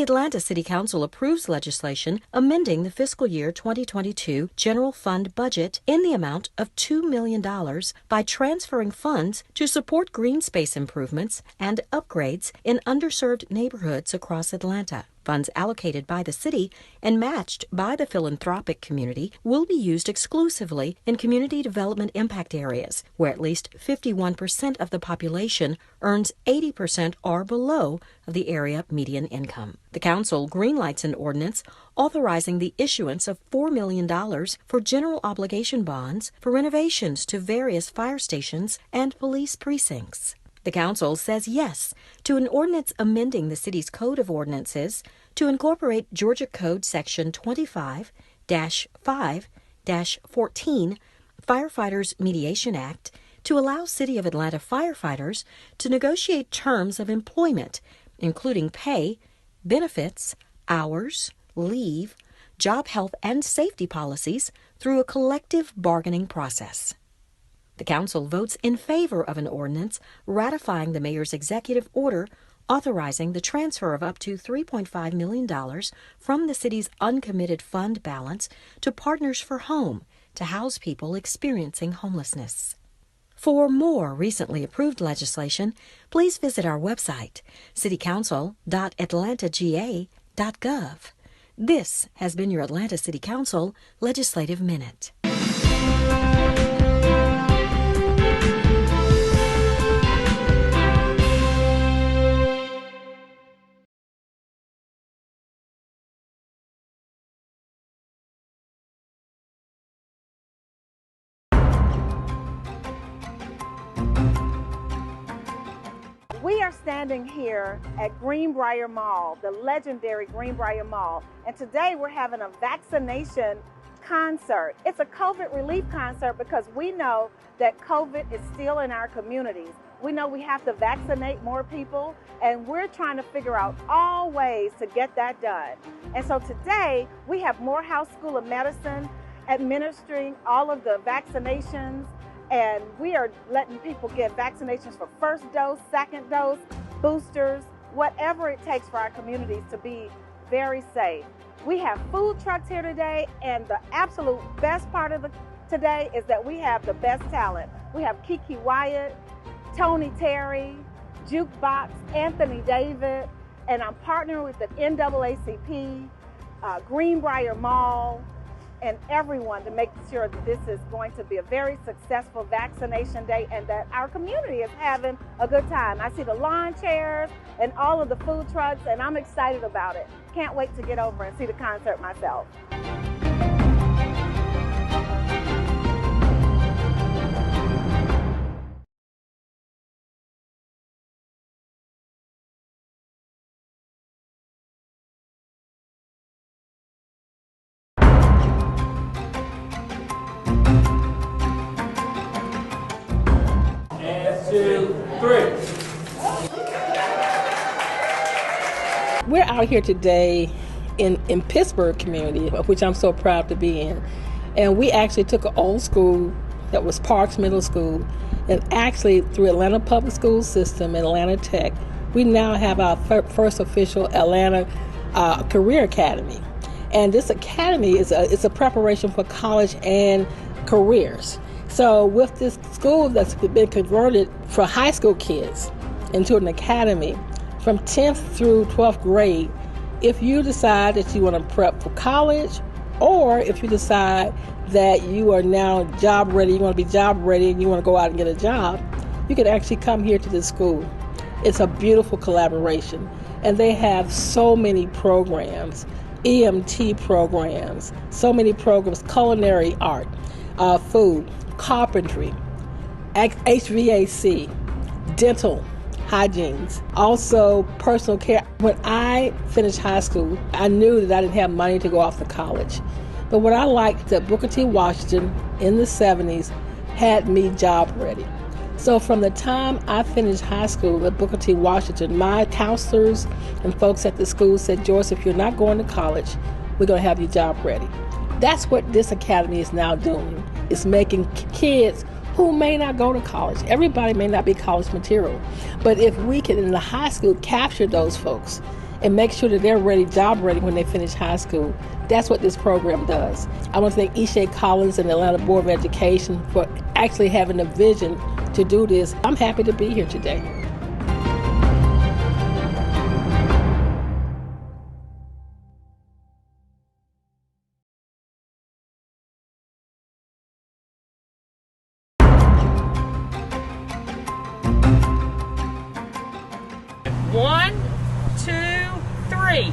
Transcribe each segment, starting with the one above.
The Atlanta City Council approves legislation amending the fiscal year 2022 general fund budget in the amount of $2 million by transferring funds to support green space improvements and upgrades in underserved neighborhoods across Atlanta. Funds allocated by the city and matched by the philanthropic community will be used exclusively in community development impact areas, where at least 51% of the population earns 80% or below of the area median income. The council greenlights an ordinance authorizing the issuance of $4 million for general obligation bonds for renovations to various fire stations and police precincts. The council says yes to an ordinance amending the city's Code of Ordinances to incorporate Georgia Code Section 25-5-14, Firefighters Mediation Act, to allow City of Atlanta firefighters to negotiate terms of employment, including pay, benefits, hours, leave, job health, and safety policies through a collective bargaining process. The council votes in favor of an ordinance ratifying the mayor's executive order authorizing the transfer of up to $3.5 million from the city's uncommitted fund balance to Partners for Home to house people experiencing homelessness. For more recently approved legislation, please visit our website, citycouncil.atlantagA.gov. This has been your Atlanta City Council Legislative Minute. We are standing here at Greenbrier Mall, the legendary Greenbrier Mall, and today we're having a vaccination concert. It's a COVID relief concert because we know that COVID is still in our communities. We know we have to vaccinate more people, and we're trying to figure out all ways to get that done. And so today we have Morehouse School of Medicine administering all of the vaccinations, and we are letting people get vaccinations for first dose, second dose, boosters, whatever it takes for our communities to be very safe. We have food trucks here today, and the absolute best part of today is that we have the best talent. We have Kiki Wyatt, Tony Terry, Jukebox, Anthony David, and I'm partnering with the NAACP, Greenbrier Mall, and everyone to make sure that this is going to be a very successful vaccination day and that our community is having a good time. I see the lawn chairs and all of the food trucks, and I'm excited about it. Can't wait to get over and see the concert myself. We're out here today in Pittsburgh community, of which I'm so proud to be in. And we actually took an old school that was Parks Middle School, and actually through Atlanta Public School System and Atlanta Tech, we now have our first official Atlanta Career Academy. And this academy is a preparation for college and careers. So with this school that's been converted for high school kids into an academy, from 10th through 12th grade, if you decide that you want to prep for college, or if you decide that you are now job ready, you want to be job ready and you want to go out and get a job, you can actually come here to this school. It's a beautiful collaboration, and they have so many programs, EMT programs, so many programs, culinary art, food, carpentry, HVAC, dental, hygienes, also personal care. When I finished high school, I knew that I didn't have money to go off to college. But what I liked that Booker T. Washington in the 70s had me job ready. So from the time I finished high school at Booker T. Washington, my counselors and folks at the school said, Joyce, if you're not going to college, we're going to have you job ready. That's what this academy is now doing. It's making kids who may not go to college. Everybody may not be college material. But if we can, in the high school, capture those folks and make sure that they're ready, job ready when they finish high school. That's what this program does. I want to thank Isha Collins and the Atlanta Board of Education for actually having a vision to do this. I'm happy to be here today. One, two, three.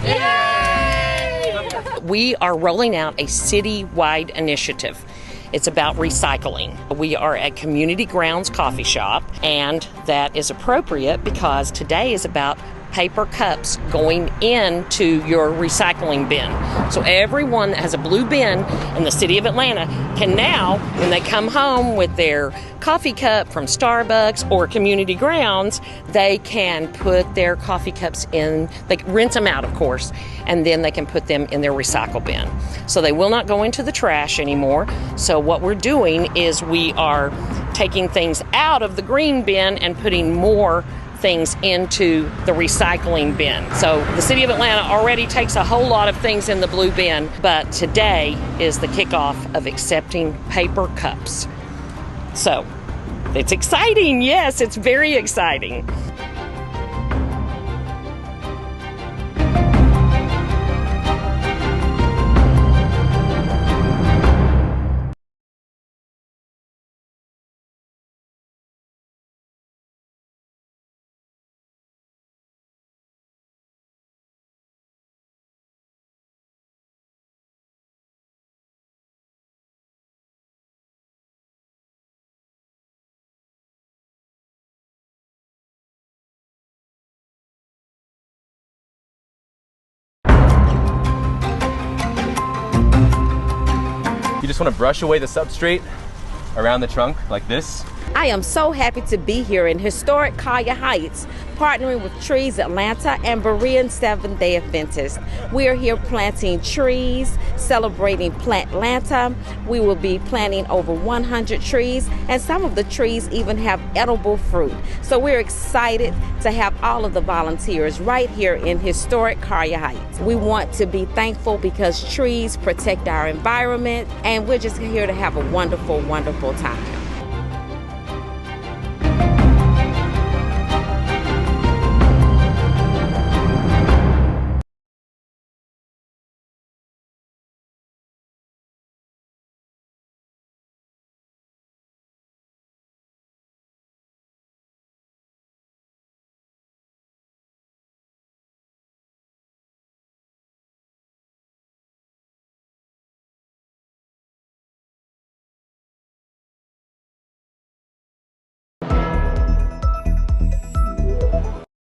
Yay! We are rolling out a city-wide initiative. It's about recycling. We are at Community Grounds Coffee Shop, and that is appropriate because today is about paper cups going into your recycling bin. So everyone that has a blue bin in the city of Atlanta can now, when they come home with their coffee cup from Starbucks or Community Grounds, they can put their coffee cups in, they rinse them out, of course, and then they can put them in their recycle bin. So they will not go into the trash anymore. So what we're doing is we are taking things out of the green bin and putting more things into the recycling bin. So the city of Atlanta already takes a whole lot of things in the blue bin, but today is the kickoff of accepting paper cups. So it's exciting. Yes, it's very exciting. You just want to brush away the substrate around the trunk like this. I am so happy to be here in historic Hyatt, partnering with Trees Atlanta and Berean Seventh-day Adventist. We are here planting trees, celebrating Plant Atlanta. We will be planting over 100 trees, and some of the trees even have edible fruit. So we're excited to have all of the volunteers right here in historic Hyatt. We want to be thankful because trees protect our environment, and we're just here to have a wonderful, wonderful time.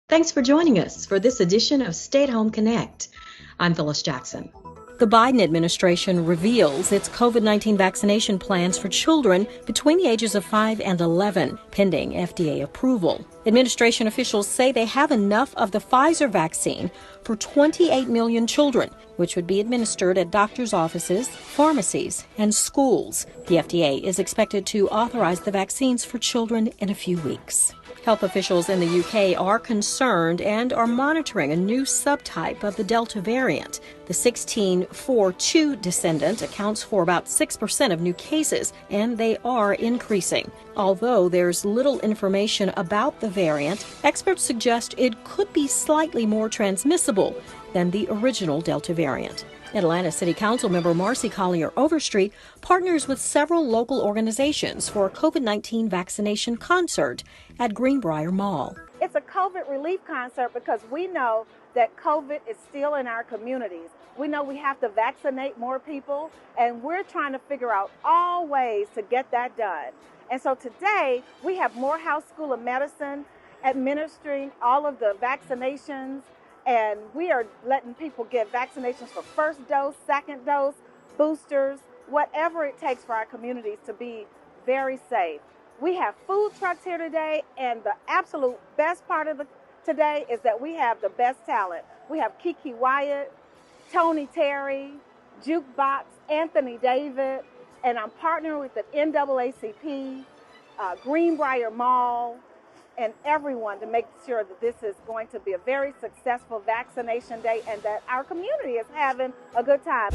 Thanks for joining us for this edition of Stay at Home Connect. I'm Phyllis Jackson. The Biden administration reveals its COVID-19 vaccination plans for children between the ages of 5 and 11, pending FDA approval. Administration officials say they have enough of the Pfizer vaccine for 28 million children, which would be administered at doctors' offices, pharmacies, and schools. The FDA is expected to authorize the vaccines for children in a few weeks. Health officials in the UK are concerned and are monitoring a new subtype of the Delta variant. The 1642 descendant accounts for about 6% of new cases, and they are increasing. Although there's little information about the variant, experts suggest it could be slightly more transmissible than the original Delta variant. Atlanta City Council member Marcy Collier Overstreet partners with several local organizations for a COVID-19 vaccination concert at Greenbrier Mall. It's a COVID relief concert because we know that COVID is still in our communities. We know we have to vaccinate more people, and we're trying to figure out all ways to get that done. And so today, we have Morehouse School of Medicine administering all of the vaccinations, and we are letting people get vaccinations for first dose, second dose, boosters, whatever it takes for our communities to be very safe. We have food trucks here today, and the absolute best part of today is that we have the best talent. We have Kiki Wyatt, Tony Terry, Jukebox, Anthony David, and I'm partnering with the NAACP, Greenbrier Mall, and everyone to make sure that this is going to be a very successful vaccination day and that our community is having a good time.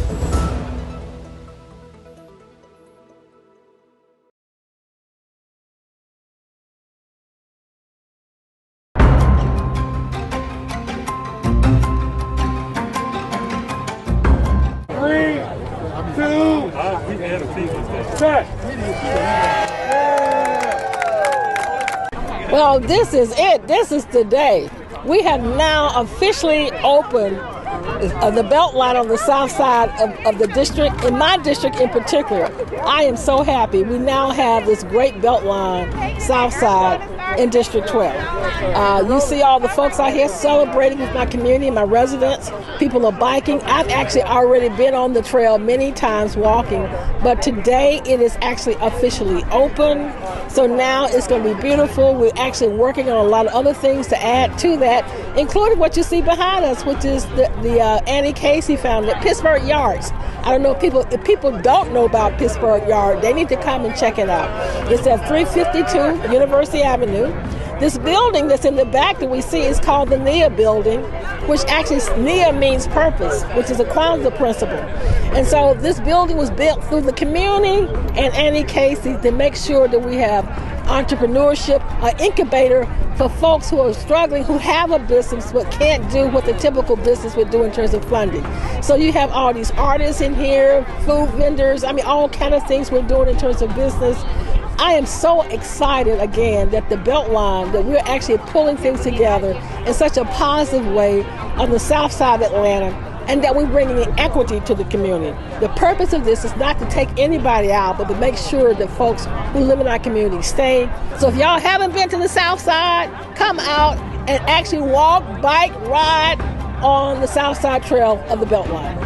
Well, this is it. This is the day. We have now officially opened the Beltline on the south side of the district, in my district in particular. I am so happy. We now have this great Beltline south side in District 12. You see all the folks out here celebrating with my community, my residents. People are biking. I've actually already been on the trail many times walking, but today it is actually officially open. So now it's going to be beautiful. We're actually working on a lot of other things to add to that, including what you see behind us, which is the Annie Casey founded Pittsburgh Yards. I don't know if people don't know about Pittsburgh Yard, they need to come and check it out. It's at 352 University Avenue. This building that's in the back that we see is called the NIA building, which actually NIA means purpose, which is a Kwanzaa principle. And so this building was built through the community and Annie Casey to make sure that we have entrepreneurship, an incubator for folks who are struggling, who have a business but can't do what the typical business would do in terms of funding. So you have all these artists in here, food vendors, all kind of things we're doing in terms of business. I am so excited again that the Beltline, that we're actually pulling things together in such a positive way on the south side of Atlanta, and that we're bringing in equity to the community. The purpose of this is not to take anybody out, but to make sure that folks who live in our community stay. So if y'all haven't been to the south side, come out and actually walk, bike, ride on the south side trail of the Beltline.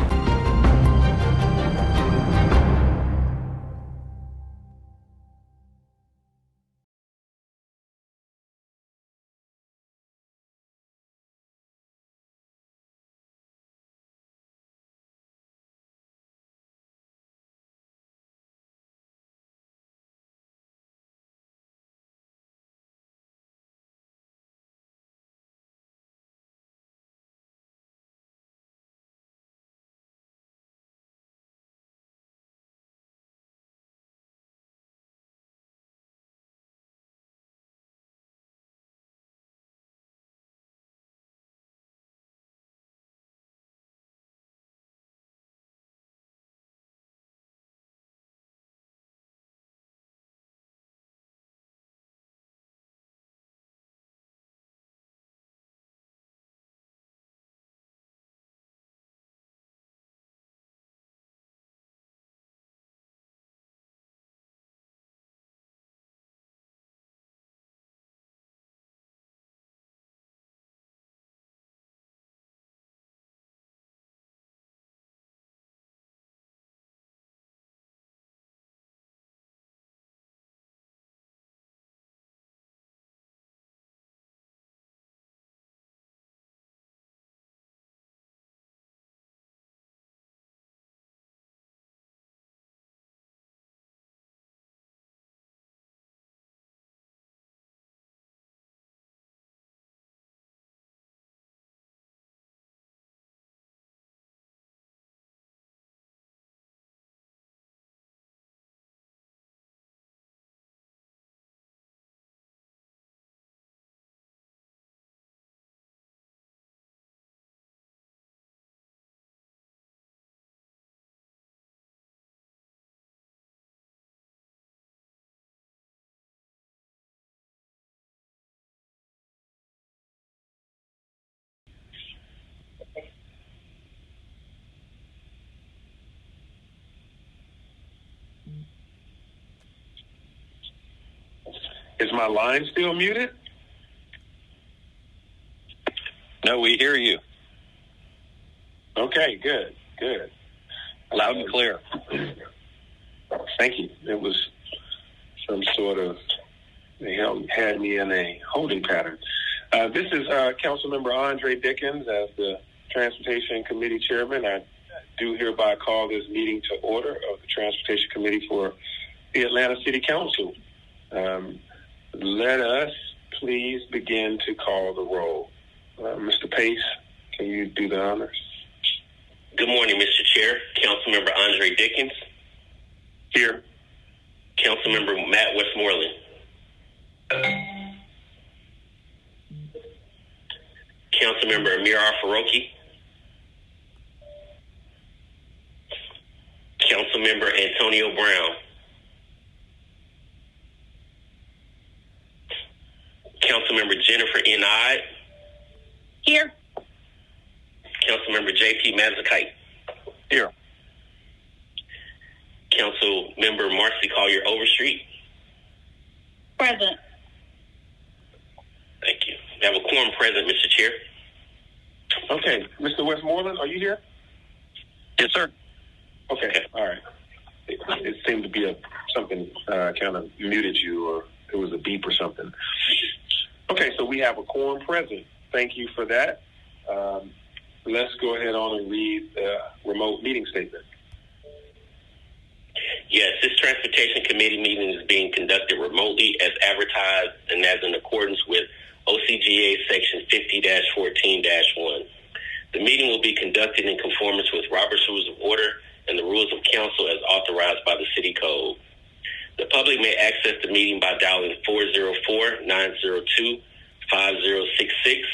Is my line still muted? No, we hear you. Okay, good. Loud and clear. Thank you. It was some sort of, they had me in a holding pattern. This is Councilmember Andre Dickens as the Transportation Committee Chairman. I do hereby call this meeting to order of the Transportation Committee for the Atlanta City Council. Let us please begin to call the roll. Mr. Pace, can you do the honors? Good morning, Mr. Chair. Councilmember Andre Dickens. Here. Councilmember Matt Westmoreland. Councilmember Amir Al-Farouki. Councilmember Antonio Brown. Councilmember Jennifer N. Ide. Here. Councilmember J.P. Mazakite. Here. Councilmember Marcy Collier Overstreet. Present. Thank you. We have a quorum present, Mr. Chair. Okay. Mr. Westmoreland, are you here? Yes, sir. Okay. All right. It seemed to be something kind of muted you, or it was a beep or something. Okay, so we have a quorum present. Thank you for that. Let's go ahead on and read the remote meeting statement. Yes, this Transportation Committee meeting is being conducted remotely as advertised and as in accordance with OCGA Section 50-14-1. The meeting will be conducted in conformance with Robert's Rules of Order and the Rules of Council as authorized by the City Code. The public may access the meeting by dialing 404-902-5066,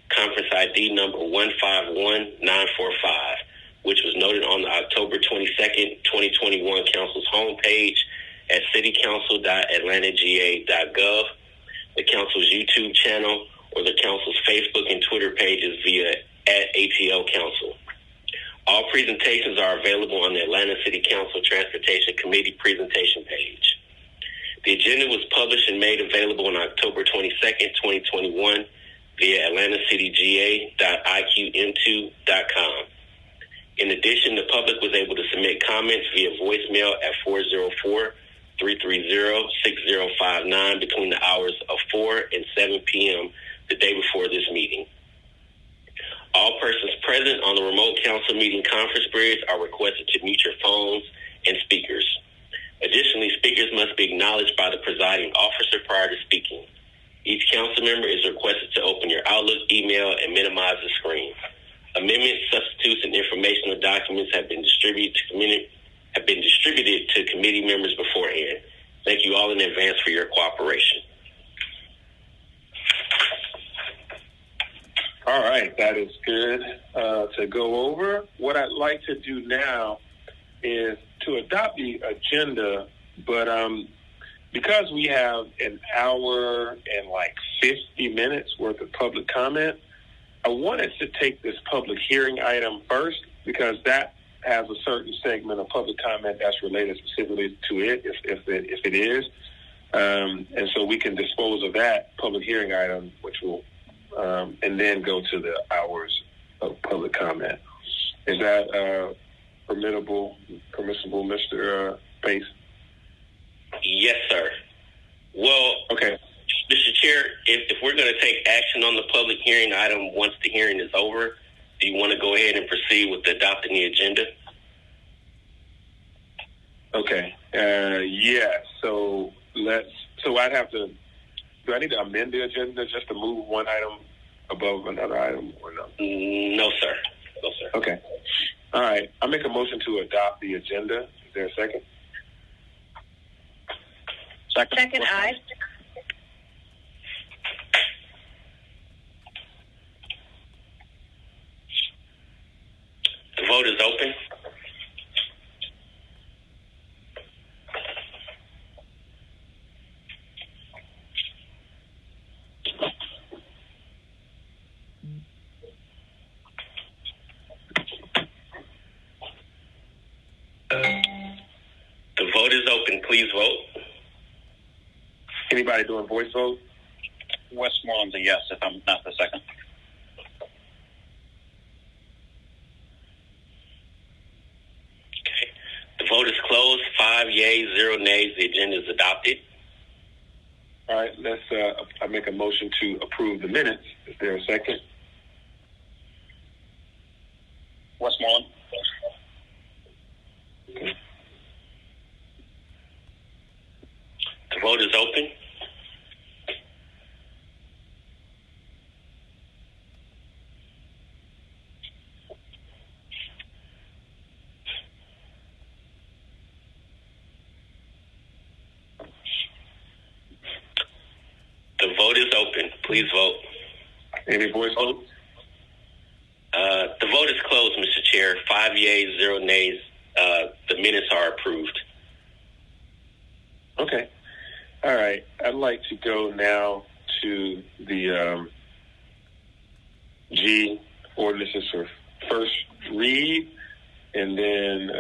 conference ID number 151945, which was noted on the October 22nd, 2021 Council's homepage at citycouncil.atlantagA.gov, the Council's YouTube channel, or the Council's Facebook and Twitter pages via @ATL Council. All presentations are available on the Atlanta City Council Transportation Committee presentation page. The agenda was published and made available on October 22nd, 2021 via atlantacitygA.iqm2.com. In addition, the public was able to submit comments via voicemail at 404-330-6059 between the hours of 4 and 7 p.m. the day before this meeting. All persons present on the remote council meeting conference bridge are requested to mute your phones and speakers. Additionally, speakers must be acknowledged by the presiding officer prior to speaking. Each council member is requested to open your Outlook email and minimize the screen. Amendments, substitutes, and informational documents have been distributed to committee members beforehand. Thank you all in advance for your cooperation. All right, that is good to go over. What I'd like to do now is to adopt the agenda, but because we have an hour and 50 minutes worth of public comment, I wanted to take this public hearing item first because that has a certain segment of public comment that's related specifically to it, if it is. And so we can dispose of that public hearing item, which will, and then go to the hours of public comment. Is that permissible, Mr. Pace? Yes, sir. Well, okay. Mr. Chair, if we're going to take action on the public hearing item once the hearing is over, do you want to go ahead and proceed with adopting the agenda? Okay. Yeah. So I'd have to. Do I need to amend the agenda just to move one item above another item, or no? No, sir. No, sir. Okay. All right. I make a motion to adopt the agenda. Is there a second? Second, aye. The vote is open. The vote is open. Please vote. Anybody doing voice vote? Westmoreland's a yes if I'm not the second. Okay. The vote is closed. 5 yeas, 0 nays. The agenda is adopted. All right. I make a motion to approve the minutes. Is there a second? Westmoreland. Okay. The vote is open. open. Please vote. Any voice votes? The vote is closed, Mr. Chair. 5 yeas, 0 nays. The minutes are approved. Okay. All right. I'd like to go now to the G ordinances for first read, and then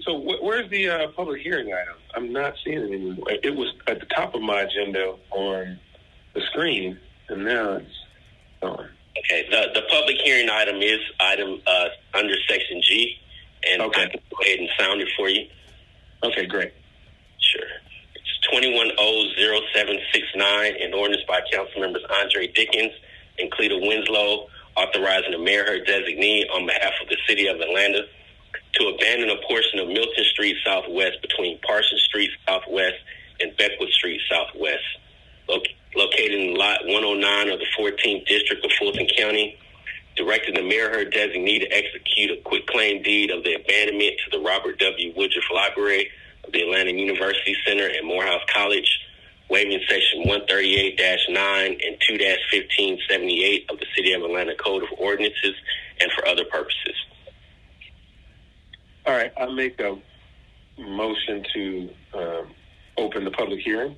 So where's the public hearing item? I'm not seeing it anymore. It was at the top of my agenda on the screen, and now it's gone. Okay, the public hearing item is item under section G, and I can go ahead and sound it for you. Okay, great. Sure. It's 21-0769, an ordinance by council members Andre Dickens and Cleta Winslow, authorizing the mayor her designee on behalf of the city of Atlanta to abandon a portion of Milton Street Southwest between Parsons Street Southwest and Beckwood Street Southwest, located in Lot 109 of the 14th District of Fulton County, directing the mayor her designee to execute a quitclaim deed of the abandonment to the Robert W. Woodruff Library of the Atlanta University Center and Morehouse College, waiving Section 138-9 and 2-1578 of the City of Atlanta Code of Ordinances and for other purposes. All right, I make a motion to open the public hearing.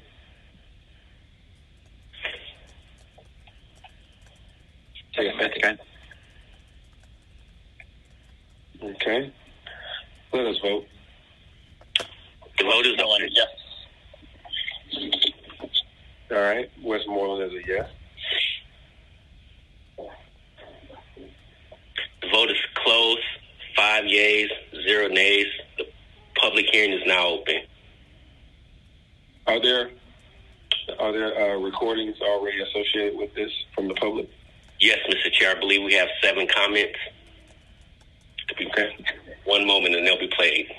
Okay. Okay. Let us vote. The vote is open. Yes. All right. Westmoreland is a yes. The vote is closed. 5 yeas, 0 nays. The public hearing is now open. Are there recordings already associated with this from the public? Yes, Mr. Chair. I believe we have 7 comments. Okay. One moment and they'll be played.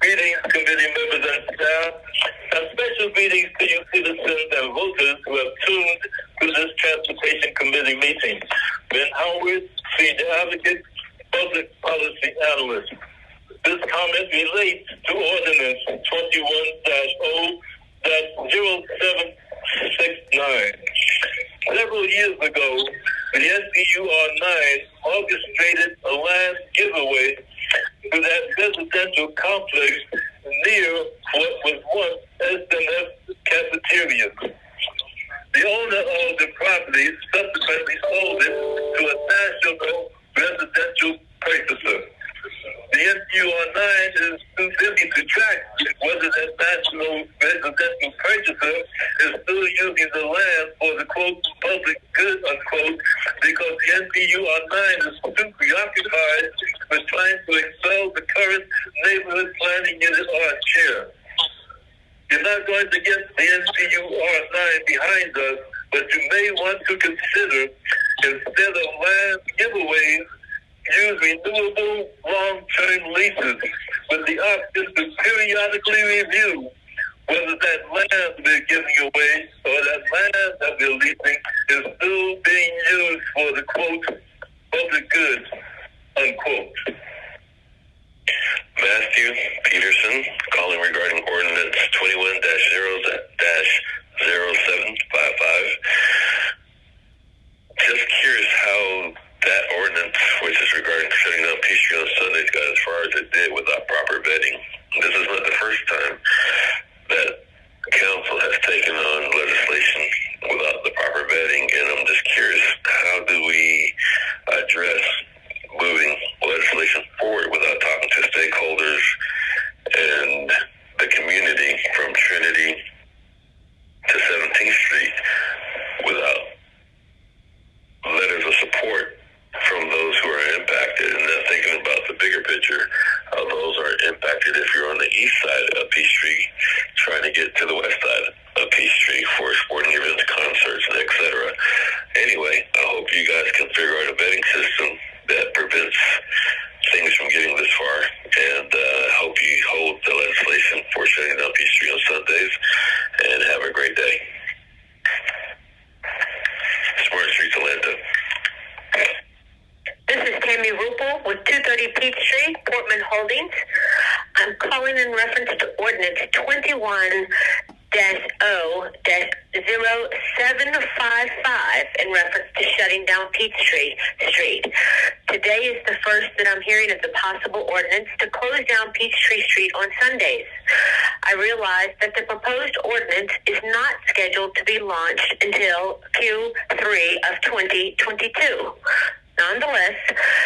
Greetings, committee members and staff. A special greetings to you citizens and voters who have tuned to this Transportation Committee meeting. Ben Howard, Senior Advocate, Public Policy Analyst. This comment relates to Ordinance 21-0-0769. Several years ago, the NPUR-9 orchestrated a land giveaway to that residential complex near what was once SNF cafeteria. The owner of the property subsequently sold it to a national residential purchaser. The NPUR-9 is too busy to track whether that national residential purchaser is still using the land for the, quote, public good, unquote, because the NPUR-9 is too preoccupied with trying to expel the current neighborhood planning unit or chair. You're not going to get the NPUR-9 behind us, but you may want to consider, instead of land giveaways, use renewable long-term leases with the option to periodically review whether that land we're giving away or that land that we're leasing is still being used for the, quote, public good, unquote. Matthew Peterson, calling regarding Ordinance 21-0-0755. Just curious how that ordinance, which is regarding shutting down Peachtree on Sundays, got as far as it did without proper vetting. This is not the first time that council has taken on legislation without the proper vetting Holdings. I'm calling in reference to Ordinance 21-0-0755 in reference to shutting down Peachtree Street. Today is the first that I'm hearing of the possible ordinance to close down Peachtree Street on Sundays. I realize that the proposed ordinance is not scheduled to be launched until Q3 of 2022. Nonetheless,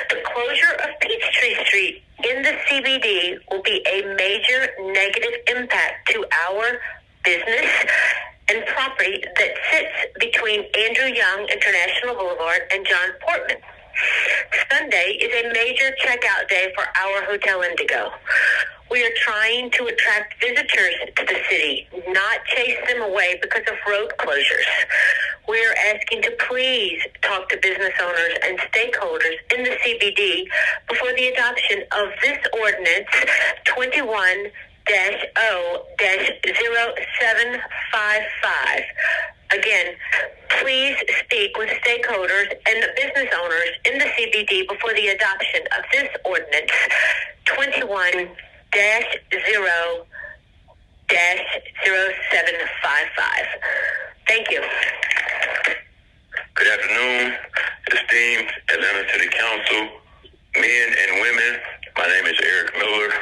the closure of Peachtree Street in the CBD will be a major negative impact to our business and property that sits between Andrew Young International Boulevard and John Portman. Sunday is a major checkout day for our Hotel Indigo. We are trying to attract visitors to the city, not chase them away because of road closures. We are asking to please talk to business owners and stakeholders in the CBD before the adoption of this ordinance 21-0-0755. Again, please speak with stakeholders and business owners in the CBD before the adoption of this ordinance 21-0-0755. Thank you. Good afternoon, esteemed Atlanta City Council, men and women. My name is Eric Miller.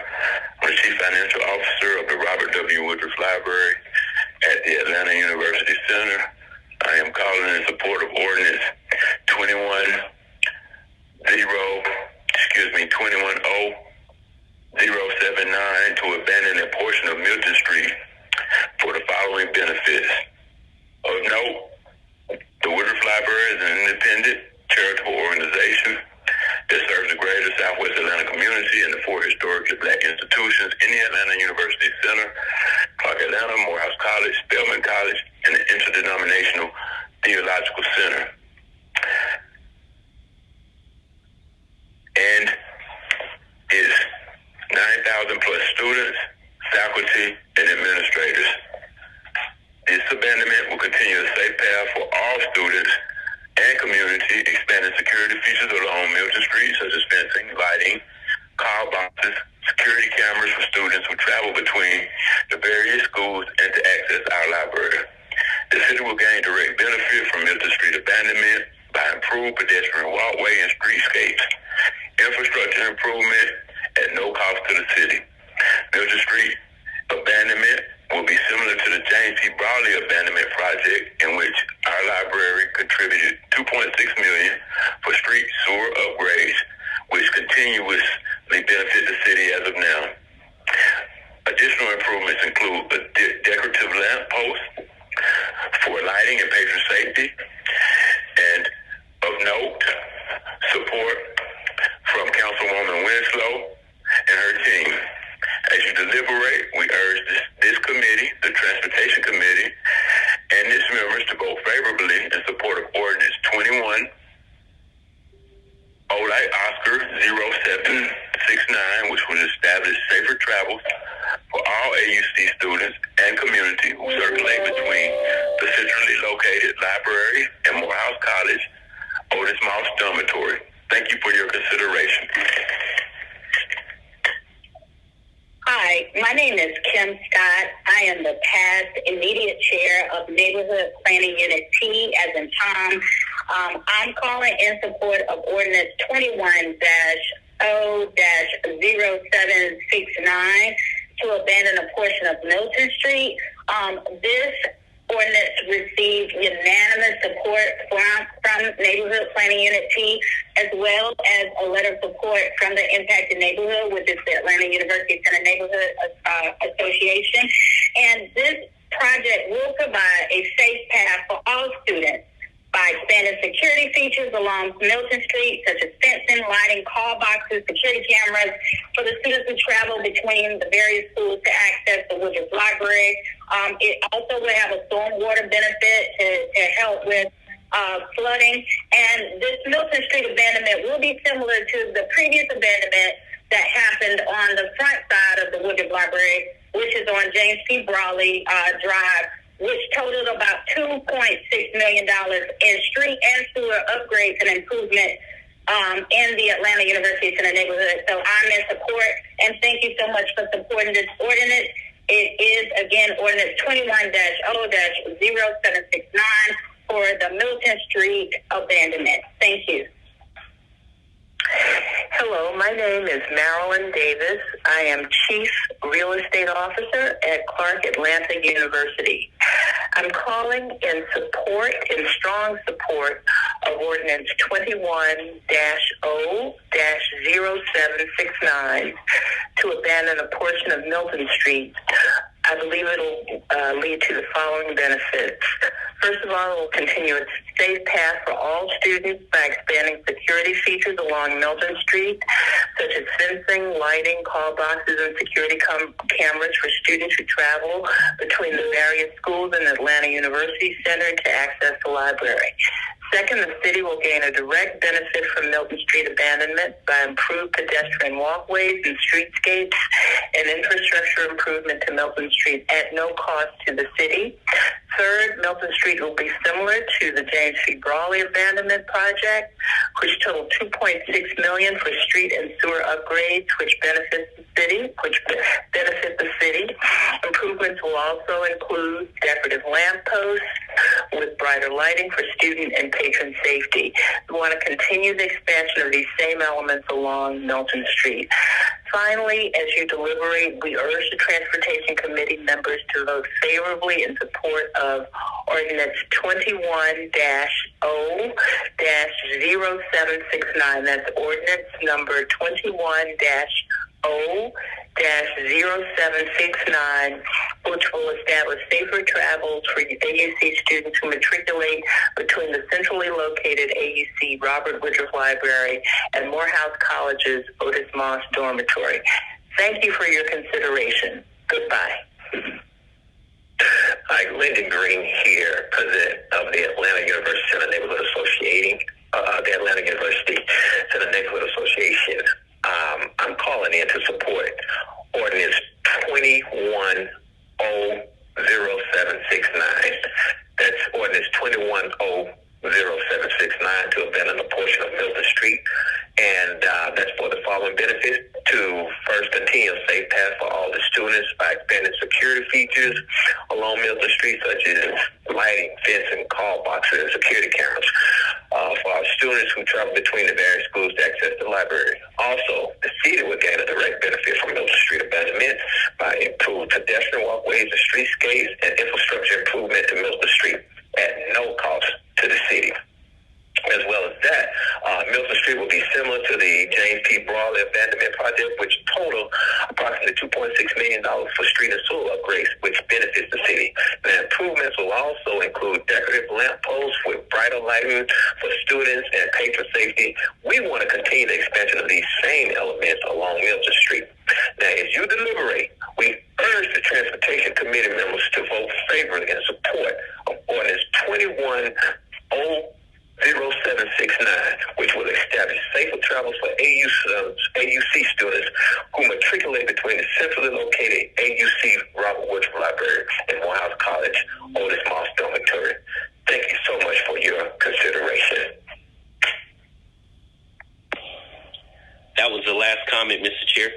I'm the Chief Financial Officer of the Robert W. Woodruff Library at the Atlanta University Center. I am calling in support of Ordinance 21-0-079 to abandon a portion of Milton Street for the following benefits. Of note, the Woodruff Library is an independent charitable organization that serves the greater Southwest Atlanta community and the four historically Black institutions in the Atlanta University Center, Clark Atlanta, Morehouse College, Spelman College, and the Interdenominational Theological Center. And is 9,000 plus students, faculty, and administrators. This abandonment will continue a safe path for all students and community, expanding security features along Milton Street, such as fencing, lighting, call boxes, security cameras for students who travel between the various schools and to access our library. The city will gain direct benefit from Milton Street abandonment by improved pedestrian walkway and streetscapes, infrastructure improvement at no cost to the city. Milton Street abandonment will be similar to the James P. Brawley abandonment project, in which our library contributed $2.6 million for street sewer upgrades, which continuously benefit the city as of now. Additional improvements include a decorative lamp post for lighting and patron safety, and of note, support from Councilwoman Winslow and her team. As you deliberate, we urge this committee, the Transportation Committee, and its members to vote favorably in support of Ordinance 21, Olite Oscar 0769, which will establish safer travels for all AUC students and community who circulate between the centrally located library and Morehouse College, Otis Moss Dormitory. Thank you for your consideration. Hi, my name is Kim Scott. I am the past immediate chair of Neighborhood Planning Unit T, as in Tom. I'm calling in support of Ordinance 21-0-0769 to abandon a portion of Milton Street. This ordinance received unanimous support from Neighborhood Planning Unit T, as well as a letter of support from the impacted neighborhood, which is the Atlanta University Center Neighborhood Association. And this project will provide a safe path for all students by expanding security features along Milton Street, such as fencing, lighting, call boxes, security cameras for the students who travel between the various schools to access the Woodruff Library. It also will have a stormwater benefit to help with flooding. And this Milton Street abandonment will be similar to the previous abandonment that happened on the front side of the Woodruff Library, which is on James P. Brawley Drive, which totaled about $2.6 million in street and sewer upgrades and improvements in the Atlanta University Center neighborhood. So I'm in support, and thank you so much for supporting this ordinance. It is, again, ordinance 21-0-0769 for the Milton Street abandonment. Thank you. Hello, my name is Marilyn Davis. I am Chief Real Estate Officer at Clark Atlanta University. I'm calling in strong support of Ordinance 21-0-0769 to abandon a portion of Milton Street. I believe it'll lead to the following benefits. First of all, it will continue its safe path for all students by expanding security features along Milton Street, such as fencing, lighting, call boxes, and security cameras for students who travel between the various schools and Atlanta University Center to access the library. Second, the city will gain a direct benefit from Milton Street abandonment by improved pedestrian walkways and streetscapes and infrastructure improvement to Milton Street at no cost to the city. Third, Milton Street will be similar to the James C. Brawley abandonment project, which totaled $2.6 million for street and sewer upgrades, which benefit the city. Improvements will also include decorative lampposts with brighter lighting for student and patron safety. We want to continue the expansion of these same elements along Milton Street. Finally, as you deliberate, we urge the Transportation Committee members to vote favorably in support of Ordinance 21-0-0769. That's Ordinance number 21-0-0769, which will establish safer travels for AUC students who matriculate between the centrally located AUC Robert Woodruff Library and Morehouse College's Otis Moss Dormitory. Thank you for your consideration. Goodbye. Hi, Lyndon Green here, president of the Atlanta University Center Neighborhood Association. The Atlanta University Center Neighborhood Association. I'm calling in to support Ordinance 21-0-0769. That's Ordinance 21-0-0769 to abandon a portion of Milton Street. And that's for the following benefits: to first continue a safe path for all the students by expanding security features along Milton Street, such as lighting, fencing, call boxes, and security cameras for our students who travel between the various schools to access the library. Also, the city will gain a direct benefit from Milton Street abandonment by improved pedestrian walkways and streetscapes and infrastructure improvement to Milton Street at no cost to the city. As well as that, Milton Street will be similar to the James P. Brawley abandonment project, which total approximately $2.6 million for street and sewer upgrades, which benefits the city. The improvements will also include decorative lampposts with brighter lighting for students and patron safety. We want to continue the expansion of these same elements along Milton Street. Now, as you deliberate, we urge the Transportation Committee members to vote favorably in support of Ordinance 21-0-0769, which will establish safer travels for AUC students who matriculate between the centrally located AUC Robert Woodruff Library and Morehouse College Otis Moss Dormitory. Thank you so much for your consideration. That was the last comment, Mr. Chair.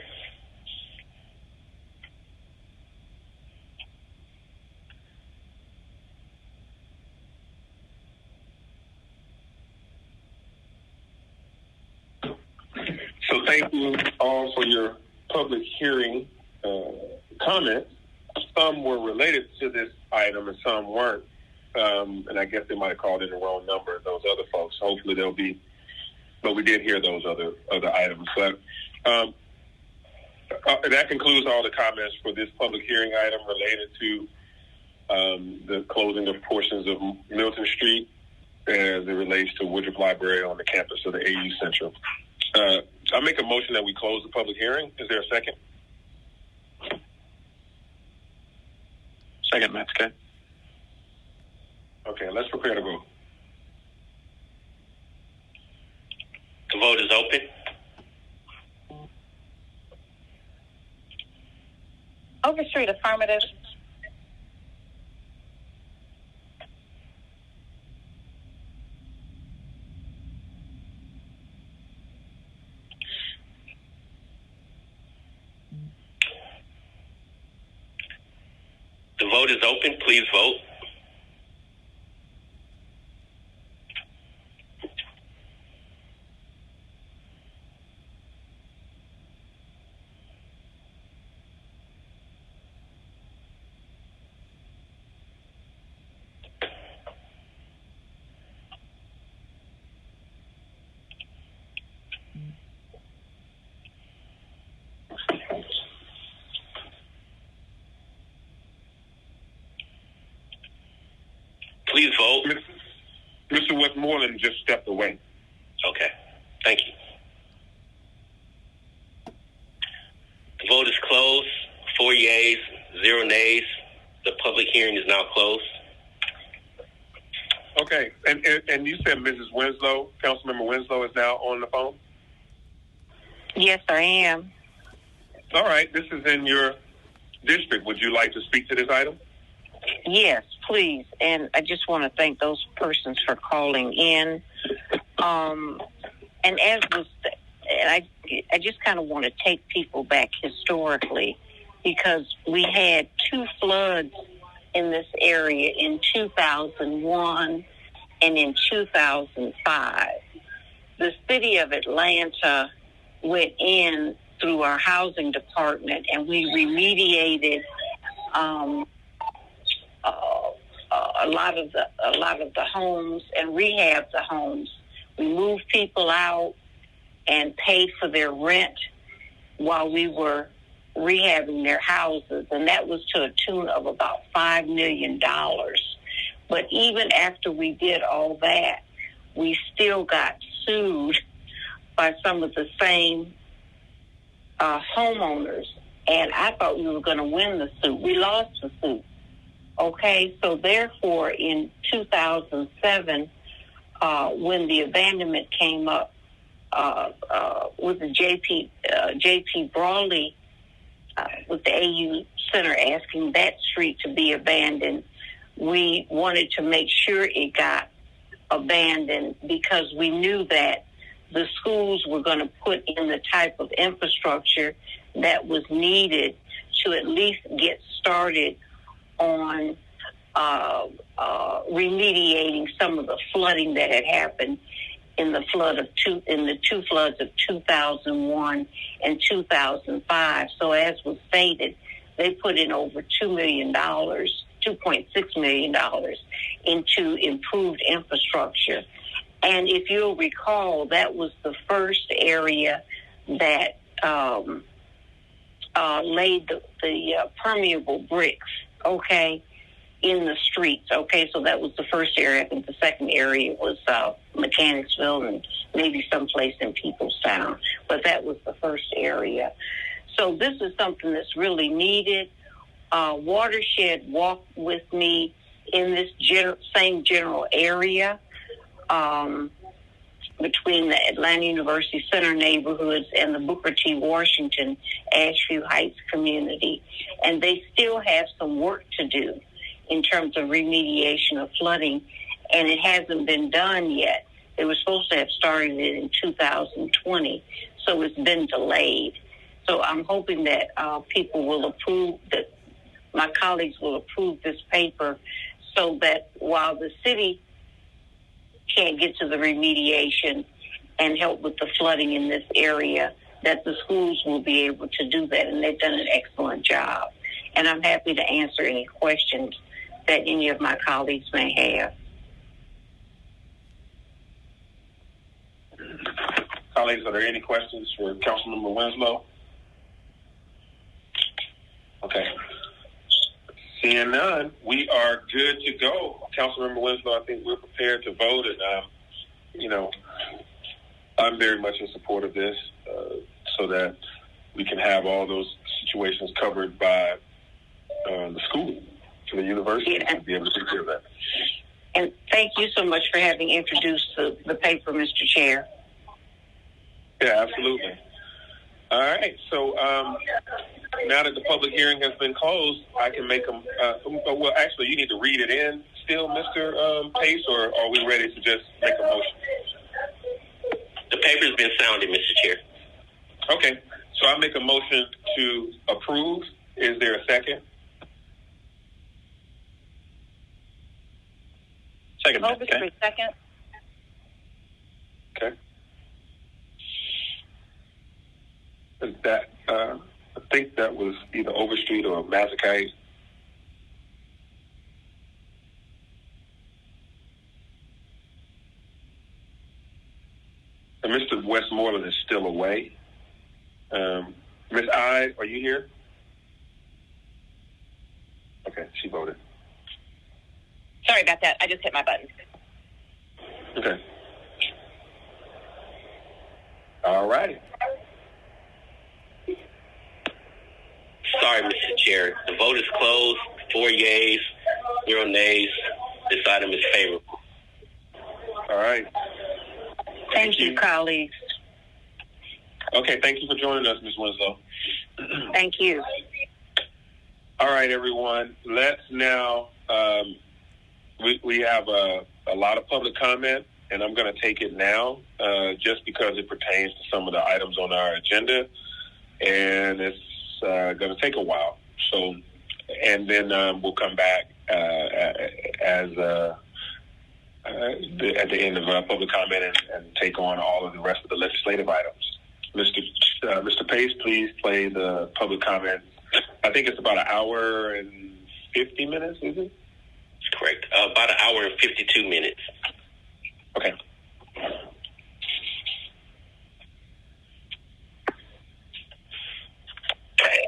So thank you all for your public hearing comments. Some were related to this item and some weren't. And I guess they might have called in the wrong number, those other folks. Hopefully they'll be, but we did hear those other items. But that concludes all the comments for this public hearing item related to the closing of portions of Milton Street as it relates to Woodruff Library on the campus of the AU Central. I'll make a motion that we close the public hearing. Is there a second? Second, Metzger. Okay, let's prepare to vote. The vote is open. Overstreet, affirmative. vote is open. Please vote. Please vote. Mr. Westmoreland just stepped away. Okay. Thank you. The vote is closed. 4 yeas, 0 nays. The public hearing is now closed. Okay. And you said Mrs. Winslow, Councilmember Winslow, is now on the phone? Yes, I am. All right. This is in your district. Would you like to speak to this item? Yes, please. And I just want to thank those persons for calling in. And as was, I just kind of want to take people back historically, because we had 2 floods in this area in 2001 and in 2005. The city of Atlanta went in through our housing department, and we remediated a lot of the homes and rehabbed the homes. We moved people out and paid for their rent while we were rehabbing their houses, and that was to a tune of about $5 million. But even after we did all that, we still got sued by some of the same homeowners, and I thought we were going to win the suit. We lost the suit. Okay, so therefore in 2007, when the abandonment came up with the J.P. Brawley, with the AU Center asking that street to be abandoned, we wanted to make sure it got abandoned because we knew that the schools were going to put in the type of infrastructure that was needed to at least get started on remediating some of the flooding that had happened in the two floods of 2001 and 2005. So as was stated, they put in over $2 million, $2.6 million into improved infrastructure. And if you'll recall, that was the first area that laid the permeable bricks, okay, in the streets. Okay, so that was the first area. I think the second area was Mechanicsville and maybe someplace in Peoplestown. But that was the first area. So this is something that's really needed. Watershed walked with me in this same general area between the Atlanta University Center neighborhoods and the Booker T. Washington Ashview Heights community. And they still have some work to do in terms of remediation of flooding, and it hasn't been done yet. They were supposed to have started it in 2020, so it's been delayed. So I'm hoping that people will approve, that my colleagues will approve this paper so that while the city can't get to the remediation and help with the flooding in this area, that the schools will be able to do that, and they've done an excellent job. And I'm happy to answer any questions that any of my colleagues may have. Colleagues, are there any questions for Councilmember Winslow? Okay. Seeing none, we are good to go. Councilmember Winslow, I think we're prepared to vote, and I'm very much in support of this, so that we can have all those situations covered by the school, to the university, to be able to take care of that. And thank you so much for having introduced the paper, Mr. Chair. Yeah, absolutely. All right, so now that the public hearing has been closed, I can make them, well, actually, you need to read it in still, Mr. Pace, or are we ready to just make a motion? The paper's been sounded, Mr. Chair. Okay, so I make a motion to approve. Is there a second? Second. Overstreet, second. Okay. That I think that was either Overstreet or Mazakite. And Mr. Westmoreland is still away. Ms. I, are you here? Okay, she voted. Sorry about that. I just hit my button. Okay. All righty. Sorry, Mr. Chair. The vote is closed. 4 yeas, 0 nays. This item is favorable. All right. Thank you, colleagues. Okay, thank you for joining us, Ms. Winslow. Thank you. All right, everyone. Let's now, we have a lot of public comment, and I'm going to take it now just because it pertains to some of the items on our agenda, and it's going to take a while. So, and then we'll come back at the end of public comment and take on all of the rest of the legislative items. Mr. Pace, please play the public comment. I think it's about an hour and 50 minutes, is it? Correct. About an hour and 52 minutes. Okay.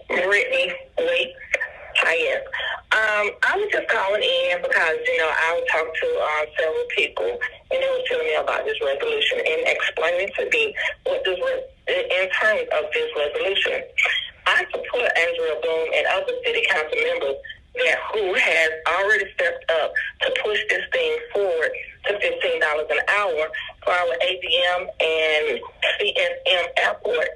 Brittany, wait, Hyatt. I was just calling in because, I talked to several people, and they were telling me about this resolution and explaining to me what this in terms of this resolution. I support Andrea Bloom and other city council members who has already stepped up to push this thing forward to $15 an hour for our ADM and CSM airport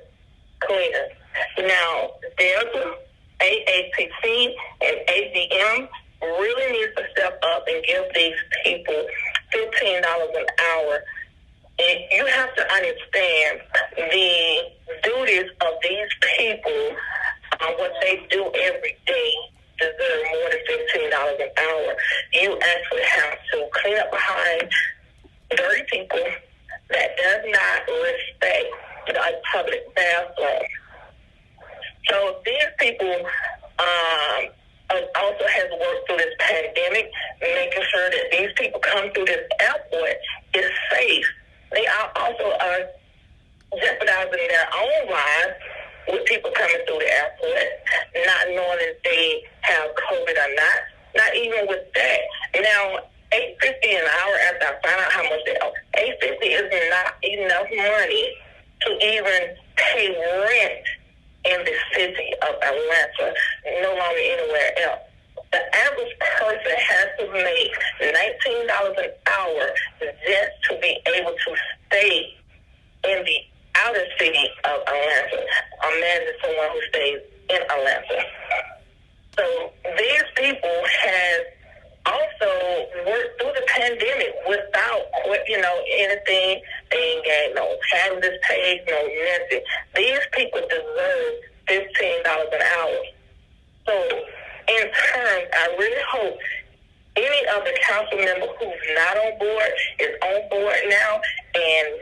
cleaners. Now, Delta, AAPC, and ADM really needs to step up and give these people $15 an hour. And you have to understand the duties of these people, what they do every day deserve more than $15 an hour. You actually have to clean up behind dirty people that does not respect the public bathroom. So these people also has worked through this pandemic, making sure that these people come through this airport is safe. They are also jeopardizing their own lives with people coming through the airport, not knowing if they have COVID or not. Not even with that. Now, $8.50 an hour after I find out how much they owe. $8.50 is not enough money to even pay rent in the city of Atlanta, no longer anywhere else. The average person has to make $19 an hour just to be able to stay in the outer city of Atlanta. Imagine someone who stays in Atlanta. So these people have also worked through the pandemic without, anything. They ain't got no hazardous pay, no nothing. These people deserve $15 an hour. So in turn, I really hope any of the council member who's not on board is on board now. And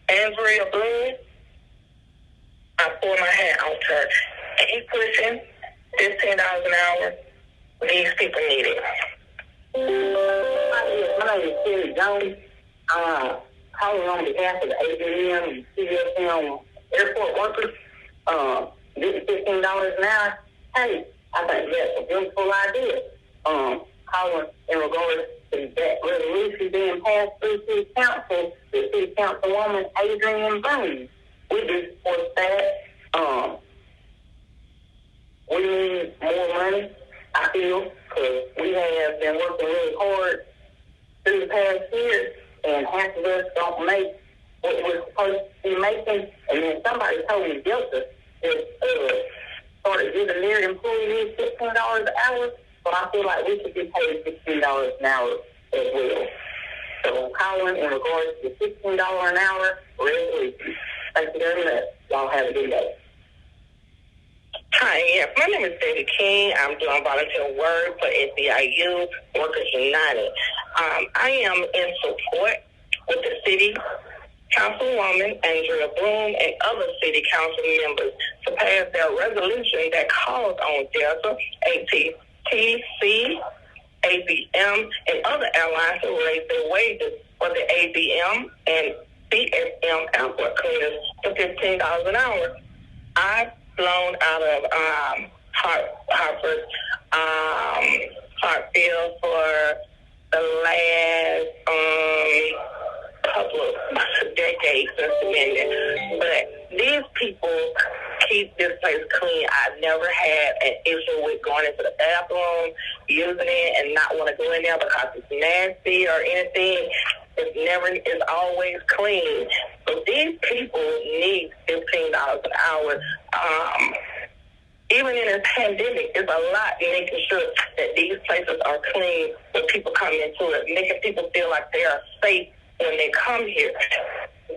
Andrea Bloom, I pour my hat out to her. Keep pushing. $15 an hour. These people need it. My name is Terry Jones. Calling on behalf of the ADM and CSM airport workers. Getting $15 an hour. Hey, I think that's a beautiful idea. Calling in regards to that resolution being passed through City Council, the City Councilwoman Adrienne Boone. We just support that. We need more money, I feel, because we have been working really hard through the past year, and half of us don't make what we're supposed to be making. And then somebody told me Delta started giving their employees $15 an hour, but I feel like we should be paid $15 an hour as well. So I'm calling in regards to $15 an hour resolution. Thank you very much. Y'all have a good day. Hi, yes. My name is Betty King. I'm doing volunteer work for SEIU Workers United. I am in support with the city councilwoman, Andrea Bloom, and other city council members to pass their resolution that calls on Delta, ATC, ABM, and other airlines to raise their wages for the ABM and CSM airport cleaners to $15 an hour. I've flown out of Hartfield for the last couple of decades since the minute. But these people keep this place clean. I've never had an issue with going into the bathroom, using it, and not want to go in there because it's nasty or anything. It's always clean. So these people need $15 an hour. Even in a pandemic, it's a lot making sure that these places are clean when people come into it, making people feel like they are safe when they come here.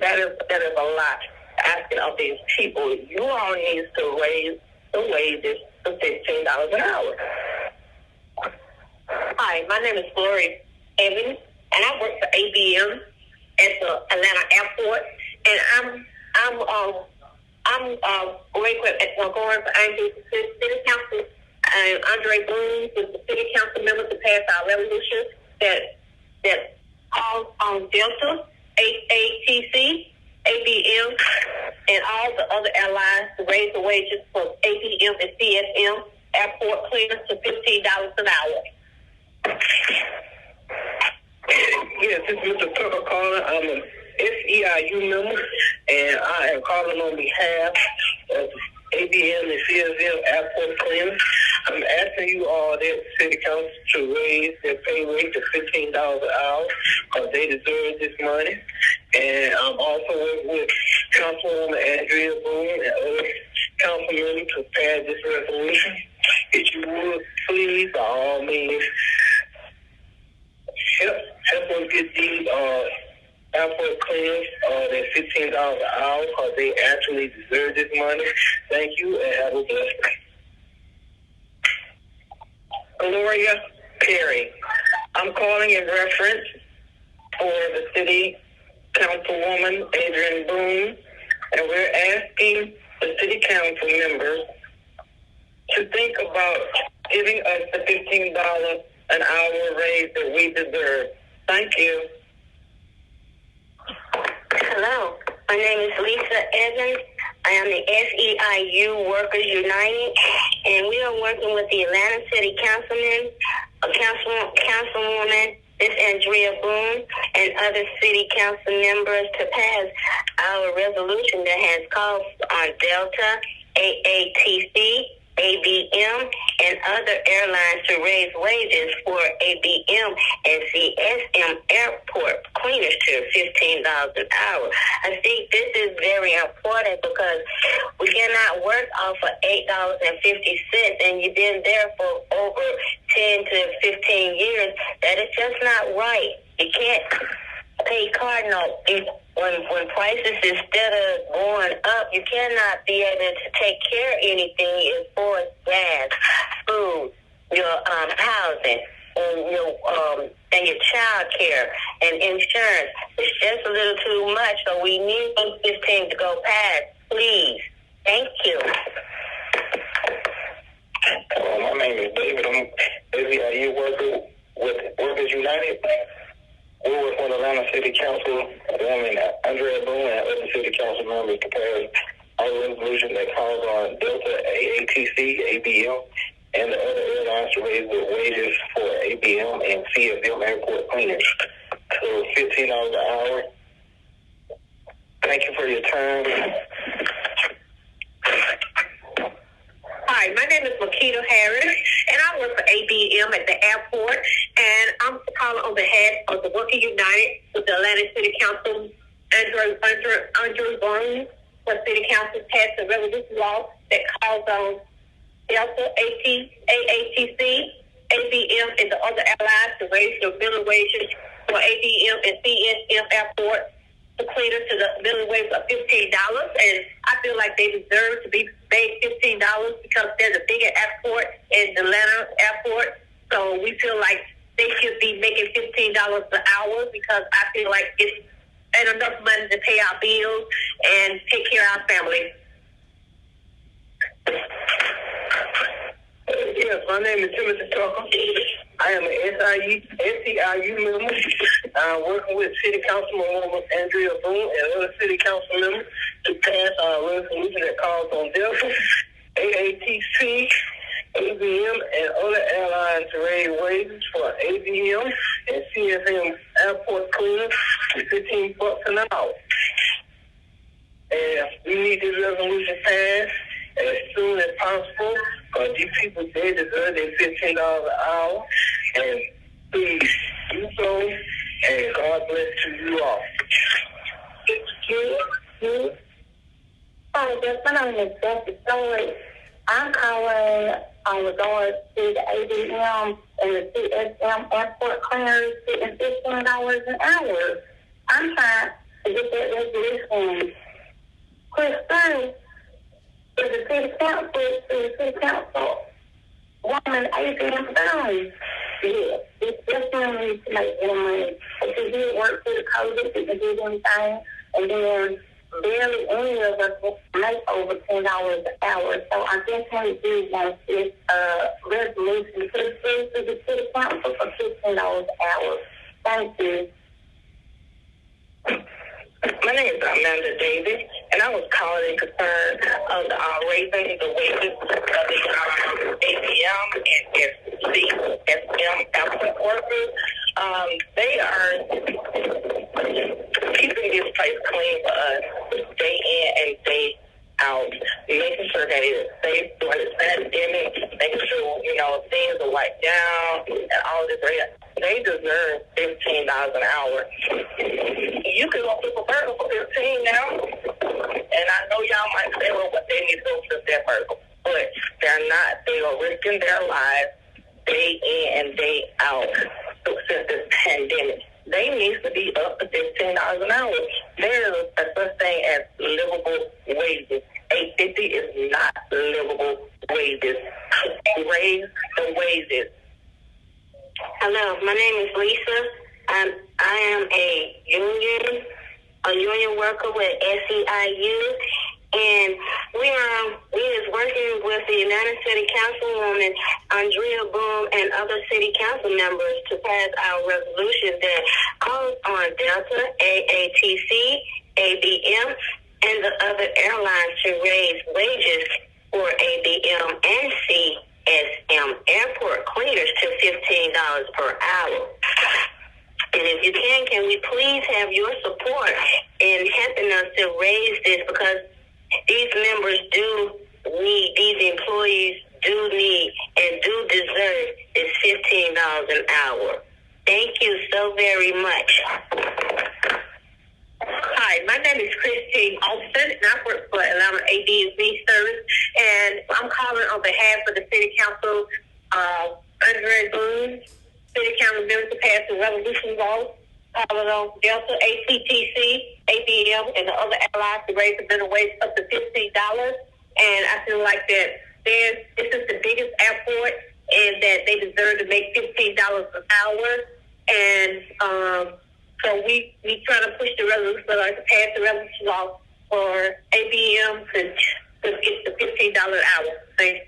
That is a lot asking of these people. You all need to raise the wages to $15 an hour. Hi, my name is Gloria Evans, and I work for ABM at the Atlanta Airport. And I'm going for Angel City Council and Andre Bloom with the City Council members to pass our resolution that calls on Delta, AATC, ABM, and all the other airlines to raise the wages for ABM and CSM airport cleaners to $15 an hour. Yes, this is Mr. Tucker calling. I'm an SEIU member, and I am calling on behalf of ABM and CSM airport cleaners. I'm asking you all, that City Council, to raise their pay rate to $15 an hour because they deserve this money. And I'm also working with Councilwoman Andrea Boone and other council members to pass this resolution. If you would, please, by all means, help us get these airport cleaners that $15 an hour because they actually deserve this money. Thank you, and have a blessed day. Gloria Perry. I'm calling in reference for the city councilwoman, Adrian Boone, and we're asking the city council members to think about giving us the $15 an hour raise that we deserve. Thank you. Hello, my name is Lisa Evans. I am the SEIU Workers United, and we are working with the Atlanta City Councilman, Councilwoman, Ms. Andrea Boone, and other city council members to pass our resolution that has called on Delta, AATC, ABM, and other airlines to raise wages for ABM and CSM airport cleaners to $15 an hour. I think this is very important because we cannot work off of $8.50 and you've been there for over 10 to 15 years. That is just not right. You can't pay card notes. When prices, instead of going up, you cannot be able to take care of anything as far as gas, food, your housing, and your child care and insurance. It's just a little too much, so we need this thing to go past, please. Thank you. My name is David. I'm SEIU worker with Workers United. We work with Atlanta City Council, woman Andrea Boone, and other city council members to pass our resolution that calls on Delta, AATC, ABM, and the other airlines to raise their wages for ABM and CSM airport cleaners to $15 an hour. Thank you for your time. Hi, my name is Makita Harris, and I work for ABM at the airport, and I'm calling on behalf of the Worker United with the Atlanta City Council, Andrew Boone, for City Council passed a resolution law that calls on Delta, AATC, ABM, and the other airlines to raise their minimum wages for ABM and CSM airport to cleaners to the minimum wage of $15, and I feel like they deserve to be made $15 because there's a bigger airport in the Atlanta airport. So we feel like they should be making $15 per hour because I feel like it's ain't enough money to pay our bills and take care of our family. Yes, my name is Timothy Tucker. I am an SEIU member. I'm working with City Councilwoman Andrea Boone and other City Council members to pass our resolution that calls on Delta, AATC, ABM, and other airlines to raise wages for ABM and CSM airport cleaners to $15 an hour. And we need this resolution passed as soon as possible because these people, they deserve their $15 an hour. And please do so, and God bless to you all. Hi, my name is Becky Story. I'm calling on regards to the ABM and the CSM airport cleaners getting $15 an hour. I'm trying to get that resolution pushed through to the city council, woman ABM Boone. Yeah, it's definitely needs to make more money. If you did work through the COVID, didn't do anything, and then barely any of us make over $10 an hour. So I definitely do want this resolution put through to the city council for $15 an hour. Thank you. My name is Amanda Davis, and I was calling in concern of raising the wages of the ABM and CSM airport workers. They are keeping this place clean for us day in and day out, making sure that it's safe during this pandemic, making sure, things are wiped down and all this. They deserve $15 an hour. You can go flip a burger for $15 now, and I know y'all might say, well, what they need to go flip that burger. But they're not. They are risking their lives day in and day out since this pandemic. They need to be up to $15 an hour. There is a such thing as livable wages. $8.50 is not livable wages. Raise the wages. Hello, my name is Lisa. I am a union worker with SEIU, and we is working with the Atlanta City Councilwoman Andrea Boone and other city council members to pass our resolution that calls on Delta, AATC, ABM, and the other airlines to raise wages for ABM and CSM airport cleaners to $15 per hour. And if you can we please have your support in helping us to raise this, because these members do need, these employees do need and do deserve this $15 an hour. Thank you so very much. Hi, my name is Christine Alston, and I work for Atlanta ADV Service, and I'm calling on behalf of the City Council, Andrea Boone, City Council members, to pass the resolution law, calling on Delta, ATTC, ABM, and the other allies to raise the minimum wage up to $15. And I feel like that this is the biggest airport, and that they deserve to make $15 an hour. And so we try to push the resolution law to pass the resolution law for ABM to get the $15 an hour. Thanks.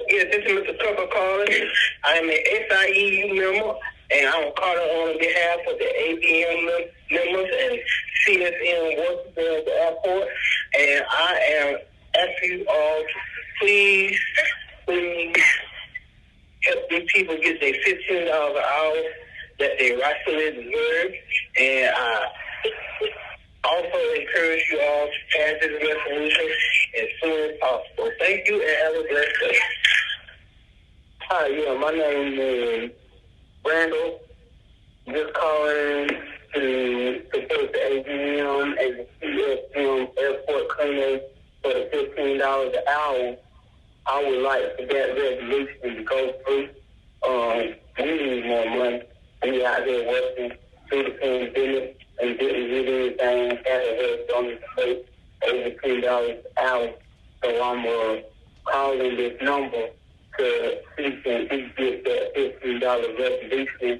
Yes, this is Mr. Tucker calling. I'm an SIEU member, and I'm calling on behalf of the ABM members and CSM workers at the airport. And I am asking you all to please help these people get their $15 an hour that they rightfully deserve. And I also encourage you all to pass this resolution as soon as possible. Thank you, and have a blessed day. Hi, my name is Randall. Just calling to support the ABM and the CSM airport cleaners for the $15 an hour. I would like for that resolution to go through. We need more money. We out here working through the pandemic and getting rid anything, have a head on the plate, over $10 an hour. So I'm calling this number to see if we get that $15 resolution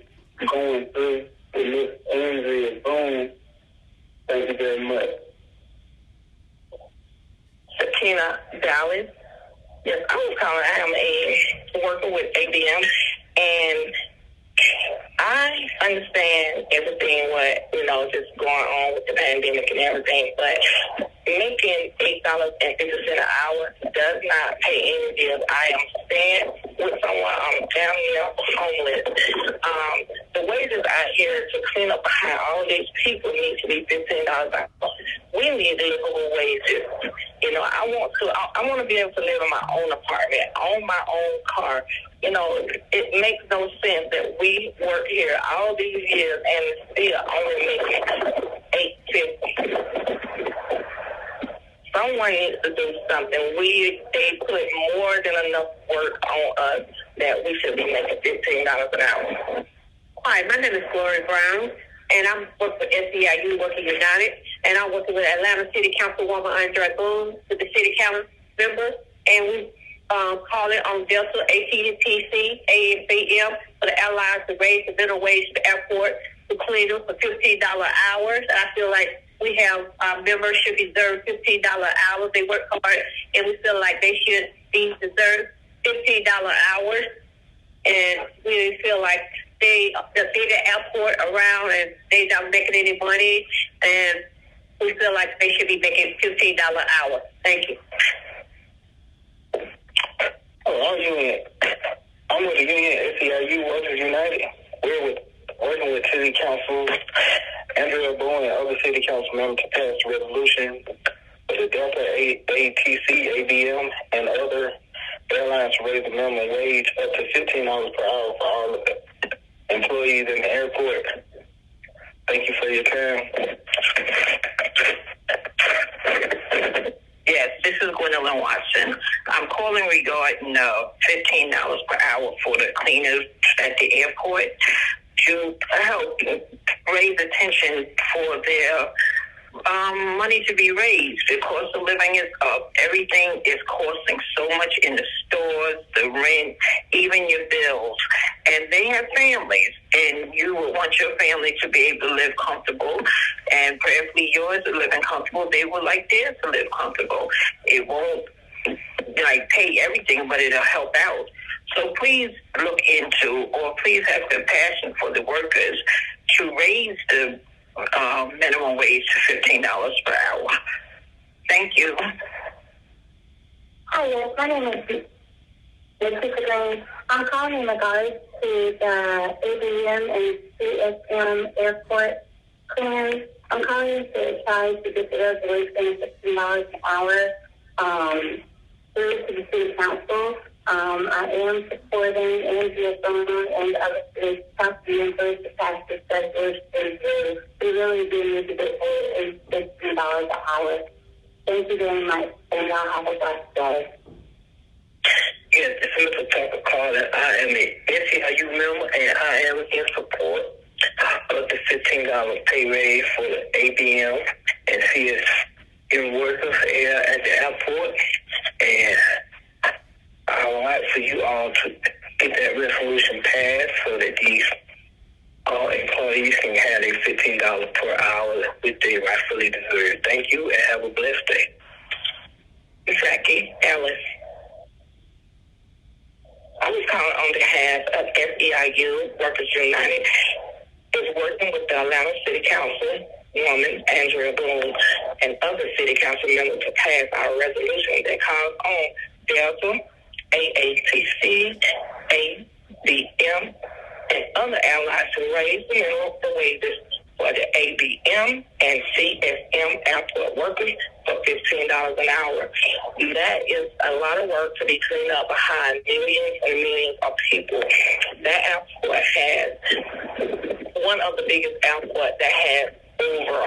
going through with Miss Andrea Boone. Thank you very much. Sakina Dallas. Yes, I was calling. I am a worker with ABM, and I understand everything just going on with the pandemic and everything, but making $8.50 an hour does not pay any bills. I am staying with someone. I'm down here homeless. The wages out here to clean up behind all these people need to be $15 an hour. We need livable wages. I want to be able to live in my own apartment, own my own car. It makes no sense that we work here all these years and still only making $8.50. Someone needs to do something. They put more than enough work on us that we should be making $15 an hour. Hi, my name is Gloria Brown, and I'm working for SEIU, Working United, and I'm working with Atlanta City Councilwoman Andre Boone, with the City Council members, and we calling on Delta, ATTC, AFBM for the allies to raise the minimum wage at the airport to cleaners for $15 hours. And I feel like we have our members should deserve $15 hours. They work hard, and we feel like they should deserve $15 hours. And we feel like the bigger airport around, and they're not making any money, and we feel like they should be making $15 an hour. Thank you. I'm with the union, SEIU Workers United. We're working with City Council, Andrea Boone, and other City Council members to pass a resolution for the Delta, ATC, ABM, and other airlines to raise the minimum wage up to $15 per hour for all of the employees in the airport. Thank you for your time. Yes, this is Gwendolyn Watson. I'm calling regarding $15 per hour for the cleaners at the airport to help raise attention for their money to be raised. The cost of living is up. Everything is costing so much in the stores, the rent, even your bills. And they have families, and you would want your family to be able to live comfortable, and preferably yours are living comfortable. They would like theirs to live comfortable. It won't pay everything, but it'll help out. So please look into, or please have compassion for the workers to raise the minimum wage to $15 per hour. Thank you. Hi, yes, my name is Leticia Green. I'm calling in regards to the ABM and CSM airport cleaners. I'm calling to try to get the resolution $15 an hour through to the City Council. I am supporting Andrea Boone and other city council members to pass this resolution. We really do need to get paid $15 an hour. Thank you very much, and y'all have a blessed day. Yes, this is Mr. Tucker Carter. I am a SEIU member, and I am in support of the $15 pay raise for the ABM and CSM workers at the airport. And I would like for you all to get that resolution passed so that these employees can have their $15 per hour, which they rightfully deserve. Thank you, and have a blessed day. Jackie Ellis. I was calling on behalf of SEIU Workers United. Is working with the Atlanta City Council woman, Andrea Boone, and other City Council members to pass our resolution that calls on Delta, AATC, ABM, and other allies to raise the minimum wages for the ABM and CSM airport workers for $15 an hour. That is a lot of work to be cleaned up behind millions and millions of people. That airport has one of the biggest airports that has over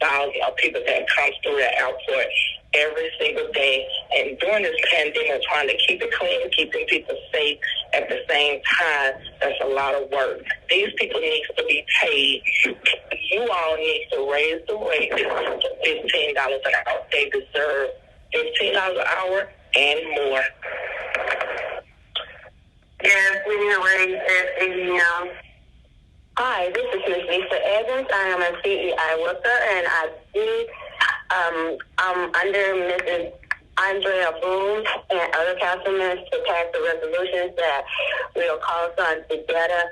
thousands of people that come through the airport every single day. And during this pandemic, trying to keep it clean, keeping people safe at the same time, that's a lot of work. These people need to be paid you all need to raise the wages to $15 an hour. They deserve $15 an hour and more. Yes, we need to raise that. Hi, this is Ms. Lisa Evans. I am a CEI worker, and I'm under Mrs. Andrea Boone and other councilmen to pass the resolutions that will call on the Delta,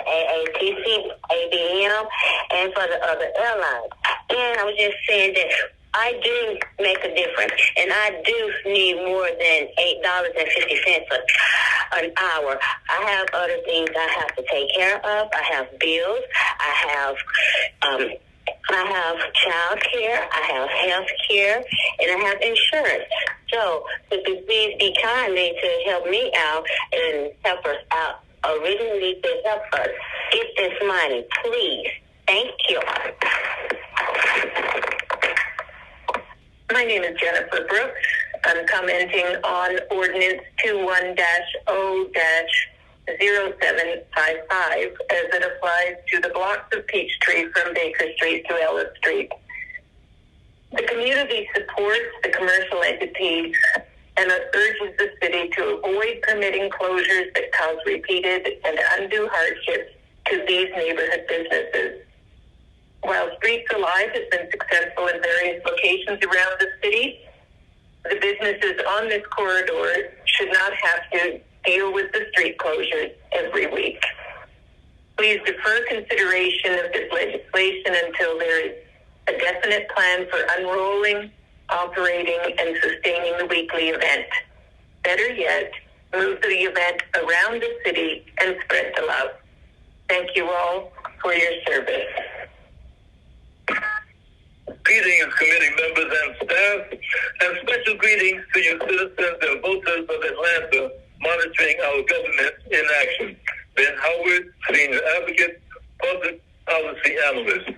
AATC, ABM, and for the other airlines. And I was just saying that I do make a difference, and I do need more than $8.50 an hour. I have other things I have to take care of. I have bills. I have child care. I have health care, and I have insurance. So, could you please be kindly to help me out and help us out? Originally to help us get this money, please. Thank you. My name is Jennifer Brooks. I'm commenting on Ordinance 21-0-0755 as it applies to the blocks of Peachtree from Baker Street to Ellis Street. The community supports the commercial entities and urges the city to avoid permitting closures that cause repeated and undue hardships to these neighborhood businesses. While Streets Alive has been successful in various locations around the city, the businesses on this corridor should not have to deal with the street closures every week. Please defer consideration of this legislation until there is a definite plan for unrolling, operating, and sustaining the weekly event. Better yet, move the event around the city and spread the love. Thank you all for your service. Greetings, committee members and staff, and special greetings to you citizens and voters of Atlanta monitoring our government in action. Ben Howard, Senior Advocate, Public Policy Analyst.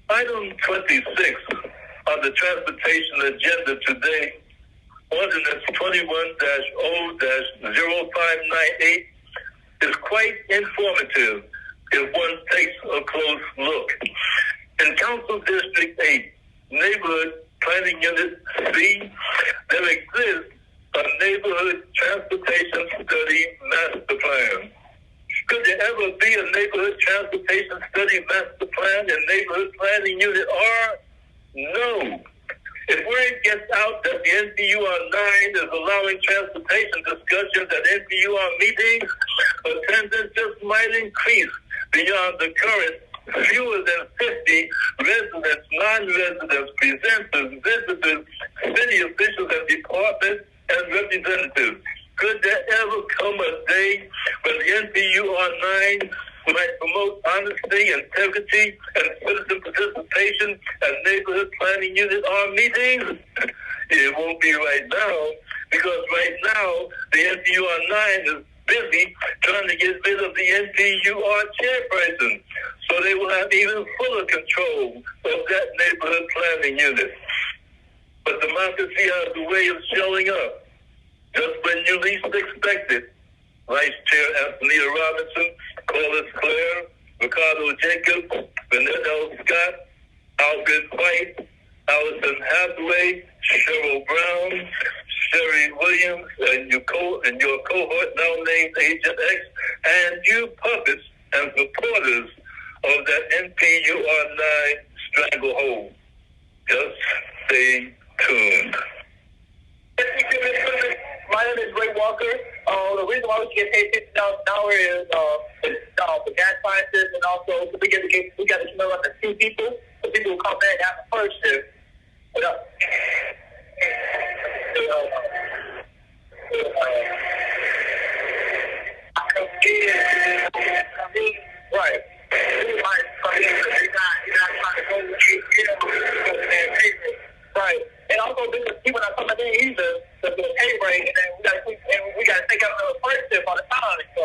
Item 26 on the transportation agenda today, Ordinance 21-0-0598, is quite informative if one takes a close look. In Council District 8, Neighborhood Planning Unit C, there exists a Neighborhood Transportation Study Master Plan. Could there ever be a Neighborhood Transportation Study Master Plan in Neighborhood Planning Unit R? No. If word gets out that the NPUR 9 is allowing transportation discussions at NPUR meetings, attendance just might increase beyond the current fewer than 50 residents, non-residents, presenters, visitors, city officials, and departments and representatives. Could there ever come a day when the NPUR 9 might promote honesty, integrity, and citizen participation at neighborhood planning unit R meetings? It won't be right now, because right now the NPUR 9 is busy trying to get rid of the NPUR chairperson, so they will have even fuller control of that neighborhood planning unit. But democracy has a way of showing up just when you least expect it. Vice Chair Antonita Robinson, Corliss Clare, Ricardo Jacobs, Vanessa L. Scott, Alfred White, Allison Hathaway, Cheryl Brown, Sherry Williams, and your cohort now named Agent X, and you puppets and supporters of that NPUR 9 stranglehold. Just stay tuned. My name is Ray Walker. The reason why we get paid $50 an hour is for gas prices, and also we got to come up to 2 people. The people who come back after first shift. Right. Right. And also, people not coming in either to the pay rate, and we got to take out another first shift on the time. So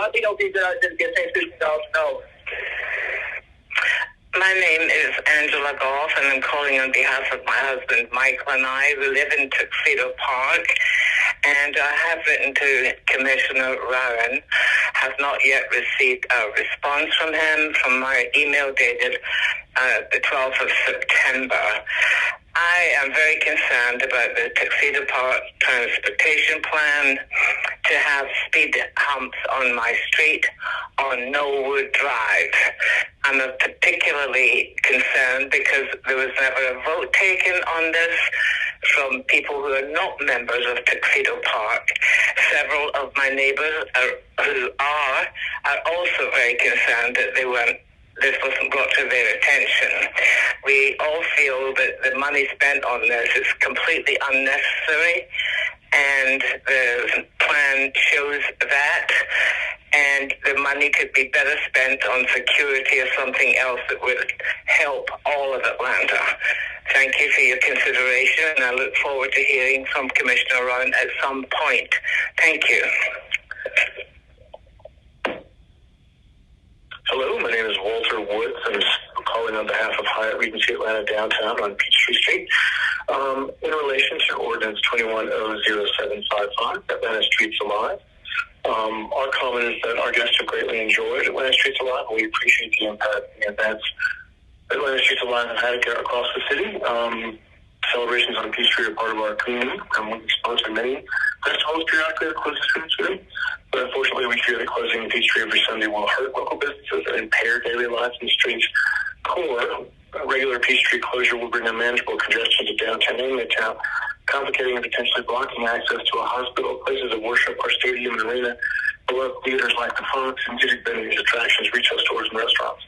I think those people that just get paid $50 an hour. My name is Angela Goff, and I'm calling on behalf of my husband, Michael, and I. We live in Tuxedo Park, and I have written to Commissioner Ryan. have not yet received a response from him from my email dated the 12th of September. I am very concerned about the Tuxedo Park transportation plan to have speed humps on my street on Knollwood Drive. I'm particularly concerned because there was never a vote taken on this from people who are not members of Tuxedo Park. Several of my neighbors who are also very concerned that this wasn't brought to their attention. We all feel that the money spent on this is completely unnecessary, and the plan shows that, and the money could be better spent on security or something else that would help all of Atlanta. Thank you for your consideration, and I look forward to hearing from Commissioner Rowan at some point. Thank you. Hello, my name is Walter Woods. I'm calling on behalf of Hyatt Regency Atlanta downtown on Peachtree Street. In relation to Ordinance 21-00755, Atlanta Streets Alive, our comment is that our guests have greatly enjoyed Atlanta Streets Alive. We appreciate the impact the events Atlanta Streets Alive have had across the city. Celebrations on Peachtree are part of our community, and we sponsor many festivals periodically that close the streets to them. But unfortunately, we fear that closing Peachtree every Sunday will hurt local businesses and impair daily lives in the streets. Core, a regular Peachtree closure will bring unmanageable congestion to downtown and midtown, complicating and potentially blocking access to a hospital, places of worship, our stadium and arena, below theaters like the Fox, and music venues, attractions, retail stores, and restaurants.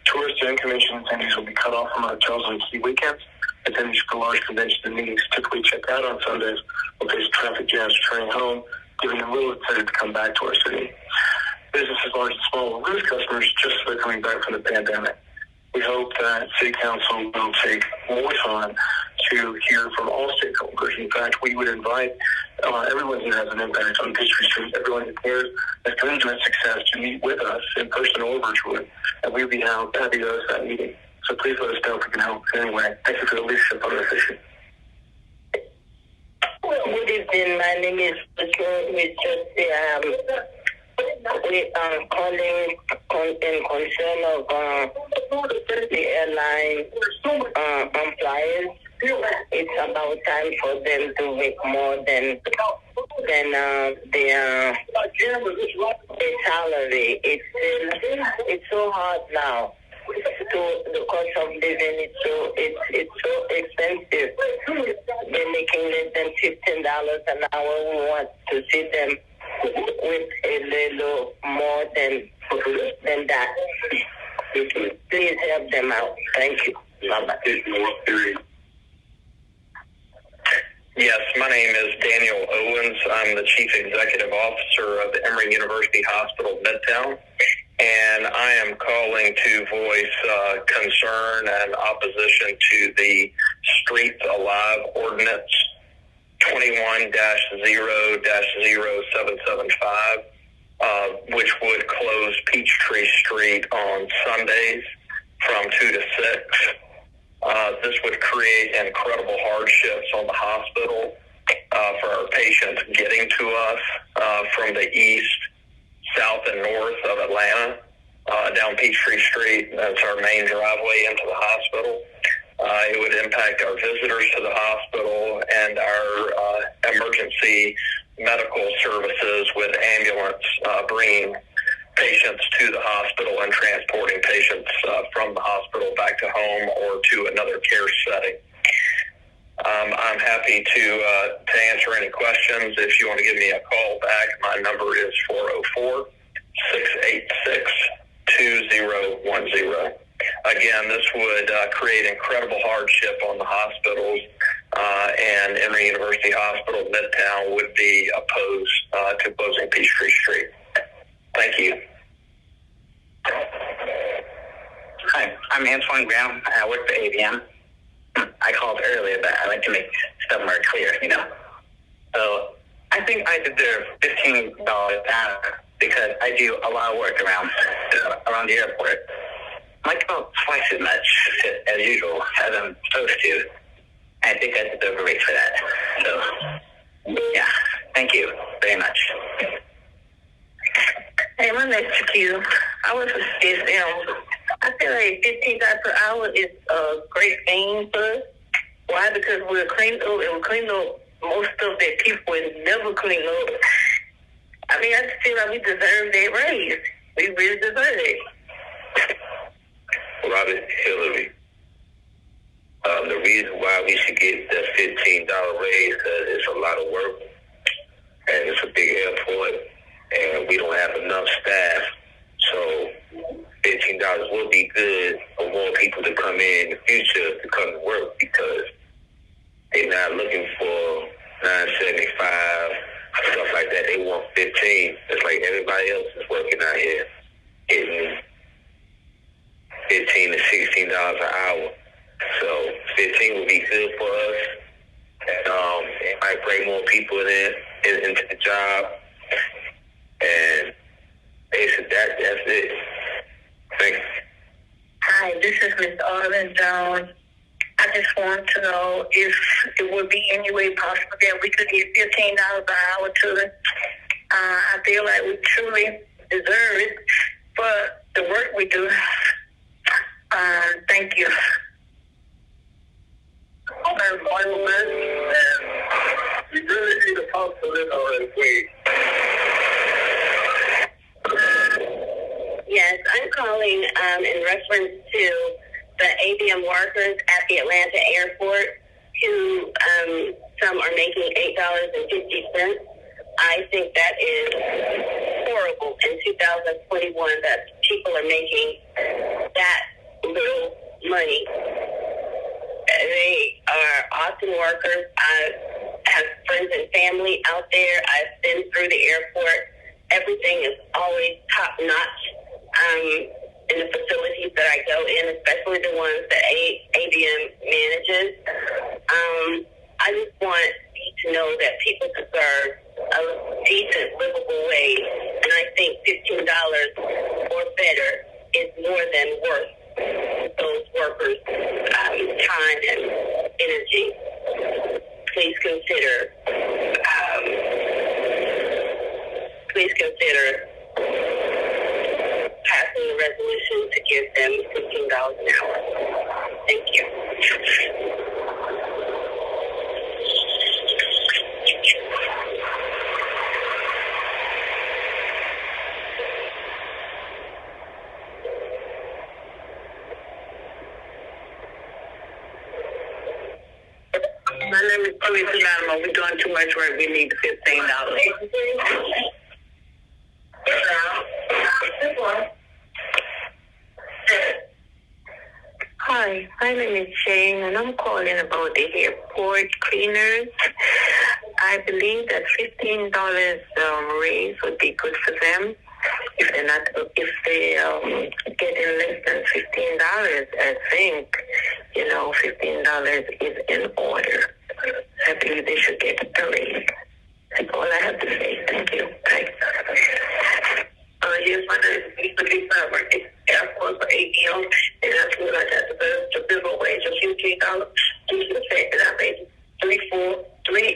Tourists and convention attendees will be cut off from hotels on key weekends. Attendees for large conventions and meetings typically check out on Sundays will face traffic jams returning home, giving them little incentive to come back to our city. Businesses large and small will lose customers just as they're coming back from the pandemic. We hope that City Council will take more time to hear from all stakeholders. In fact, we would invite everyone who has an impact on Peachtree Street, everyone who cares, has committed to its success, to meet with us in person or virtually, and we would be happy to host that meeting. So please let us know if we can help in any way. Thank you for the leadership on this issue. Good evening. My name is Mr. We are calling in concern of the airline employees. It's about time for them to make more than their salary. It's so hard now. The cost of living is it's so expensive. They're making less than $15 an hour. We want to see them with a little more than that. Please help them out. Thank you. Yes, my name is Daniel Owens. I'm the Chief Executive Officer of the Emory University Hospital Midtown, and I am calling to voice concern and opposition to the Streets Alive Ordinance 21-0-0775, which would close Peachtree Street on Sundays from 2 to 6. This would create incredible hardships on the hospital for our patients getting to us from the east, south, and north of Atlanta down Peachtree Street. That's our main driveway into the hospital. It would impact our visitors to the hospital and our emergency medical services with ambulance bringing patients to the hospital and transporting patients from the hospital back to home or to another care setting. I'm happy to answer any questions. If you want to give me a call back, my number is 404-686-2010. Again, this would create incredible hardship on the hospitals, and Emory University Hospital Midtown would be opposed to closing Peachtree Street. Thank you. Hi, I'm Antoine Brown. I work for ABM. I called earlier, but I like to make stuff more clear, So I think I deserve $15 an hour because I do a lot of work around the airport. Like about twice as much as usual as I'm supposed to. I think I deserve a raise for that. So, yeah, thank you very much. Hey, my Mr. Q. I was with CSM. I feel like $15 per hour is a great thing for us. Why? Because we're cleaned up and we clean up most stuff that people would never clean up. I mean, I just feel like we deserve that raise. We really deserve it. Robert Hillary. The reason why we should get the $15 raise because it's a lot of work and it's a big airport and we don't have enough staff. So $15 will be good for more people to come in the future to come to work because they're not looking for $9.75 stuff like that. They want $15. It's like everybody else is working out here getting $15 to $16 an hour. So 15 would be good for us. And it might bring more people into the job. And basically that's it. Thanks. Hi, this is Miss Arlen Jones. I just want to know if it would be any way possible that we could get $15 an hour to them. I feel like we truly deserve it for the work we do. Thank you. We really need to talk to this already. Yes, I'm calling in reference to the ABM workers at the Atlanta airport who some are making $8.50. I think that is horrible in 2021 that people are making that little money. They are awesome workers. I have friends and family out there. I've been through the airport. Everything is always top notch in the facilities that I go in, especially the ones that ABM manages. I just want you to know that people deserve a decent, livable wage, and I think $15 or better is more than worth those workers' time and energy. Please consider passing the resolution to give them $15 an hour. Thank you. My name is Chloe Sinanimo. We're doing too much work. We need the $15. Hi, my name is Jane, and I'm calling about the airport cleaners. I believe that $15 raise would be good for them. If they're getting less than $15, I think, $15 is in order. I believe they should get a raise. That's all I have to say. Thank you. Thanks. Yes, my name is Lisa Lisa. I work at the airport for ABM, and I feel like I deserve the minimum wage of $15 due to the fact that I make at least three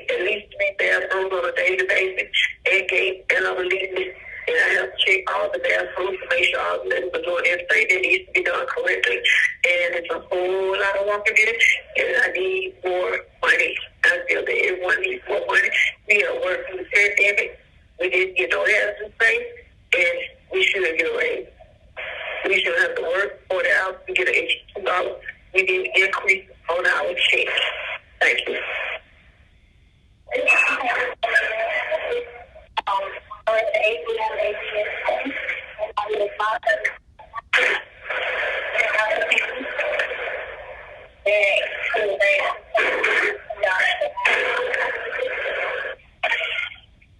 bathrooms on a daily basis, and gate, and I'm leaving. And I have to check all the bathrooms to make sure all the men are doing everything that needs to be done correctly. And it's a whole lot of work in it, and I need more money. I feel that everyone needs more money. We are working the pandemic. We didn't get no hazardous space, and we shouldn't get a raise. We shouldn't have to work 40 hours to get an extra $2. We need to increase on our check. Thank you.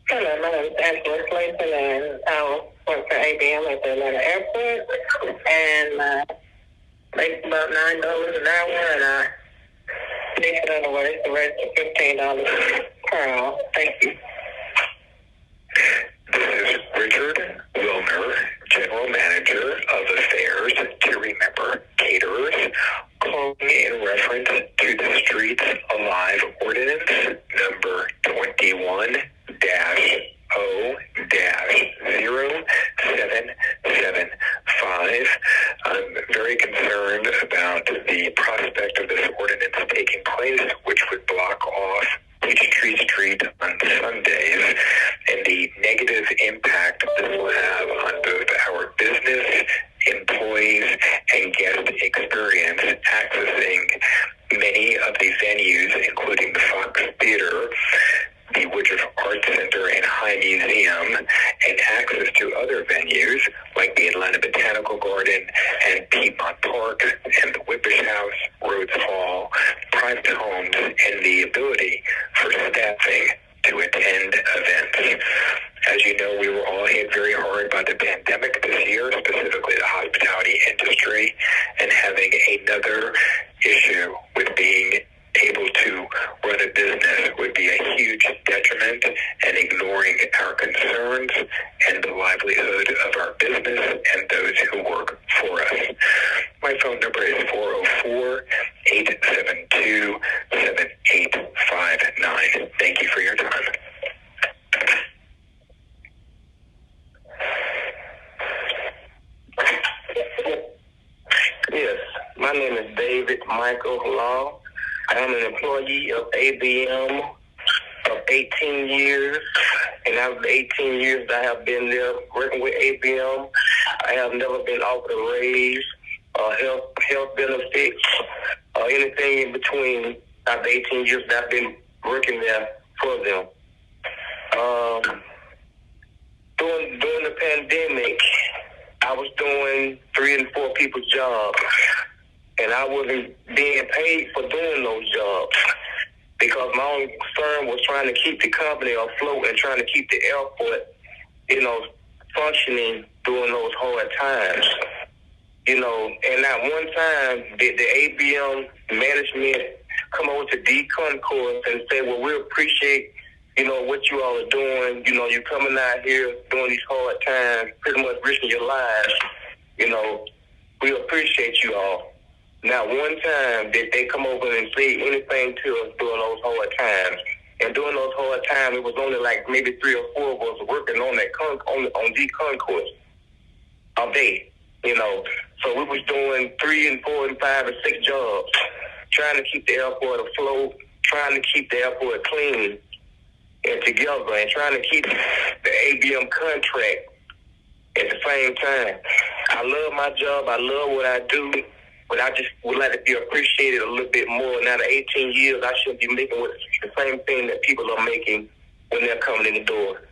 Hello, my name is Angela Slayton, and I work for ABM at the Atlanta airport, and make about $9 an hour, and I need to know what is the rest of $15 per hour. Thank you. This is Richard Wilner, General Manager of Affairs to Remember Caterers, calling in reference to the Streets Alive Ordinance number 21-0-070. impact this will have on both our business, employees, and guest experience accessing many of these venues, including the Fox Theater, the Woodruff Arts Center and High Museum, and access to other venues like the Atlanta Botanical Garden and Piedmont Park and the Whippish House, Rhodes Hall, private homes, and the ability for staffing to attend events. As you know, we were all hit very hard by the pandemic this year, specifically the hospitality industry, and having another issue with being able to run a business would be a huge detriment and ignoring our concerns and the livelihood of our business and those who work for us. My phone number is 404-872-7859. Thank you for your time. Yes, my name is David Michael Law. I am an employee of ABM of 18 years, and out of the 18 years I have been there working with ABM, I have never been offered a raise or health benefits or anything in between out of the 18 years that I've been working there for them. During the pandemic, I was doing 3 and 4 people's jobs, and I wasn't being paid for doing those jobs because my own firm was trying to keep the company afloat and trying to keep the airport, functioning during those hard times. And not one time did the ABM management come over to D Concourse and say, well, we appreciate, what you all are doing. You're coming out here during these hard times, pretty much risking your lives. We appreciate you all. Not one time did they come over and say anything to us during those hard times. And during those hard times, it was only like maybe 3 or 4 of us working on that on D Concourse all day. So we was doing 3 and 4 and 5 and 6 jobs, trying to keep the airport afloat, trying to keep the airport clean and together, and trying to keep the ABM contract at the same time. I love my job. I love what I do, but I just would like to be appreciated a little bit more. Now, the 18 years, I shouldn't be making the same thing that people are making when they're coming in the door.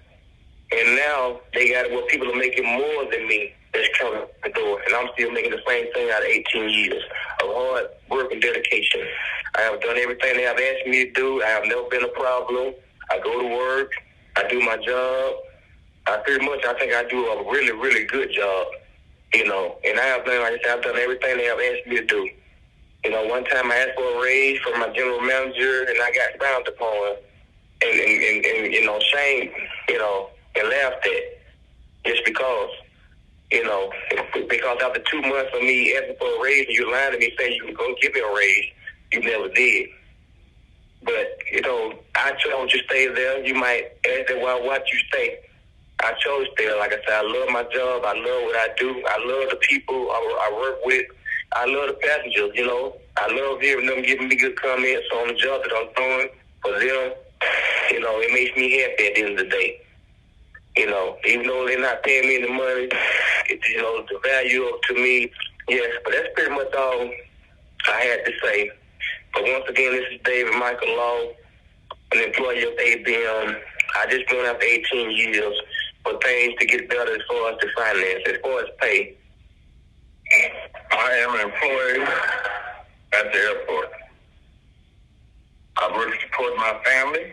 And now they got people are making more than me that's coming in the door, and I'm still making the same thing out of 18 years of hard work and dedication. I have done everything they have asked me to do. I have never been a problem. I go to work. I do my job. I think I do a really, really good job, and I have done, like I said, I've done everything they have asked me to do. One time I asked for a raise from my general manager, and I got frowned upon and shamed, and laughed at just because, because after 2 months of me asking for a raise and you lying to me saying you were going to give me a raise, you never did. But, I chose to stay there. You might ask that, well, why'd you stay? I chose there. Like I said, I love my job. I love what I do. I love the people I work with. I love the passengers, I love hearing them giving me good comments on the job that I'm doing for them. It makes me happy at the end of the day. Even though they're not paying me the money, the value of to me, yes. But that's pretty much all I had to say. But once again, this is David Michael Law, an employee of ABM. I just been after 18 years for things to get better as far as the finance, as far as pay. I am an employee at the airport. I work to support my family,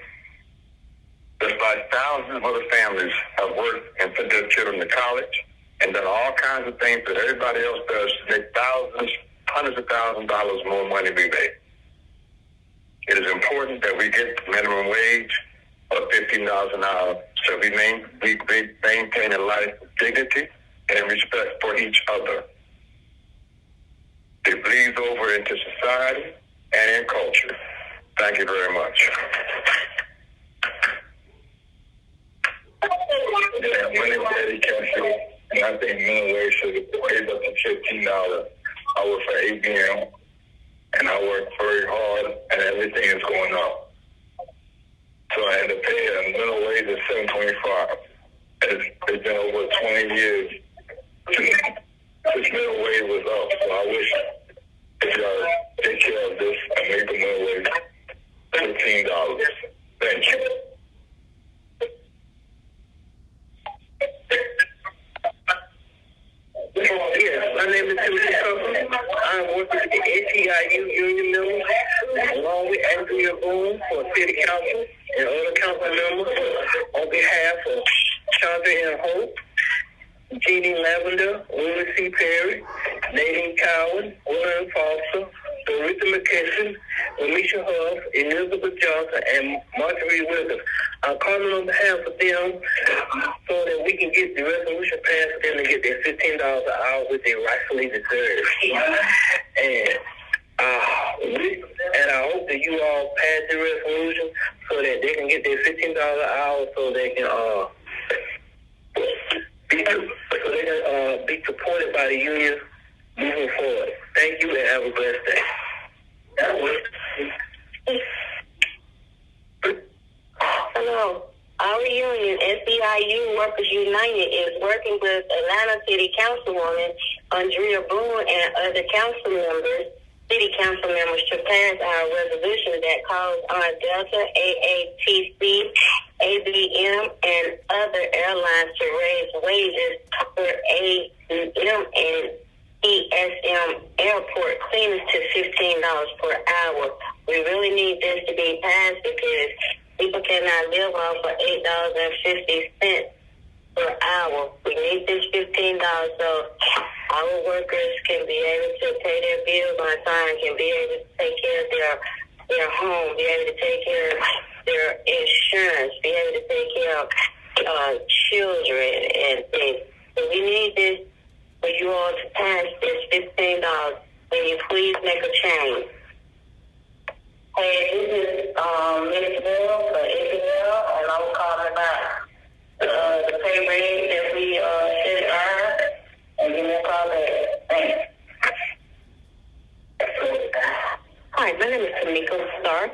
just like thousands of other families have worked and sent their children to college and done all kinds of things that everybody else does to make thousands, hundreds of thousands of dollars more money we make. It is important that we get minimum wage of $15 an hour so we maintain a life of dignity and respect for each other. It bleeds over into society and in culture. Thank you very much. Yeah, my name is Eddie Castle, and I think minimum wage should be raised up to $15. I work for ABM, and I work very hard, and everything is going up. So I had to pay a minimum wage of $7.25. It's been over 20 years since minimum wage was up. So I wish if y'all take care of this and make the minimum wage $15. Thank you. Yes, my name is Timothy Copeland. I'm working with the ATIU union members, along with Andrea Boone for City Council and other council members on behalf of Chandra and Hope, Jeannie Lavender, Willie C. Perry, Nadine Cowan, William Foster, Dorita McKesson, Lamisha Huff, Elizabeth Johnson, and Marjorie Wilkins. I'm calling on behalf of them so that we can get the resolution passed for them to get their $15 an hour, which they rightfully deserve. And I hope that you all pass the resolution so that they can get their $15 an hour so they can be supported by the union moving forward. Thank you and have a blessed day. Hello. Our union, SEIU Workers United, is working with Atlanta City Councilwoman Andrea Boone and other city council members to pass our resolution that calls on Delta, AATC, ABM, and other airlines to raise wages for ABM and ESM airport cleaners to $15 per hour. We really need this to be passed because people cannot live off of $8.50 per hour. We need this $15 so our workers can be able to pay their bills on time, can be able to take care of their home, be able to take care of their insurance, be able to take care of children and things. So we need this for you all to pass this $15. Will you please make a change? Hey, this is Miss Bill for APL, and I'm calling about the pay rate that we should earn, and give me a call back. Thanks. Hi, my name is Tamika Stark.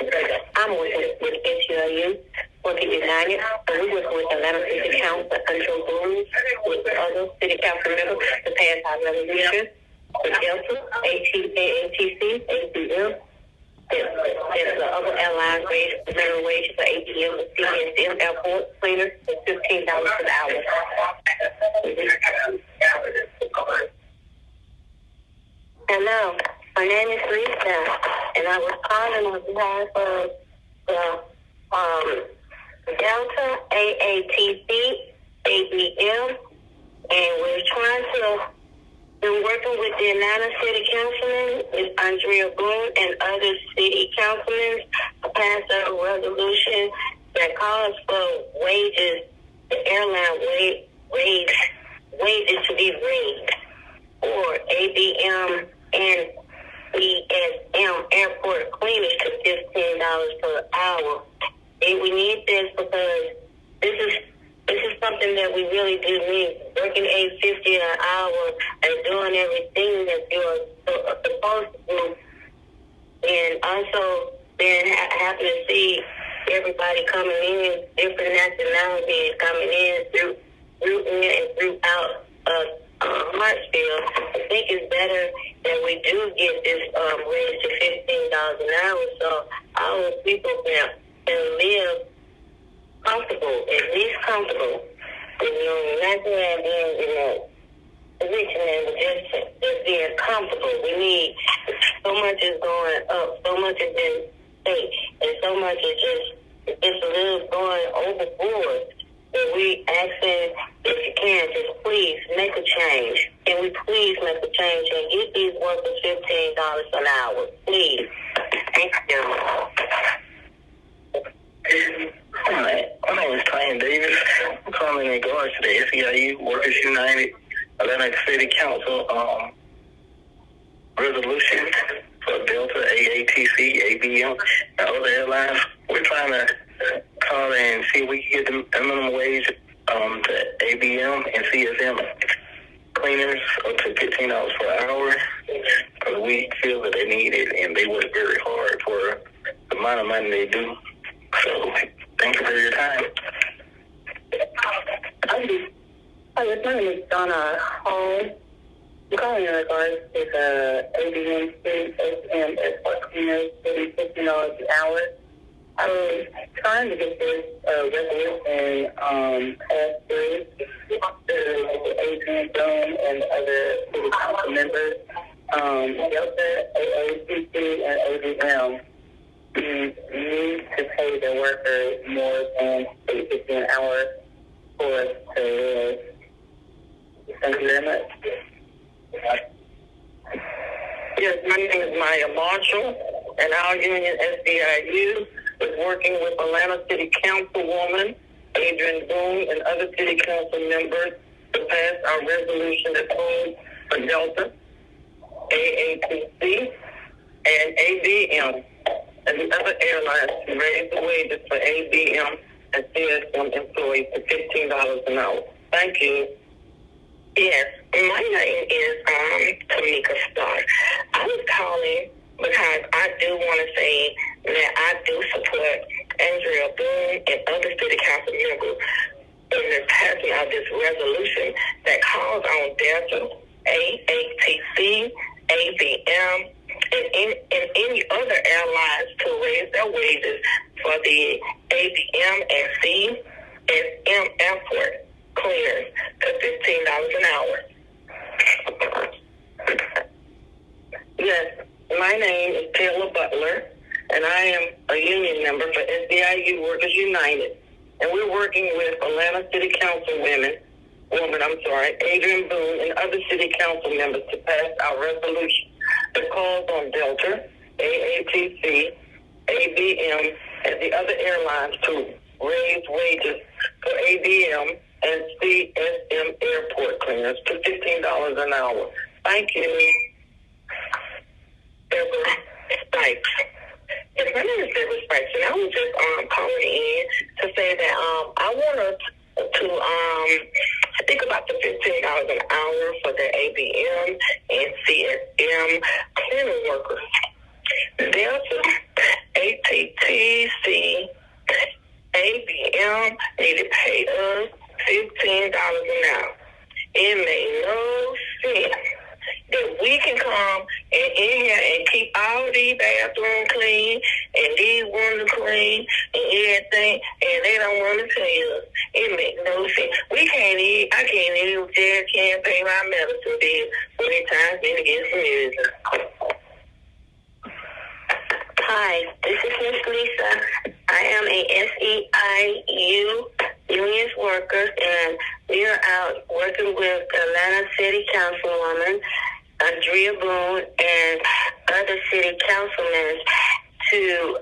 I'm with ATIU, Working United, and we work with Atlanta City Council Control Board with other city council members to pass our resolution with Delta, AATC, ABM. There's the other airlines raise the minimum wage for ABM and CSM airport cleaners at $15 an hour. Hello, my name is Lisa, and I was calling on behalf of the Delta, AATC, ABM, and we're trying to. Been working with the Atlanta City Councilman, Ms. Andrea Boone, and other city councilmen to pass a resolution that calls for wages, the airline wages to be raised for ABM and ESM airport cleaners to $15 per hour. And we need this because this is something that we really do need. Working $8.50 an hour and doing everything that you're supposed to do, and also then happen to see everybody coming in, different nationalities coming in throughout Hartsfield. I think it's better that we do get this raised to $15 an hour so our people can live comfortable, at least comfortable. Not being rich and just being comfortable. We need, so much is going up, so much is in state, and so much is just a little going overboard. And we asking if you can, just please make a change. Can we please make a change and get these workers $15 an hour? Please. Thank you. Hi, my name is Tyan Davis. I'm calling in regards to the SEIU Workers United Atlanta City Council resolution for Delta, AATC, ABM, and other airlines. We're trying to call and see if we can get the minimum wage to ABM and CSM cleaners up to $15 per hour because we feel that they need it and they work very hard for the amount of money they do. So, thank you for your time. Hi, my name is Donna Hall. I'm calling in regards to the ABM Street ATM Airport Cleaners getting $15 an hour. I was trying to get this resolution passed through to Adrian Boone and other city council members. Delta, AACC, and ABM need to pay the workers more than $8.50 an hour for us to live. Thank you very much. Yes, my name is Maya Marshall, and our union, SDIU, is working with Atlanta City Councilwoman Adrian Boone and other city council members to pass our resolution that calls for Delta, AATC, and ABM, and the other airlines to raise the wages for ABM and CSM employees to $15 an hour. Thank you. Yes, my name is Tamika Starr. I was calling because I do want to say that I do support Andrea Boone and other city council members in the passing of this resolution that calls on Delta, AATC, ABM, and any other airlines to raise their wages for the ABM and CSM airport clears to $15 an hour. Yes, my name is Taylor Butler, and I am a union member for SDIU Workers United, and we're working with Atlanta City Councilwoman, Adrian Boone, and other city council members to pass our resolution that calls on Delta, AATC, ABM, and the other airlines to raise wages for ABM and CSM airport cleaners to $15 an hour. Thank you. Deborah Spikes. Yes, my name is Deborah Spikes, and I was just calling in to say that I want to think about the $15 an hour for the ABM and CSM cleaning workers. Delta, ATTC, ABM need to pay us $15 an hour. It made no sense that we can come in here and keep all these bathrooms clean and these windows clean and everything, and they don't want to pay us. It makes no sense. I can't even can't pay my medicine bill when it's time for me to get some medicine. Hi, this is Miss Lisa. I am a SEIU union worker, and we are out working with the Atlanta City Councilwoman, Andrea Boone, and other city councilmen to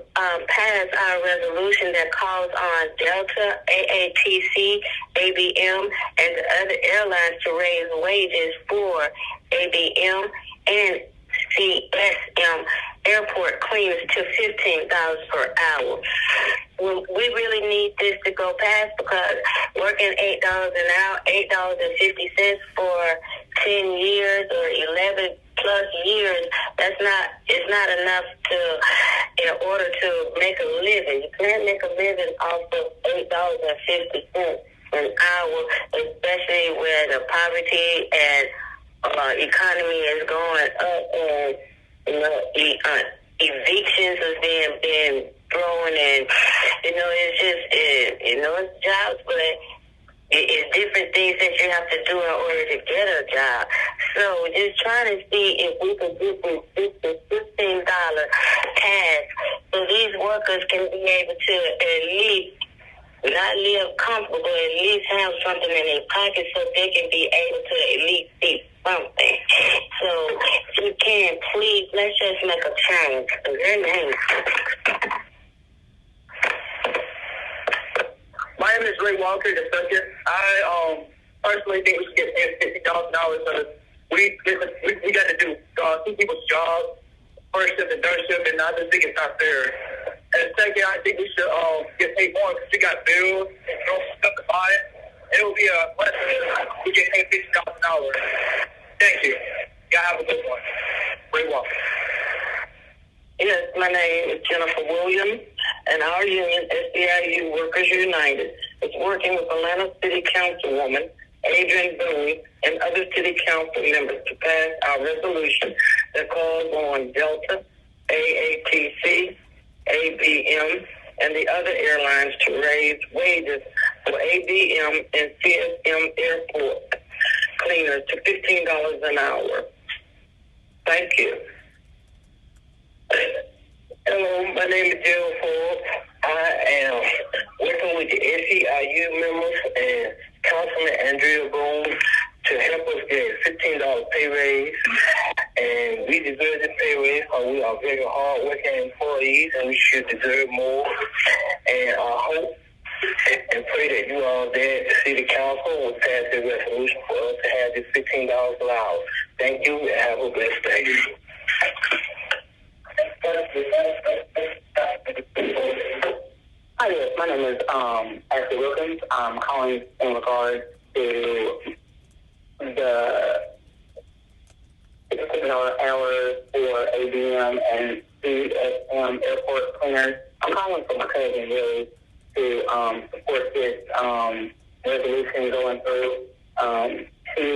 pass our resolution that calls on Delta, AATC, ABM, and the other airlines to raise wages for ABM and CSM airport cleaners to $15 per hour. We really need this to go past because working $8 an hour, $8.50 for 10 years or 11 plus years, it's not enough in order to make a living. You can't make a living off of $8.50 an hour, especially where the poverty and economy is going up, and evictions is being thrown, and it's just it's jobs, but it's different things that you have to do in order to get a job. So just trying to see if we could get this $15 task so these workers can be able to at least not live comfortable, at least have something in their pocket so they can be able to at least see something. So if you can, please, let's just make a change. Your name. My name is Ray Walker II. I personally think we should get paid $50,000 because we got to do two people's jobs, first shift and third shift, and I just think it's not fair. And second, I think we should get paid more because we got bills and stuff to buy. It will be a blessing if we get paid $50,000 an hour. Thank you. Y'all have a good one. Ray Walker. Yes, my name is Jennifer Williams, and our union, SDIU Workers United, is working with Atlanta City Councilwoman Adrian Boone and other city council members to pass our resolution that calls on Delta, AATC, ABM, and the other airlines to raise wages for ABM and CSM airport cleaners to $15 an hour. Thank you. Hello, my name is Joe Forbes. I am working with the SEIU members and Councilman Andrea Boone to help us get a $15 pay raise. And we deserve this pay raise because we are very hard-working employees and we should deserve more. And I hope and pray that you all there at the City Council will pass a resolution for us to have this $15 an hour. Thank you and have a blessed day. Hi, yes, my name is Ashley Wilkins. I'm calling in regards to the $15 hour for ABM and CSM airport cleaners. I'm calling for my cousin, really, to support this resolution going through. She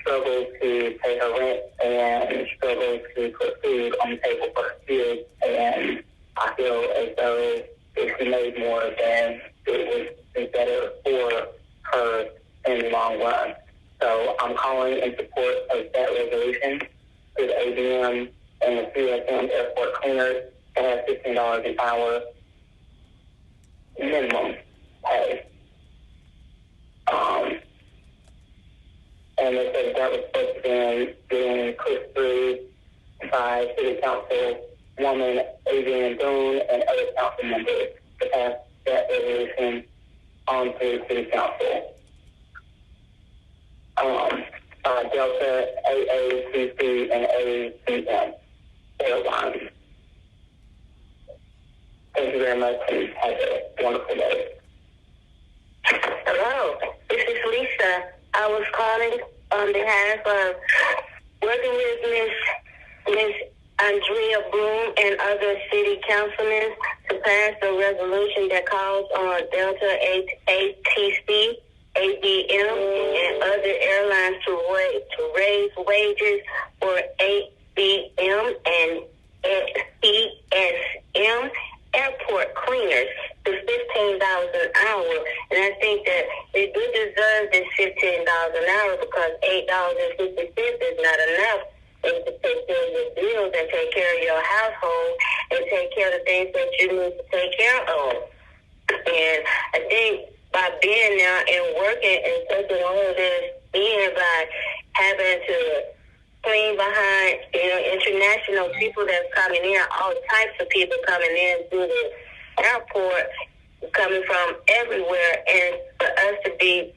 struggles to pay her rent and struggles to put food on the table for her kids, and I feel as though if she made more, then it would be better for her in the long run. So I'm calling in support of that resolution to the ABM and the CSM airport cleaners to have $15 an hour minimum pay. And they said that was supposed to be being pushed through by City Council woman Adrian Boone and other council members to pass that resolution on to City Council. Delta, AACC, and ABM airlines. Thank you very much and have a wonderful day. Hello, this is Lisa. I was calling on behalf of working with Miss Andrea Bloom and other city councilmen to pass a resolution that calls on Delta, ATC, ABM, and other airlines to raise wages for ABM and CSM airport cleaners to $15 an hour. And I think that they do deserve this $15 an hour because $8.50 is not enough to take care of your bills and take care of your household and take care of the things that you need to take care of. And I think by being there and working and taking all of this in by having to clean behind, international people that's coming in, all types of people coming in through the airport, coming from everywhere, and for us to be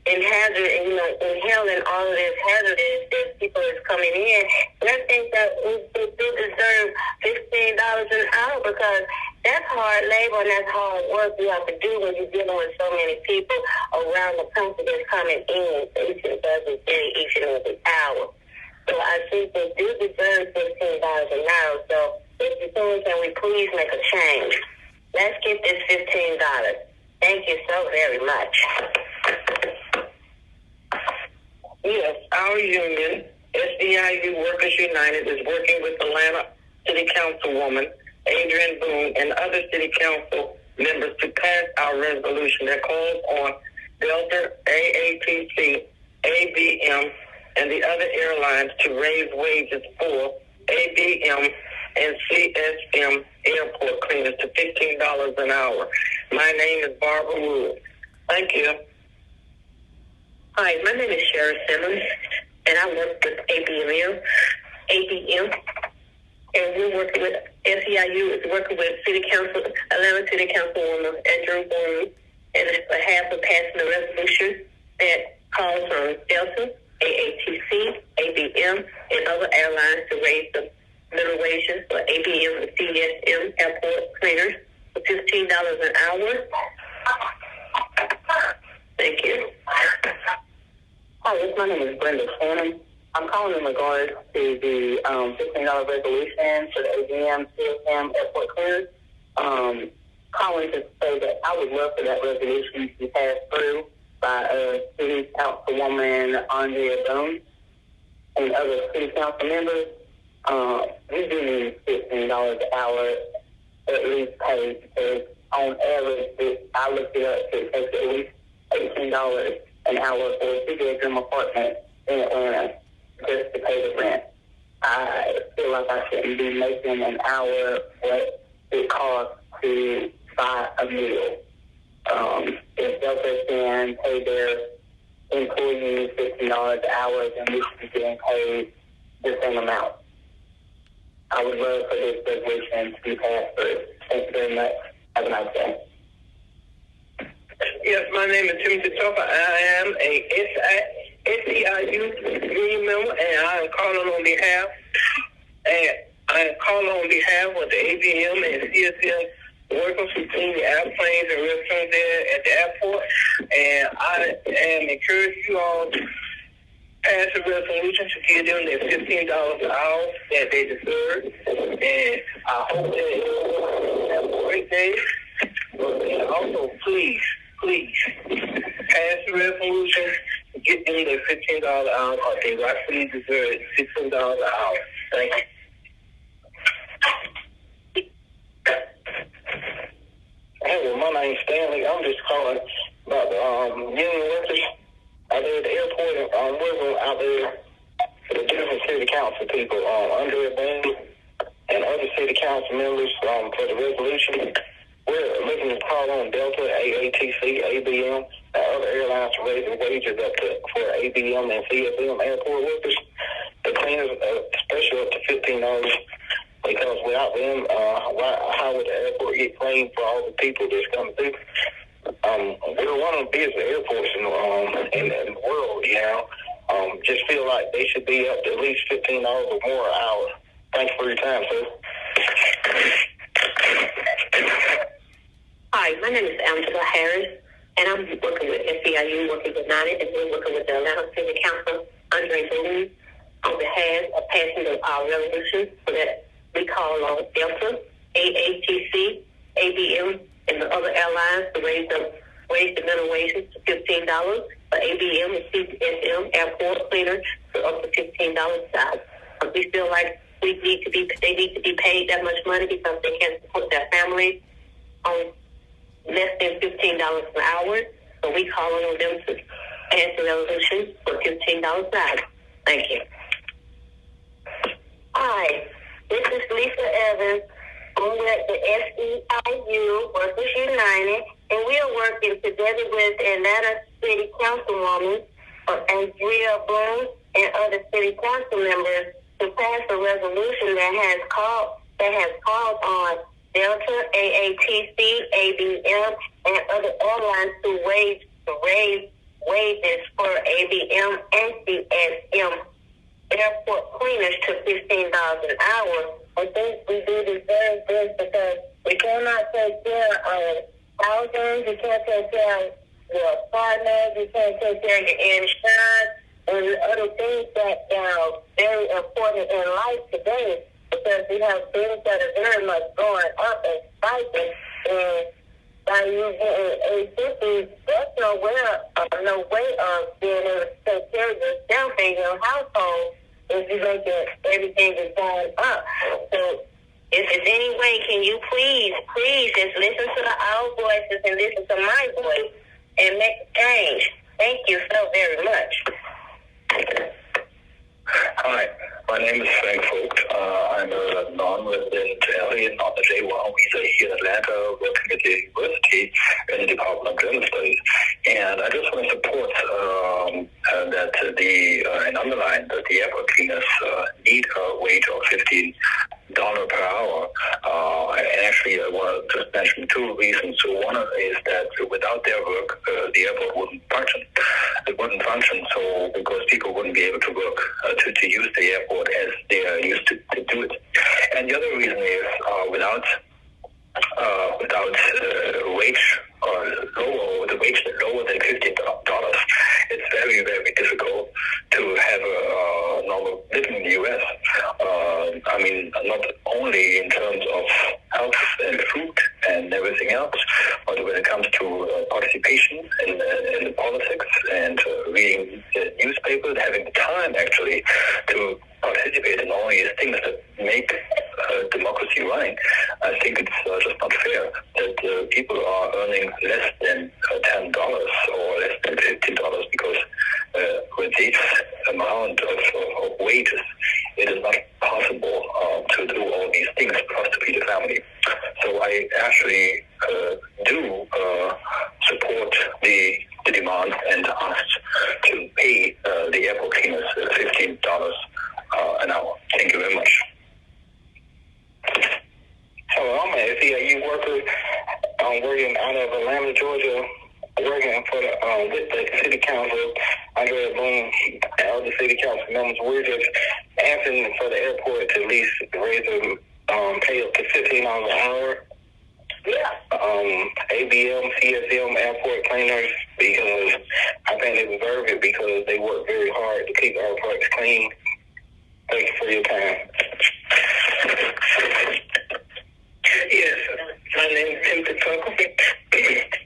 inhaling all of this hazardous that people is coming in. And I think that we do deserve $15 an hour because that's hard labor and that's hard work you have to do when you're dealing with so many people around the country that's coming in each and every day, each and every hour. So I think they do deserve $15 an hour. So if you can we please make a change? Let's get this $15. Thank you so very much. Yes, our union, SEIU Workers United, is working with Atlanta City Councilwoman Adrian Boone and other city council members to pass our resolution that calls on Delta, AATC, ABM, and the other airlines to raise wages for ABM and CSM airport cleaners to $15 an hour. My name is Barbara Wood. Thank you. Hi, my name is Sharon Simmons, and I work with ABM, and we're working with SEIU is working with City Council, Atlanta City Councilwoman Andrew Boone, and it's behalf of passing a resolution that calls on Delta, AATC, ABM, and other airlines to raise the minimum wages for ABM and CSM airport cleaners for $15 an hour. Thank you. Hi, yes, my name is Brenda Shannon. I'm calling in regards to the $15 resolution for the ABM, CSM airport cleaners. calling to say that I would love for that resolution to be passed through by City Councilwoman Andrea Boone and other City Council members. We do need $15 an hour at least paid, because on average, I looked it up, it takes at least $18 an hour for a two-bedroom apartment in Atlanta just to pay the rent. I feel like I shouldn't be making an hour what it costs to buy a meal. If Delta can pay their employees $15 an hour, then we should be getting paid the same amount. I would love for this resolution to be passed through. Thank you very much. Have a nice day. Yes, my name is Timothy Topper. I am a SEIU union member, and I am calling on behalf of the ABM and CSM workers who clean the airplanes and restaurants there at the airport. And I am encouraging you all to pass a resolution to give them their $15 an hour that they deserve. And I hope that everyone have a great day. And also, please, pass the resolution to get them their $15 an hour because they rightfully deserve $15 an hour. Thank you. Hey, well, my name's Stanley. I'm just calling about the union workers out there at the airport, and I'm working out there for the different city council people, Andrea Boone and other city council members for the resolution. We're looking to call on Delta, AATC, ABM, and other airlines to raise their wages up to for ABM and CSM airport workers. The cleaners, especially up to $15, because without them, how would the airport get clean for all the people that's coming through? We're one of the busiest airports in the world, you know. Just feel like they should be up to at least $15 or more an hour. Thanks for your time, sir. Hi, my name is Angela Harris, and I'm working with SEIU, working with NINET, and we're working with the Atlanta City Council, Andre Boone, on behalf of passing our resolution so that we call on Delta, AATC, ABM, and the other airlines to raise the minimum wages to $15. For ABM and CSM airport cleaners to up to $15 size. We feel like they need to be paid that much money because they can't support their families on less than $15 an hour. So we calling on them to pass the resolution for $15 size. Thank you. Hi, this is Lisa Evans. I'm with the SEIU Workers United, and we are working together with Atlanta City Councilwoman Andrea Boone and other city council members to pass a resolution that has called on Delta, AATC, ABM, and other airlines to raise wages for ABM and CSM airport cleaners to $15 an hour. I think we do deserve this because we cannot take care of housing, you can't take care of your partners, you can't take care of your insurance, and other things that are very important in life today, because we have things that are very much going up and spiking, and by you getting $850, there's no way of being able to take care of yourself and your household if you make it, everything is going up. So if there's any way, can you please just listen to our voices and listen to my voice and make a change? Thank you so very much. Hi, my name is Frank Vogt. I'm a non-resident alien on the J1 visa here in Atlanta, working at the university in the Department of General Studies. And I just want to support and underline that the airport cleaners need a wage of $15 per hour. And actually, I want to just mention two reasons. So one is that without their work, the airport wouldn't function. It wouldn't function, so because people wouldn't be able to work to use the airport as they are used to do it. And the other reason is without wage or the wage lower than $15, it's very, very difficult to have a normal living in the U.S. I mean, not only in terms of health and food and everything everything else, but when it comes to participation in the politics and reading the newspapers, having the time actually to participate in all these things that make democracy running, I think it's just not fair that people are earning less than $10 or less than $50 because with this amount of wages, it is not possible to do all these things plus to feed a family. So I actually do support the demand and ask to pay the airport cleaners $15 an hour. Thank you very much. Hello, I'm an SEIU worker. I'm working out of Atlanta, Georgia, working for with the city council. Andrea Boone and other city council members. We're just asking for the airport to at least raise the pay up to $15 an hour. Yeah. ABM, CSM, airport cleaners, because I think they deserve it because they work very hard to keep airports clean. Thank you for your time. Yes, my name is Timothy Tucker.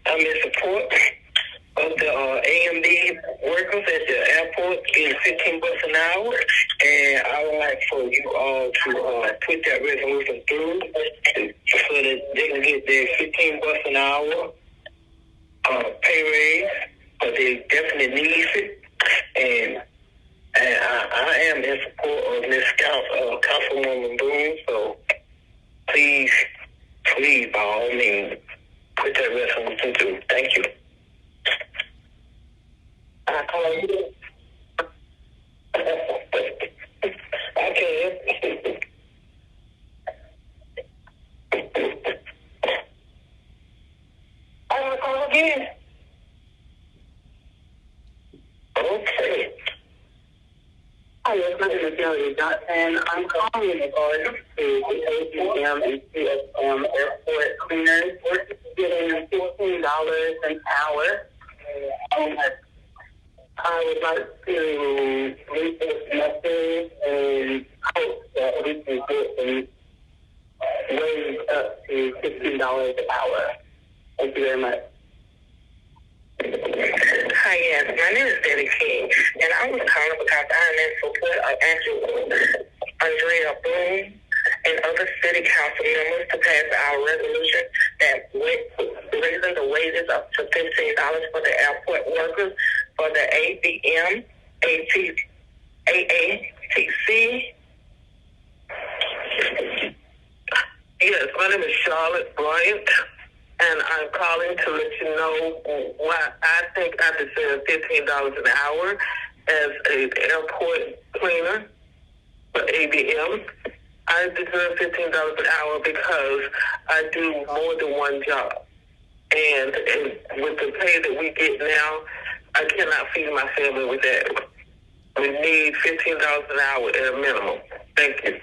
I'm in support of the AMD workers at the airport getting $15 an hour, and I would like for you all to put that resolution through so that they can get their $15 an hour pay raise, but they definitely need it, and I am in support of Ms. Councilwoman Boone, so please, by all means, put that resolution through. Thank you. I call you. I can. I want to call again. Okay. Hi, yes, my name is Kelly Johnson. I'm calling in regards to the ABM and CSM airport cleaners. We're getting $15 an hour. I would like to read this message and hope that we can get them raised up to $15 an hour. Thank you very much. Hi, yes. My name is Debbie King, and I was calling because I am in support of Andrea Boone and other city council members to pass our resolution that raising the wages up to $15 for the airport workers for the ABM, AATC. Yes, my name is Charlotte Bryant, and I'm calling to let you know why I think I deserve $15 an hour as an airport cleaner for ABM. I deserve $15 an hour because I do more than one job. And with the pay that we get now, I cannot feed my family with that. We need $15 an hour at a minimum. Thank you.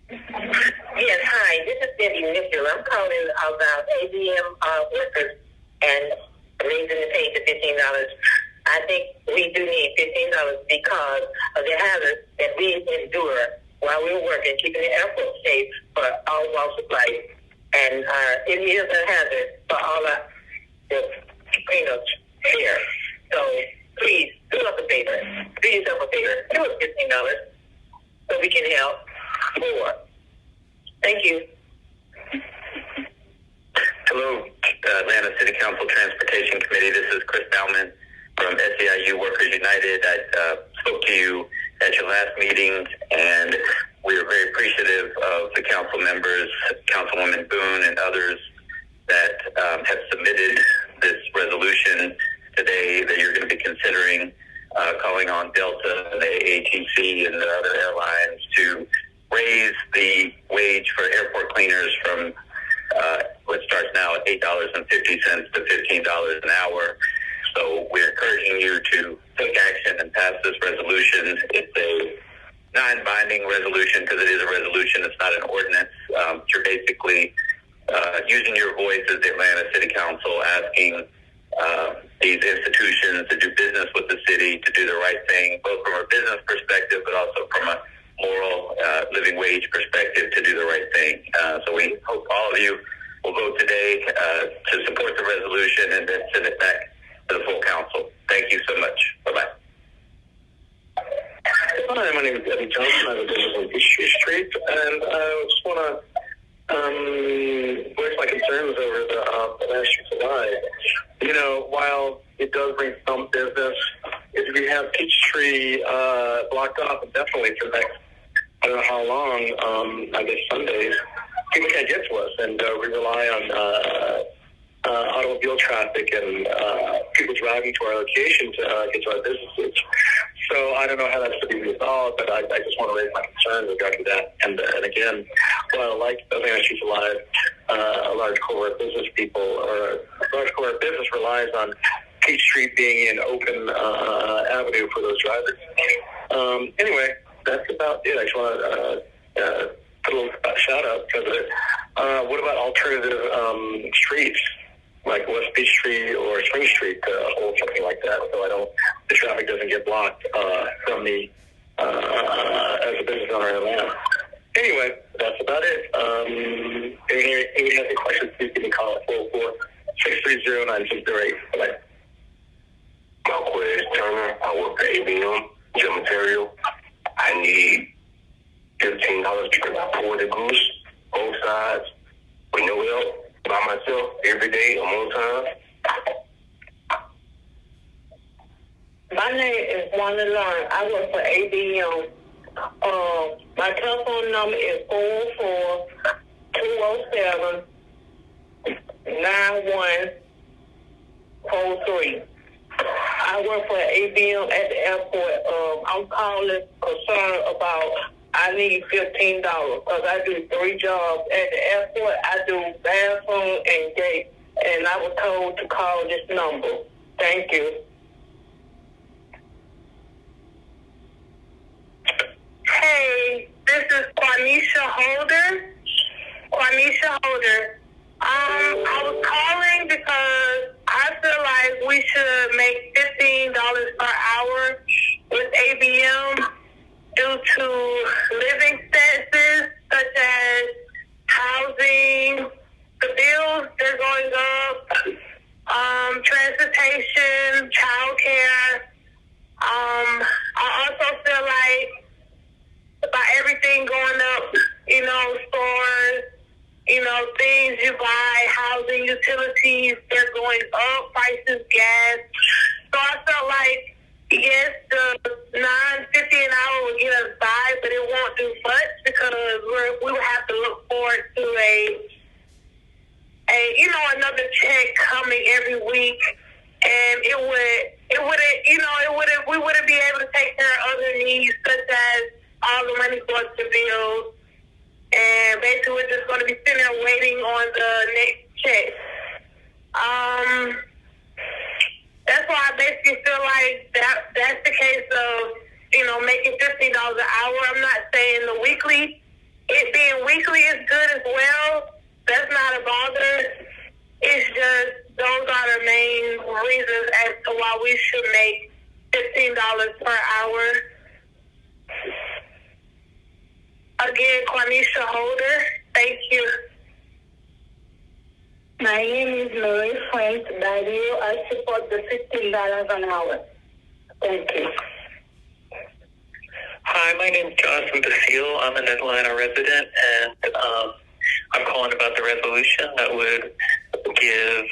Yes, hi. This is Debbie Mitchell. I'm calling about ABM workers and raising the pay to $15. I think we do need $15 because of the hazards that we endure while we're working, keeping the airport safe for all walks of life. And it is a hazard for all the cleanups here. So please do us a favor. Do yourself a favor. Do us $15 so we can help more. Thank you. Hello, Atlanta City Council Transportation Committee. This is Chris Bauman from SEIU Workers United. I spoke to you at your last meeting, and we are very appreciative of the council members, Councilwoman Boone and others that have submitted this resolution today that you're going to be considering, calling on Delta, the AATC, and the other airlines to raise the wage for airport cleaners from what starts now at $8.50 to $15 an hour. So we're encouraging you to take action and pass this resolution. It's a non-binding resolution because it is a resolution. It's not an ordinance. You're basically using your voice as the Atlanta City Council, asking these institutions to do business with the city, to do the right thing, both from a business perspective, but also from a moral living wage perspective, to do the right thing. So we hope all of you will vote today to support the resolution and then send it back to the full council. Thank you so much. Bye-bye. Hi, my name is Eddie Johnson. I have a business on Peachtree Street, and I just want to voice my concerns over the last Street July. You know, while it does bring some business, if we have Peachtree blocked off indefinitely for the next, I don't know how long, I guess Sundays, people can't get to us, and we rely on automobile traffic and people driving to our location to get to our businesses. So I don't know how that's to be resolved, but I just want to raise my concerns regarding that. And again, while like Atlanta Streets Alive, a large core of business people or a large core of business relies on Peachtree being an open avenue for those drivers. Anyway, that's about it. I just want to put a little shout out because of it. What about alternative streets? Like West Peachtree or Spring Street or something like that, so the traffic doesn't get blocked from me as a business owner in Atlanta. Anyway, that's about it. If you have any questions, please give me a call at 404-630-9608. Bye. Marquez Turner, I work for ABM, gym material. I need $15 to pour the goose, both sides, with no help. By myself, every day, I'm on time. My name is Wanda Lauren. I work for ABM. My telephone number is 44207-9143. I work for ABM at the airport. I'm calling concerned about I need $15 because I do 3 jobs at the airport. I do bathroom and gate, and I was told to call this number. Thank you. Hey, this is Quanisha Holder. I was calling because I feel like we should make $15 per hour with ABM. Due to living expenses such as housing, the bills they're going up, transportation, childcare. I also feel like by everything going up, stores, things you buy, housing, utilities, they're going up, prices, gas. So I felt like yes, the $9.50 an hour will get us by, but it won't do much because we would have to look forward to another check coming every week, and we wouldn't be able to take care of other needs such as all the money for the bills, and basically we're just going to be sitting there waiting on the next check. That's why I basically feel like that's the case of, making $15 an hour. I'm not saying the weekly. It being weekly is good as well. That's not a bother. It's just those are the main reasons as to why we should make $15 per hour. Again, Quanisha Holder. Thank you. My name is Marie Frank Dario. I support the $15 an hour. Thank you. Hi, my name is Jonathan Basile. I'm an Atlanta resident, and I'm calling about the resolution that would give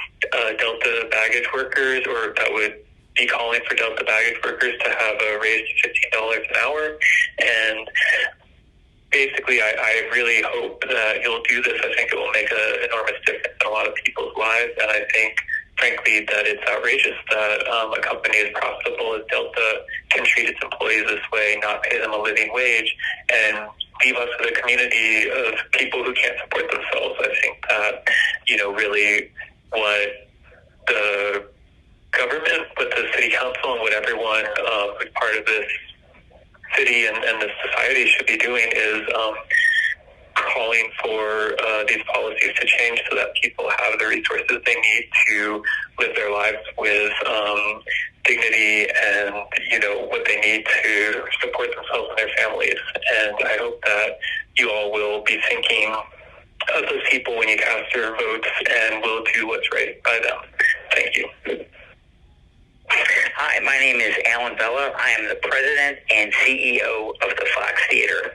Delta baggage workers, or that would be calling for Delta baggage workers to have a raise to $15 an hour. And basically, I really hope that you'll do this. I think it will make an enormous difference in a lot of people's lives, and I think, frankly, that it's outrageous that a company as profitable as Delta can treat its employees this way, not pay them a living wage, and leave us with a community of people who can't support themselves. I think that, really what the government, what the city council, and what everyone who's part of this city and this society should be doing is calling for these policies to change so that people have the resources they need to live their lives with dignity and, what they need to support themselves and their families. And I hope that you all will be thinking of those people when you cast your votes, and we'll do what's right by them. Thank you. Hi, my name is Alan Bella. I am the president and CEO of the Fox Theater.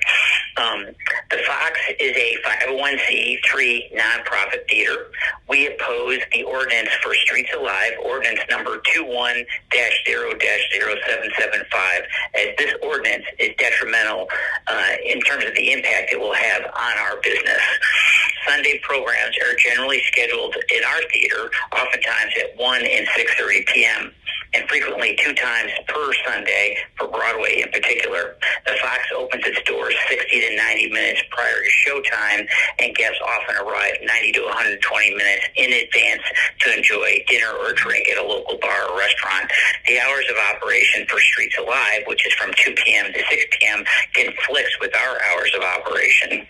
The Fox is a 501c3 nonprofit theater. We oppose the ordinance for Streets Alive, ordinance number 21-0-0775, as this ordinance is detrimental in terms of the impact it will have on our business. Sunday programs are generally scheduled in our theater, oftentimes at 1 and 6:30 p.m., and frequently 2 times per Sunday for Broadway in particular. The Fox opens its doors 60 to 90 minutes prior to showtime, and guests often arrive 90 to 120 minutes in advance to enjoy dinner or drink at a local bar or restaurant. The hours of operation for Streets Alive, which is from 2 p.m. to 6 p.m., conflicts with our hours of operation.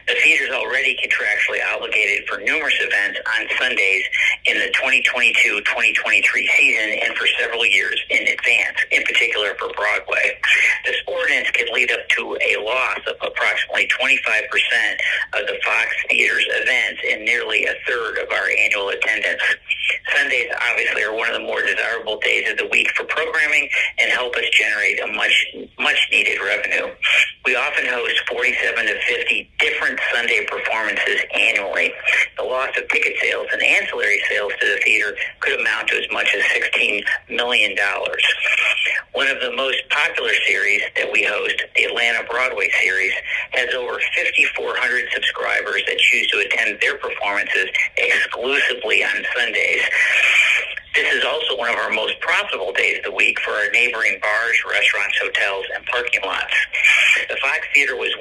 The theater is already contractually obligated for numerous events on Sundays in the 2022-2023 season and for several years in advance, in particular for Broadway. This ordinance could lead up to a loss of approximately 25% of the Fox Theater's events and nearly a third of our annual attendance. Sundays obviously are one of the more desirable days of the week for programming and help us generate a much needed revenue. We often host 47 to 50 different Sunday performances annually. The loss of ticket sales and ancillary sales to the theater could amount to as much as $16 million. One of the most popular series that we host, the Atlanta Broadway series, has over 5,400 subscribers that choose to attend their performances exclusively on Sundays. This is also one of our most profitable days of the week for our neighboring bars, restaurants, hotels, and parking lots. The Fox Theater was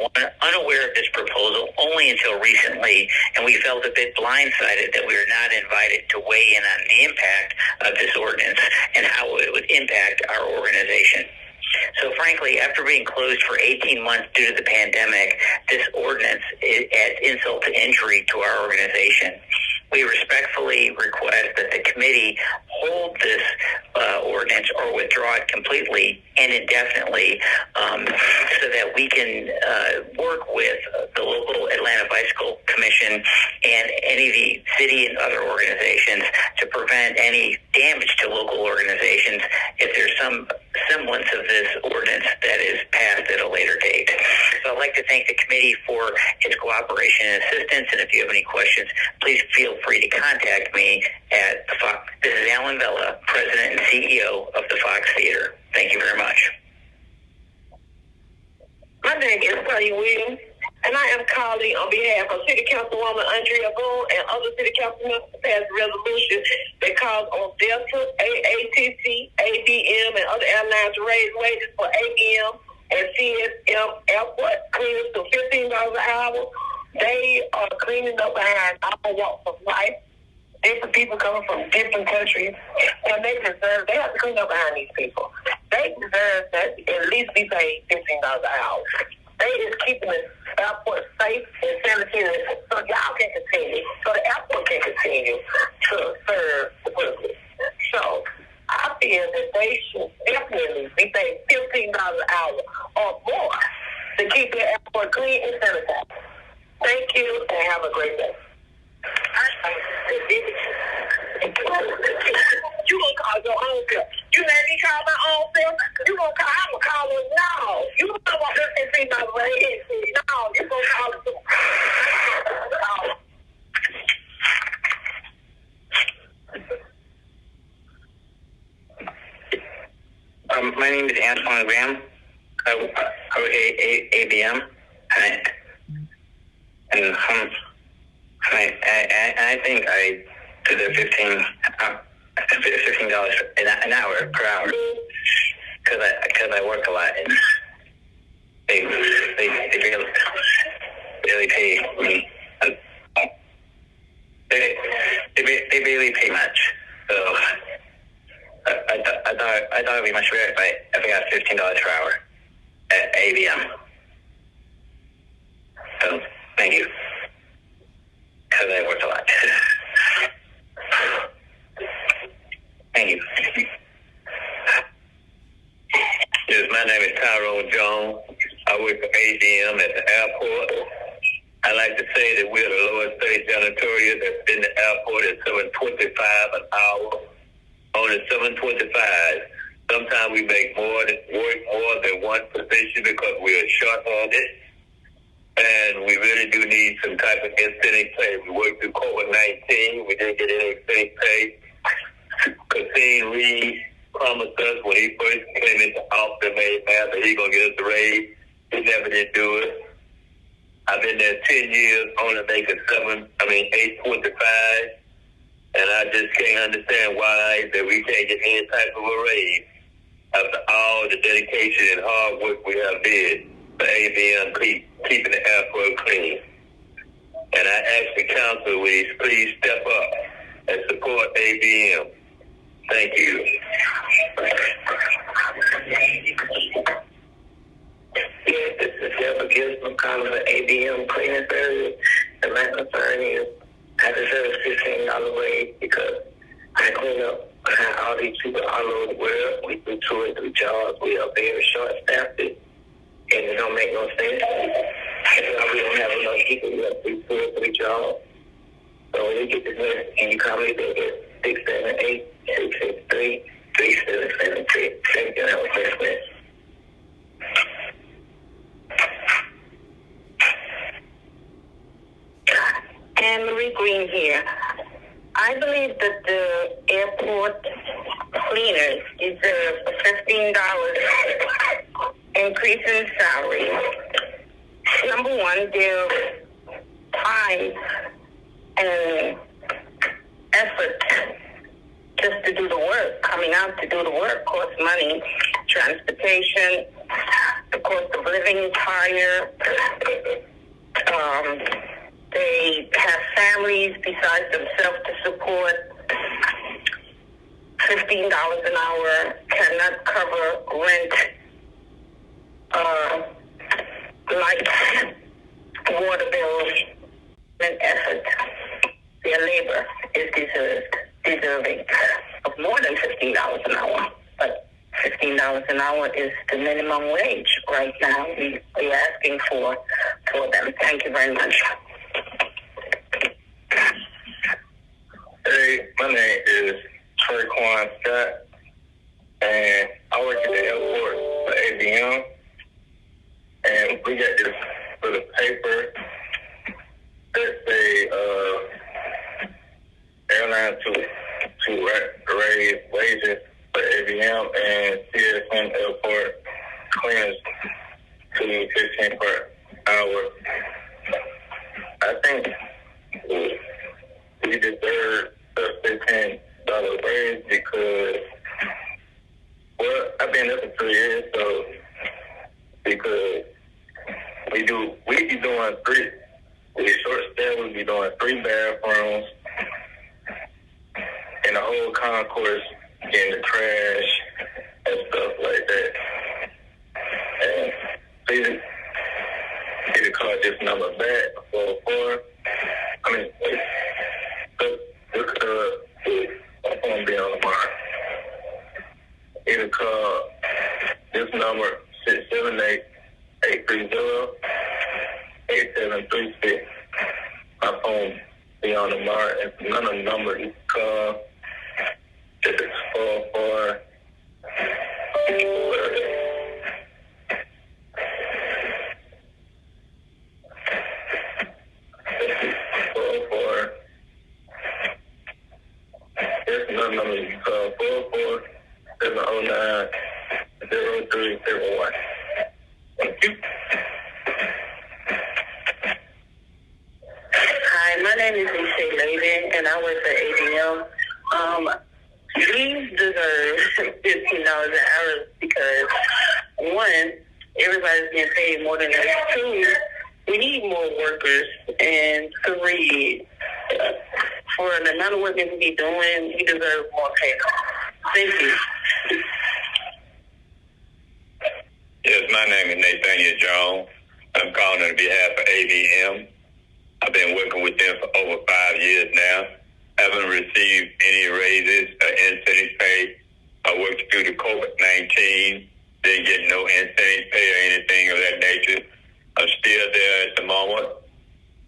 unaware of this proposal only until recently, and we felt a bit blindsided that we were not invited to weigh in on the impact of this ordinance and how it would impact our organization. So frankly, after being closed for 18 months due to the pandemic, this ordinance adds insult to injury to our organization. We respectfully request that the committee hold this ordinance or withdraw it completely and indefinitely so that we can work with the local Atlanta Bicycle Commission and any of the city and other organizations to prevent any damage to local organizations if there's some semblance of this ordinance that is passed at a later date. So I'd like to thank the committee for its cooperation and assistance, and if you have any questions, please feel free to contact me at the Fox. This is Alan Bella, President and CEO of the Fox Theater. Thank you very much. My name is Sonny Williams, and I am calling on behalf of City Councilwoman Andrea Boone and other City Council members to pass a resolution that calls on Delta, AATC, ABM, and other airlines to raise wages for ABM and CSM airport cleaners to $15 an hour. They are cleaning up behind our walks of life. Different people coming from different countries, and they have to clean up behind these people. They deserve that at least be paid $15 an hour. They is keeping the airport safe and sanitary so y'all can continue, so the airport can continue to serve the public. So I feel that they should definitely be paid $15 an hour or more to keep the airport clean and sanitized. Thank you, and have a great day. You gonna call your own self? You let me call my own self? You gonna call? I'm gonna call it now. You gonna call my $15 No, you gonna call it. My name is Antoine Graham. I work at ABM, and I think I did the $15 an hour per hour because I work a lot and they barely pay me. They barely pay much. So I thought it'd be much better if I got $15 per hour at ABM. So thank you. Because I worked a lot. Thank you. Yes, my name is Tyrone Jones. I work for ADM at the airport. I like to say that we're the lowest paid janitorial that's in the airport at $7.25 an hour. Only $7.25. Sometimes we make work more than one position because we are short-handed. And we really do need some type of incentive pay. We worked through COVID-19. We didn't get any incentive pay. Cassine Reed promised us when he first came into office, made math that he's going to get us a raise. He never did do it. I've been there 10 years, only making $8.25. And I just can't understand why that we can't get any type of a raise after all the dedication and hard work we have did for ABM keeping the airport clean. And I ask the council, please step up and support ABM. Thank you. Yes, this is Deborah Gisman calling for ABM cleaning service. And my concern is I deserve a $15 raise because I clean up behind all these people all over the world. We do 2 or 3 jobs. We are very short-staffed, and it don't make no sense. We don't have enough people. We have to do 2 or 3 jobs. So when you get this list, and you call me back at 678-663-3773. Thank you. Have a great day. Anne-Marie Green here. I believe that the airport cleaners deserve a $15 increase in salary. Number one, their time and effort just to do the work, coming out to do the work costs money. Transportation, the cost of living is higher. They have families besides themselves to support. $15 an hour cannot cover rent, lights, water bills, and effort. Their labor is deserving of more than $15 an hour. But $15 an hour is the minimum wage right now we're asking for them. Thank you very much. Hey, my name is Traquan Scott, and I work at the airport for ABM, and we got this little paper that say airline to raise wages for ABM and CSM airport cleaners to $15 per hour. I think we deserve a $15 raise because, well, I've been there for 3 years, so because we be doing we short staff, we be doing 3 bathrooms in the whole concourse, getting the trash and stuff like that. And please get to call this number back, 44. I'm going to be on the mark. Either call this number, 678-830-8736. My phone be on the mark. If none of the number you call, it's 44. There's another number you call, 44-709-0371. Thank you. Hi, my name is Lisa Lavin, and I work for ABM. We deserve $15 an hour because, 1, everybody's getting paid more than us. 2, we need more workers. And 3, for the amount of work that we be doing, we deserve more pay. Thank you. Yes, my name is Nathaniel Jones. I'm calling on behalf of ABM. I've been working with them for over 5 years now. Haven't received any raises or incentive pay. I worked through the COVID-19. Didn't get no incentive pay or anything of that nature. I'm still there at the moment.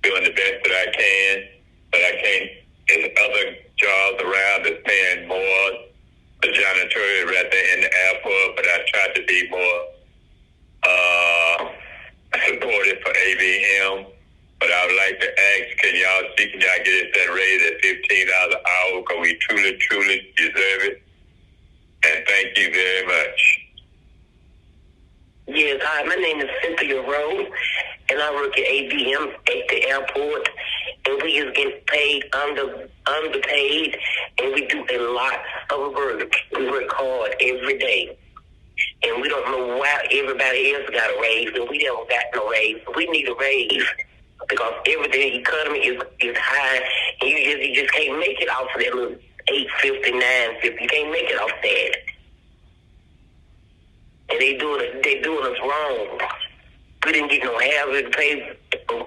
doing the best that I can, but I can't. There's other jobs around that's paying more. The janitorial right there in the airport, but I try to be more supportive for ABM. But I would like to ask, can y'all get us that raise at $15 an hour? Because we truly deserve it. And thank you very much. Yes, hi, my name is Cynthia Rowe, and I work at ABM at the airport, and we just get paid underpaid, and we do a lot of work. We work hard every day, and we don't know why everybody else got a raise, and we don't got no raise. We need a raise because everything, the economy is high, and you just can't make it off of that little $8.50, $9.50. You can't make it off that. And they doing us wrong. We didn't get no hazard pay of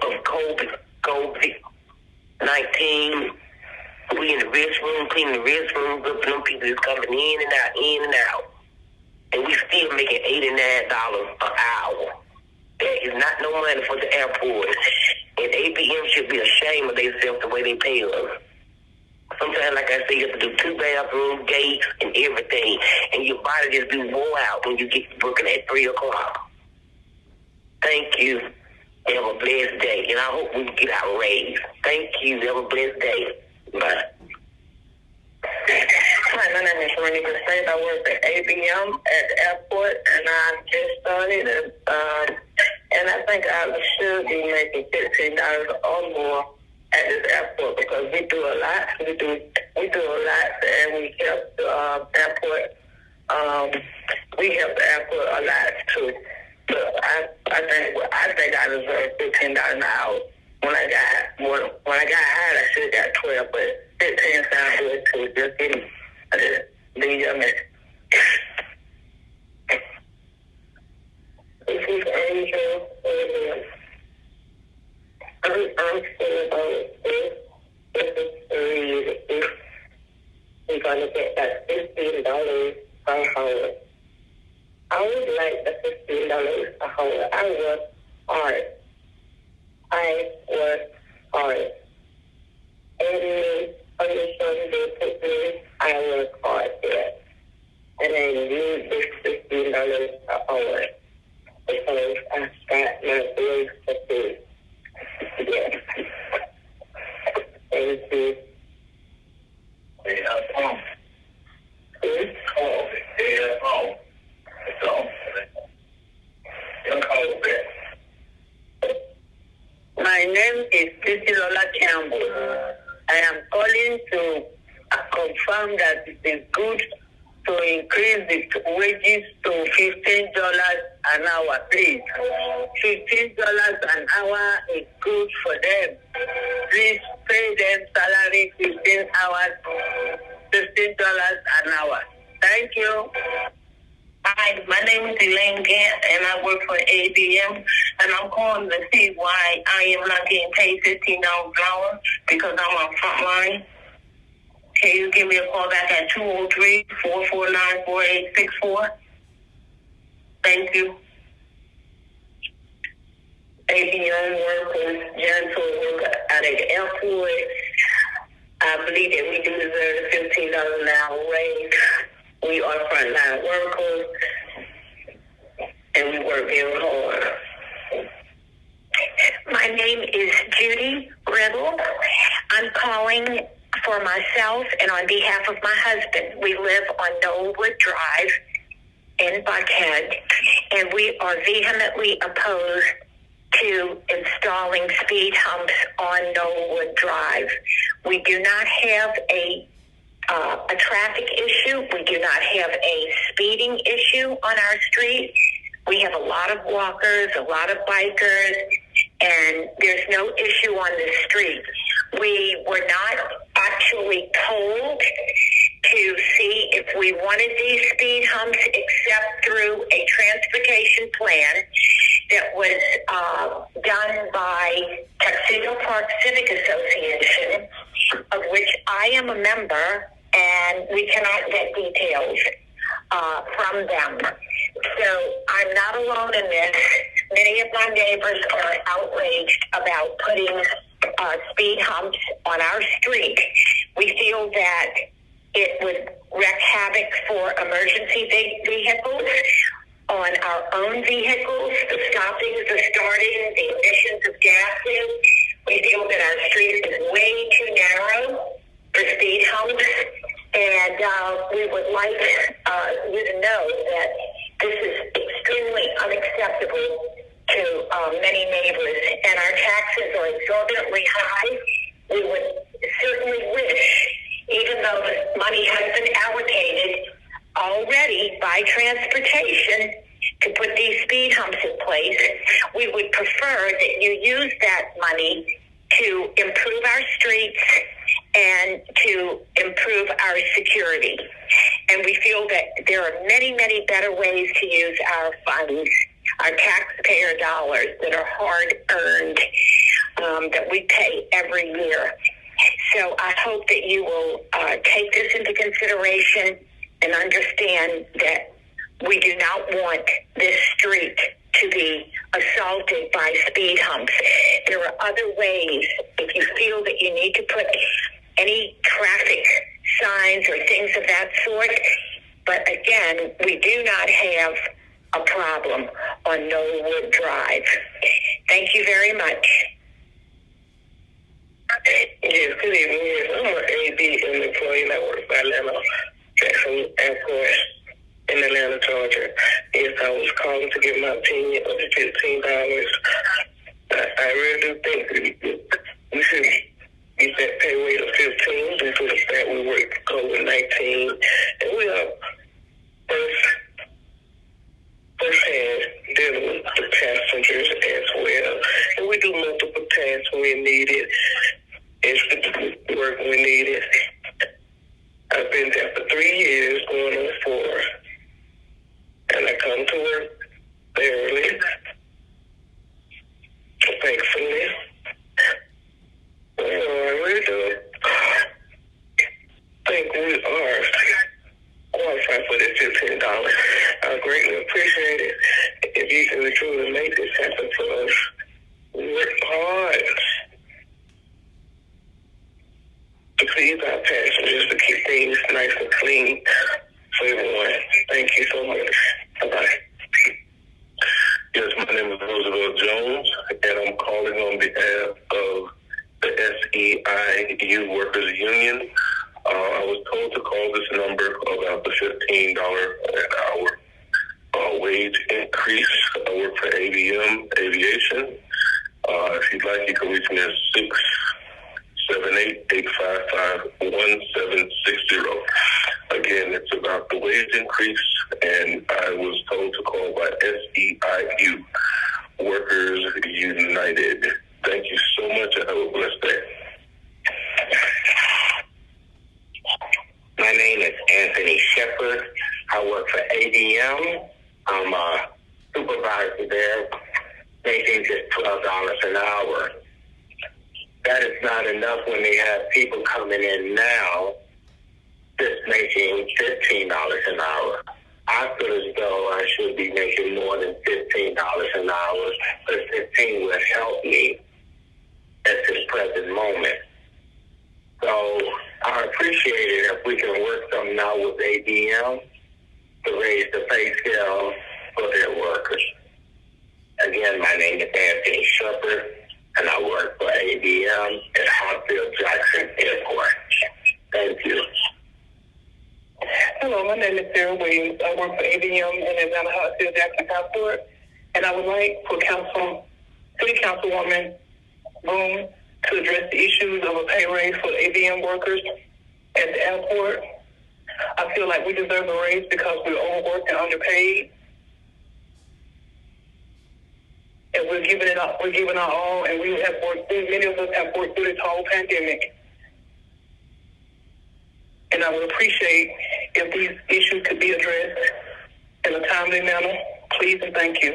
COVID-19. We in the restroom, cleaning the restrooms up, and them people is coming in and out. And we still making $89 an hour. That is not no money for the airport. And ABM should be ashamed of themselves the way they pay us. Sometimes, like I say, you have to do 2 bathroom gates and everything, and your body just be wore out when you get working at 3 o'clock. Thank you. Have a blessed day, and I hope we get our raise. Thank you. Have a blessed day. Bye. Hi, my name is Renee Gustave. I work at ABM at the airport, and I just started, and I think I should be making $15 or more at this airport because we do a lot. We do a lot, and we help the airport. We help the airport a lot too. But I think I deserve $15 an hour. When I got hired, I should have got 12, but 15 sounds good too. Just give me the message. This is Angel. I'm still about this. This is if we're going to get that $15 per hour. I would like the $15 per hour. I work hard. Any condition they put me, I work hard there. And I need this $15 per hour because I start my bills to pay. Yes. Thank you. My name is Lola Campbell. I am calling to confirm that it is good to increase the wages to $15 an hour, please. $15 an hour is good for them. Please pay them salary 15 hours, $15 an hour. Thank you. Hi, my name is Elaine Gant, and I work for ABM, and I'm calling to see why I am not getting paid $15 an hour because I'm on front line. Can you give me a call back at 203-449-4864? Thank you. ABM workers, janitor worker at the airport. I believe that we do deserve the $15 an hour raise. We are frontline workers, and we work very hard. My name is Judy Riddle. I'm calling for myself and on behalf of my husband. We live on Knollwood Drive in Buckhead, and we are vehemently opposed to installing speed humps on Knollwood Drive. We do not have a traffic issue. We do not have a speeding issue on our street. We have a lot of walkers, a lot of bikers, and there's no issue on the street. We were not actually told to see if we wanted these speed humps except through a transportation plan that was done by Tuxedo Park Civic Association, of which I am a member, and we cannot get details from them. So I'm not alone in this. Many of my neighbors are outraged about putting speed humps on our street. We feel that it would wreak havoc for emergency vehicles, on our own vehicles, the stoppings, the starting, the emissions of gases. We feel that our street is way too narrow for speed humps, and we would like you to know that this is extremely unacceptable to many neighbors, and our taxes are exorbitantly high. We would certainly wish, even though the money has been allocated already by transportation to put these speed humps in place, we would prefer that you use that money to improve our streets and to improve our security. And we feel that there are many, many better ways to use our funds, our taxpayer dollars that are hard-earned, that we pay every year. So I hope that you will take this into consideration and understand that we do not want this street to be assaulted by speed humps. There are other ways. If you feel that you need to put any traffic signs or things of that sort, but again, we do not have a problem on Knollwood Drive. Thank you very much. Yes, good evening. Yes, I'm an ABM employee and I work for Atlanta Jackson Airport in Atlanta, Georgia. Yes, I was calling to get my opinion of the $15. I really do think we should get that pay rate of 15 due to the fact we work COVID-19. And we are first-hand dealing with the passengers as well. And we do multiple tasks when we need it. Extra work when we need it. I've been there for 3 years, going on 4. And I come to work early, thankfully. I really do think we are qualified for this $15. I greatly appreciate it if you can truly make this happen for us. We work hard to please our passengers, to keep things nice and clean for everyone. Thank you so much. Bye-bye. Yes, my name is Roosevelt Jones, and I'm calling on behalf of the SEIU Workers Union. I was told to call this number about the $15 an hour wage increase. I work for ABM Aviation. If you'd like, you can reach me at 678-855-1760. Again, it's about the wage increase, and I was told to call by SEIU, Workers United. Thank you so much, and have a blessed day. My name is Anthony Shepard. I work for ADM. I'm a supervisor there, making just $12 an hour. That is not enough when they have people coming in now just making $15 an hour. I feel as though I should be making more than $15 an hour, but 15 will help me at this present moment. So I appreciate it if we can work something out with ADM to raise the pay scale for their workers. Again, my name is Anthony Shepard, and I work for ADM at Hartsfield Jackson Airport. Thank you. Hello, my name is Sarah Williams. I work for ABM in Atlanta Hartsfield Jackson Airport, and I would like for City Councilwoman Boone to address the issues of a pay raise for ABM workers at the airport. I feel like we deserve a raise because we're overworked and underpaid. And we're giving our all, and we have worked. Many of us have worked through this whole pandemic. And I would appreciate if these issues could be addressed in a timely manner. Please and thank you.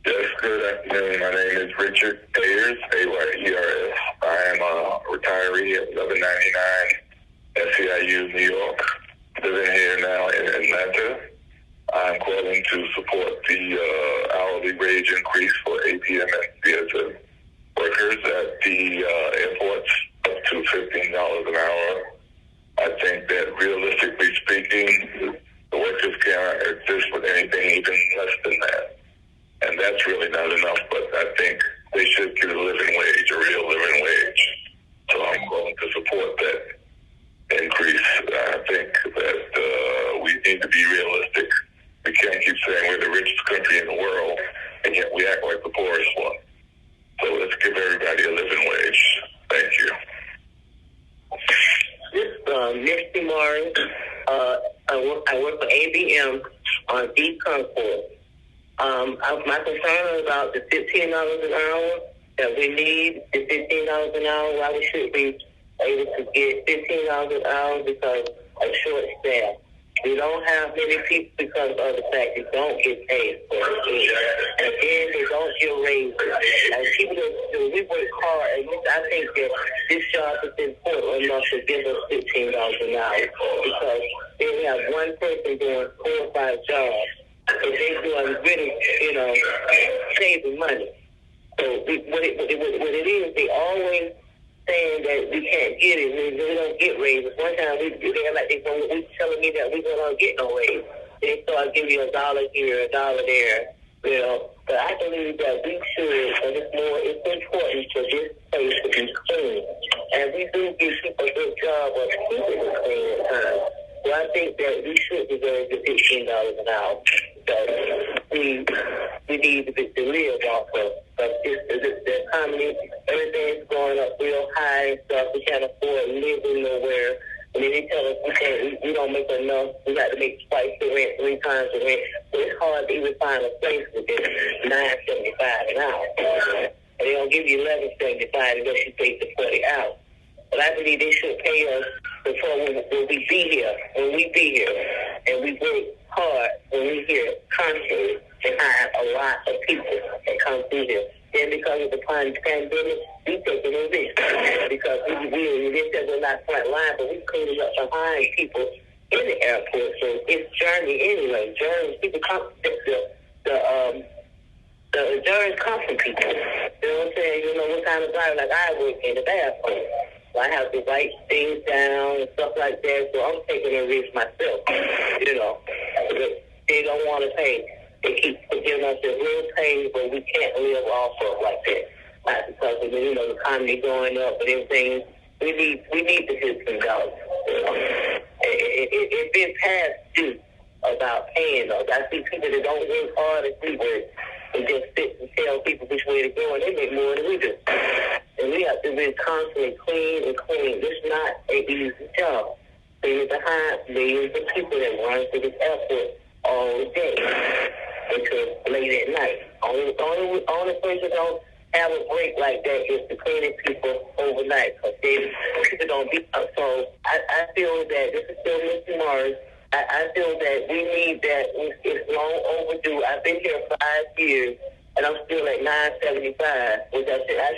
Yes, good afternoon. My name is Richard Ayers, AYERS. I am a retiree at 1199 SEIU, New York. Living here now in Atlanta. I'm calling to support the hourly wage increase for APM and CSS. workers at the airports up to $15 an hour. I think that realistically speaking, the workers can't exist with anything even less than that. And that's really not enough, but I think they should get a living wage, a real living wage. So I'm going to support that increase. I think that we need to be realistic. We can't keep saying we're the richest country in the world, and yet we act like the poorest one. So let's give everybody a living wage. Thank you. This is Misty Morris. I work for ABM on East Concord. My concern is about the $15 an hour that we need, the $15 an hour, why we should be able to get $15 an hour because of short staff. We don't have many people because of the fact they don't get paid for it. And then they don't get raises. And people that we work hard, and I think that this job is important enough to give us $15 an hour because they have one person doing 4 or 5 jobs. So they're doing really, saving money. So what it is, they always saying that we can't get it. We don't get raises. One time they telling me that we don't get no raise. They start giving you $1 here, $1 there, But I believe that we should, and it's important for this place to be clean. And we do give people a good job of keeping it clean at times. So I think that we should deserve the $15 an hour. So we need to live off of. But the economy, everything's going up real high and stuff. We can't afford living nowhere. And then they tell us we don't make enough. We got to make twice the rent, 3 times the rent. So it's hard to even find a place within $9.75 an hour. And they don't give you $11.75 unless you pay the 40 hours. But I believe they should pay us before when we be here. When we be here, and we work hard when we here constantly and hire a lot of people that come through here. Then because of the pandemic, we taking a risk because we we're not front line, but we cleaning up behind people in the airport. So it's journey anyway. Journeys, people come. The journeys come from people. You know what I'm saying? You know what kind of driver like I work in the bathroom. So I have to write things down and stuff like that. So I'm taking a risk myself. They don't want to pay. They keep giving us the real pay, but we can't live off of like that. Not because of the economy going up and everything. We need the $15. It's been past due about paying us. I see people that don't work hard as we work and just sit and tell people which way to go, and they make more than we do. And we have to be constantly clean and clean. This is not an easy job. There's millions of people that run through this airport all day until late at night. Only place that don't have a break like that is the cleaning people overnight because people don't be up. So I feel that this is still Mr. Morris. I feel that we need that. It's long overdue. I've been here 5 years and I'm still at $9.75, which I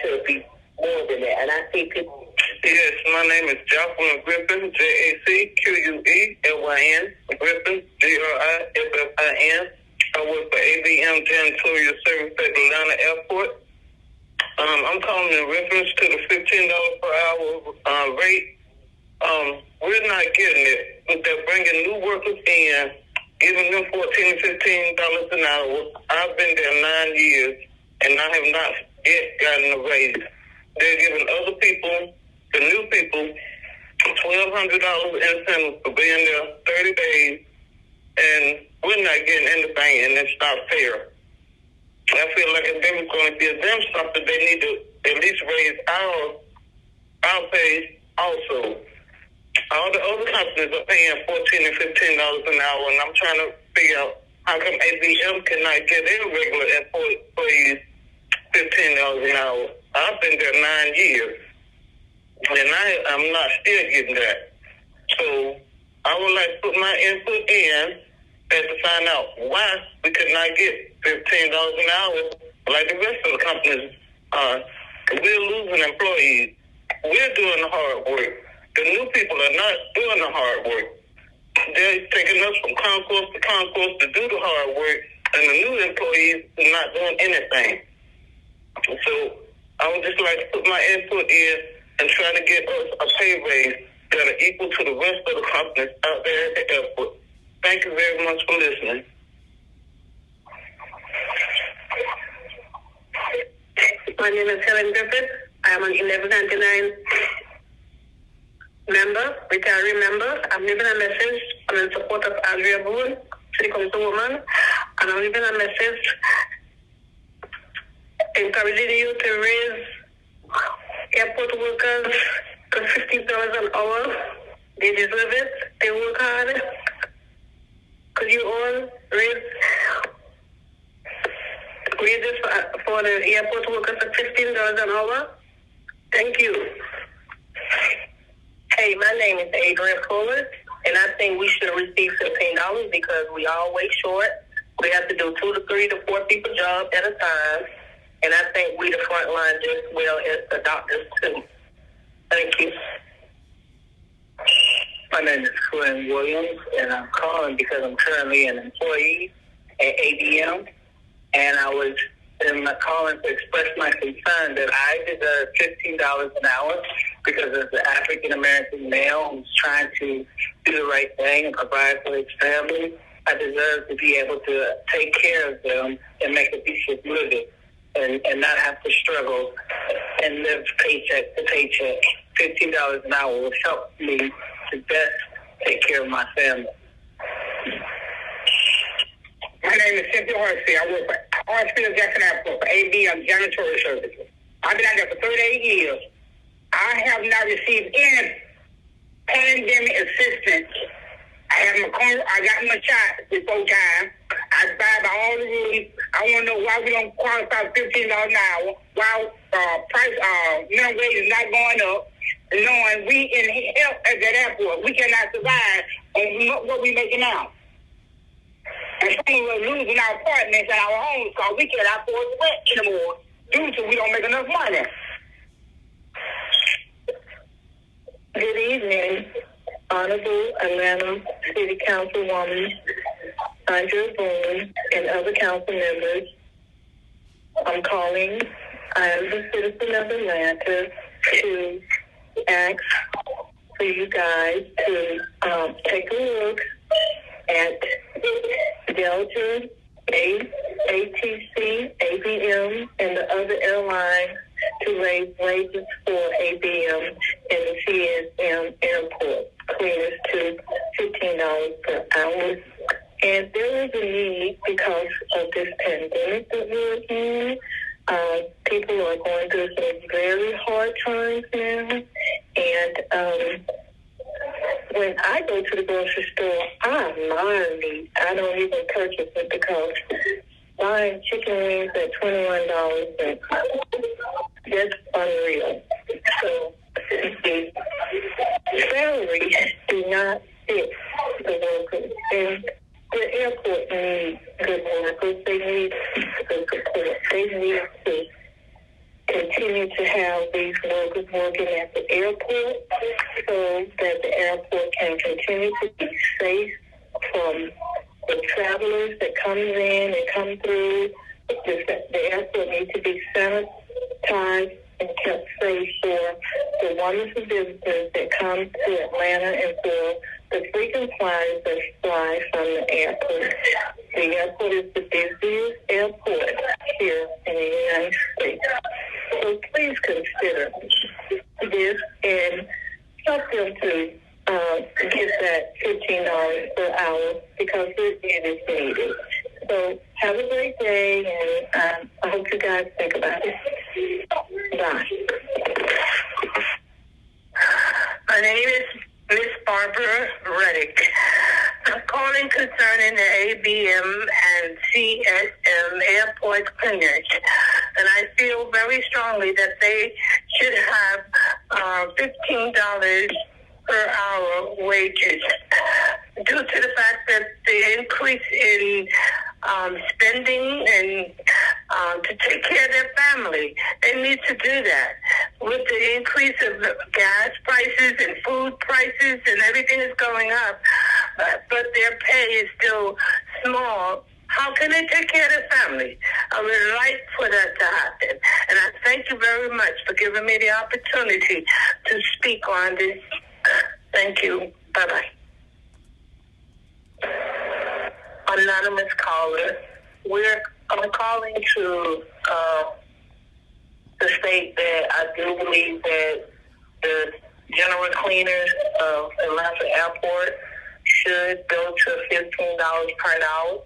should be more than that. And I see people. Yes, my name is Jocelyn Griffin, JACQUELYN, Griffin, GRIFFIN. I work for ABM Janitorial Service at the Atlanta Airport. I'm calling in reference to the $15 per hour rate. We're not getting it. They're bringing new workers in, giving them $14 and $15 an hour. I've been there 9 years, and I have not yet gotten a raise. They're giving other people, the new people, $1,200 incentive for being there 30 days, and we're not getting anything, and it's not fair. I feel like if they were going to give them something, they need to at least raise our pay also. All the other companies are paying $14 and $15 an hour, and I'm trying to figure out how come ABM cannot get their regular employees $15 an hour. I've been there 9 years, and I'm not still getting that. So I would like to put my input in and to find out why we could not get $15 an hour like the rest of the companies are. We're losing employees. We're doing the hard work. The new people are not doing the hard work. They're taking us from concourse to concourse to do the hard work, and the new employees are not doing anything. So I would just like to put my input in and try to get us a pay raise that are equal to the rest of the companies out there at the airport. Thank you very much for listening. My name is Helen Griffith. I am an 1199 member, retiree member. I'm leaving a message. I'm in support of Andrea Boone, City Councilwoman, and I'm leaving a message encouraging you to raise airport workers to $15 an hour. They deserve it. They work hard. Could you all raise this for the airport workers at $15 an hour? Thank you. Hey, my name is Adrian Fuller, and I think we should receive $15 because we always short. We have to do 2 to 3 to 4 people jobs at a time, and I think we the front line just as well as the doctors too. Thank you. My name is Glenn Williams, and I'm calling because I'm currently an employee at ABM, and I was calling to express my concern that I deserve $15 an hour because as an African-American male who's trying to do the right thing and provide for his family, I deserve to be able to take care of them and make a decent living and not have to struggle and live paycheck to paycheck. $15 an hour will help me to best take care of my family. My name is Cynthia Horsey. I work for Hartsfield Jackson Airport for ABM Janitorial Services. I've been out there for 38 years. I have not received any pandemic assistance. I got my shot before time. I abide by all the rules. I want to know why we don't qualify for $15 an hour, why minimum wage is not going up, knowing we in help at that airport. We cannot survive on what we making now. And some of us losing our apartments and our homes because we can't afford to rent anymore due to we don't make enough money. Good evening, Honorable Atlanta City Councilwoman Andrea Boone and other council members. I'm calling. I am the citizen of Atlanta to ask for you guys to take a look at Delta, ATC, ABM, and the other airlines to raise wages for ABM and the CSM airport cleaners to $15 per hour. And there is a need because of this pandemic that we're in. People are going through some very hard times now. And when I go to the grocery store, I admire meat. I don't even purchase it because buying chicken wings at $21, that's unreal. So the salaries do not fit the workers. And the airport needs good workers. They need good support. They need to continue to have these workers working at the airport so that the airport can continue to be safe from the travelers that comes in and come through. The airport needs to be sanitized and kept safe for the wonderful visitors that come to Atlanta and for the frequent flyers that fly from the airport. The airport is the busiest airport here in the United States. So please consider this and help them to get that $15 per hour because it is needed. So have a great day, and I hope you guys think about it. Bye. My name is Miss Barbara Reddick. I'm calling concerning the ABM and CSM airport cleaners. And I feel very strongly that they should have $15 per hour wages due to the fact that the increase in spending and to take care of their family. They need to do that. With the increase of gas prices and food prices and everything is going up, but their pay is still small How can they take care of their family? I would like for that to happen. And I thank you very much for giving me the opportunity to speak on this. Thank you. Bye-bye. Anonymous caller. I'm calling to state that I do believe that the general cleaners of Atlanta Airport should go to $15 per hour.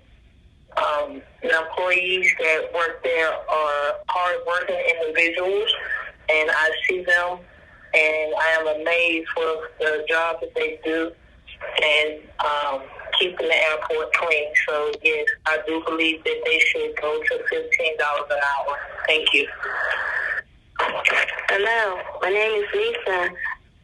The employees that work there are hard-working individuals, and I see them, and I am amazed with the job that they do and keeping the airport clean. So, yes, I do believe that they should go to $15 an hour. Thank you. Hello, my name is Lisa.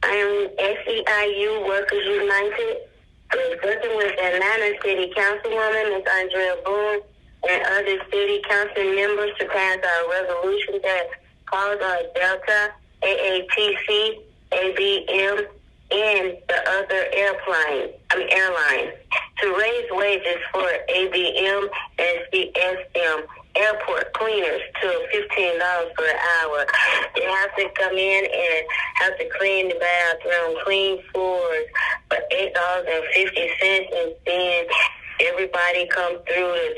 I am SEIU Workers United. I was working with Atlanta City Councilwoman Ms. Andrea Boone and other city council members to pass our resolution that calls on Delta, AATC, ABM, and the other airlines to raise wages for ABM and CSM airport cleaners to $15 per hour. They have to come in and have to clean the bathroom, clean floors for $8.50, and then everybody come through the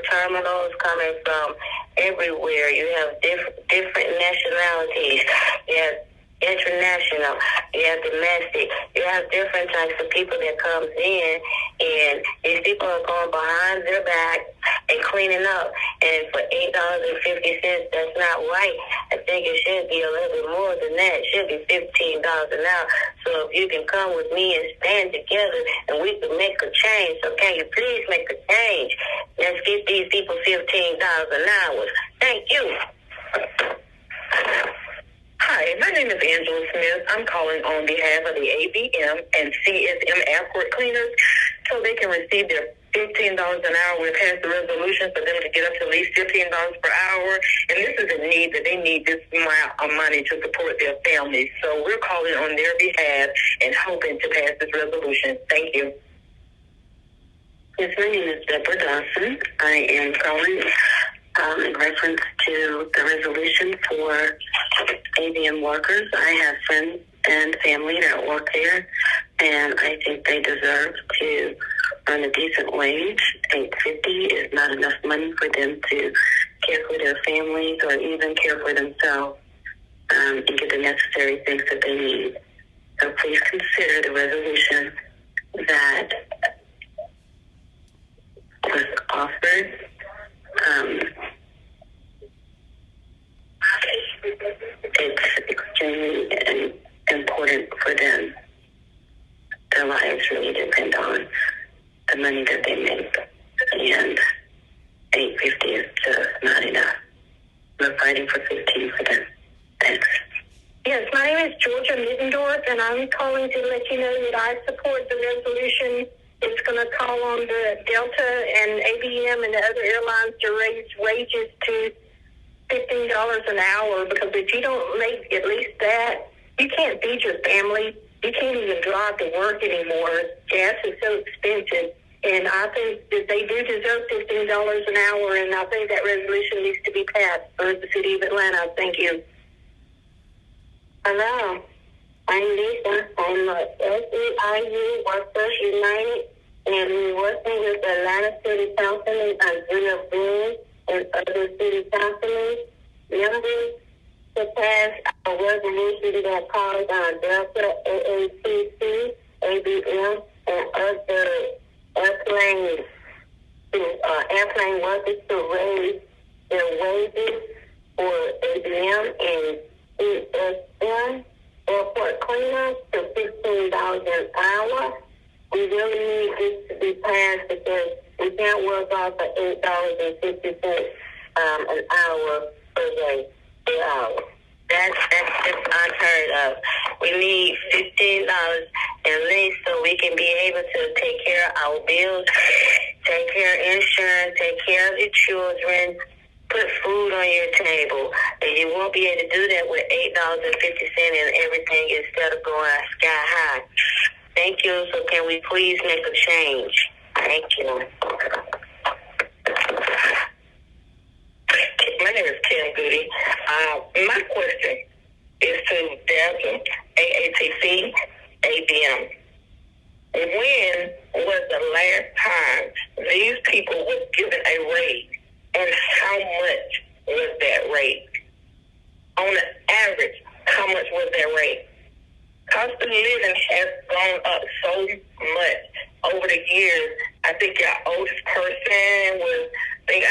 terminals coming from everywhere. You have different nationalities. You have international, you have domestic, you have different types of people that comes in, and these people are going behind their back and cleaning up, and for $8.50, that's not right. I think it should be a little bit more than that. It should be $15 an hour. So if you can come with me and stand together and we can make a change, so can you please make a change? Let's get these people $15 an hour. Thank you. Hi, my name is Angela Smith. I'm calling on behalf of the ABM and CSM airport cleaners so they can receive their $15 an hour. We've passed the resolution for them to get up to at least $15 per hour, and this is a need that they need this amount of money to support their families. So we're calling on their behalf and hoping to pass this resolution. Thank you. Yes, my name is Deborah Dawson. I am calling in reference to the resolution for ABM workers. I have friends and family that work there, and I think they deserve to earn a decent wage. $8.50 is not enough money for them to care for their families or even care for themselves and get the necessary things that they need. So please consider the resolution that was offered. It's extremely important for them. Their lives really depend on the money that they make, and $8.50 is just not enough. We're fighting for $15 for them. Thanks. Yes, my name is Georgia Middendorf, and I'm calling to let you know that I support the resolution. It's going to call on the Delta and ABM and the other airlines to raise wages to $15 an hour, because if you don't make at least that, you can't feed your family. You can't even drive to work anymore. Gas is so expensive. And I think that they do deserve $15 an hour, and I think that resolution needs to be passed for the city of Atlanta. Thank you. Hello, I'm Lisa. I'm a SEIU Workers United, and we're working with Atlanta City Councilman Andrea Boone and other city councilmen members to pass a resolution that calls on Delta, AATC, ABM, and other airplane workers to raise their wages for ABM and CSM airport cleaners to $15 an hour. We really need this to be passed because we can't work off of $8.50 an hour per day, per hour. That's unheard of. We need $15 at least so we can be able to take care of our bills, take care of insurance, take care of the children, put food on your table. And you won't be able to do that with $8.50 and everything instead of going sky high. Thank you. So can we please make a change? Thank you. people was given a raise, and how much was that raise? On an average, how much was that rate? Cost of living has gone up so much over the years. I think our oldest person was, I think I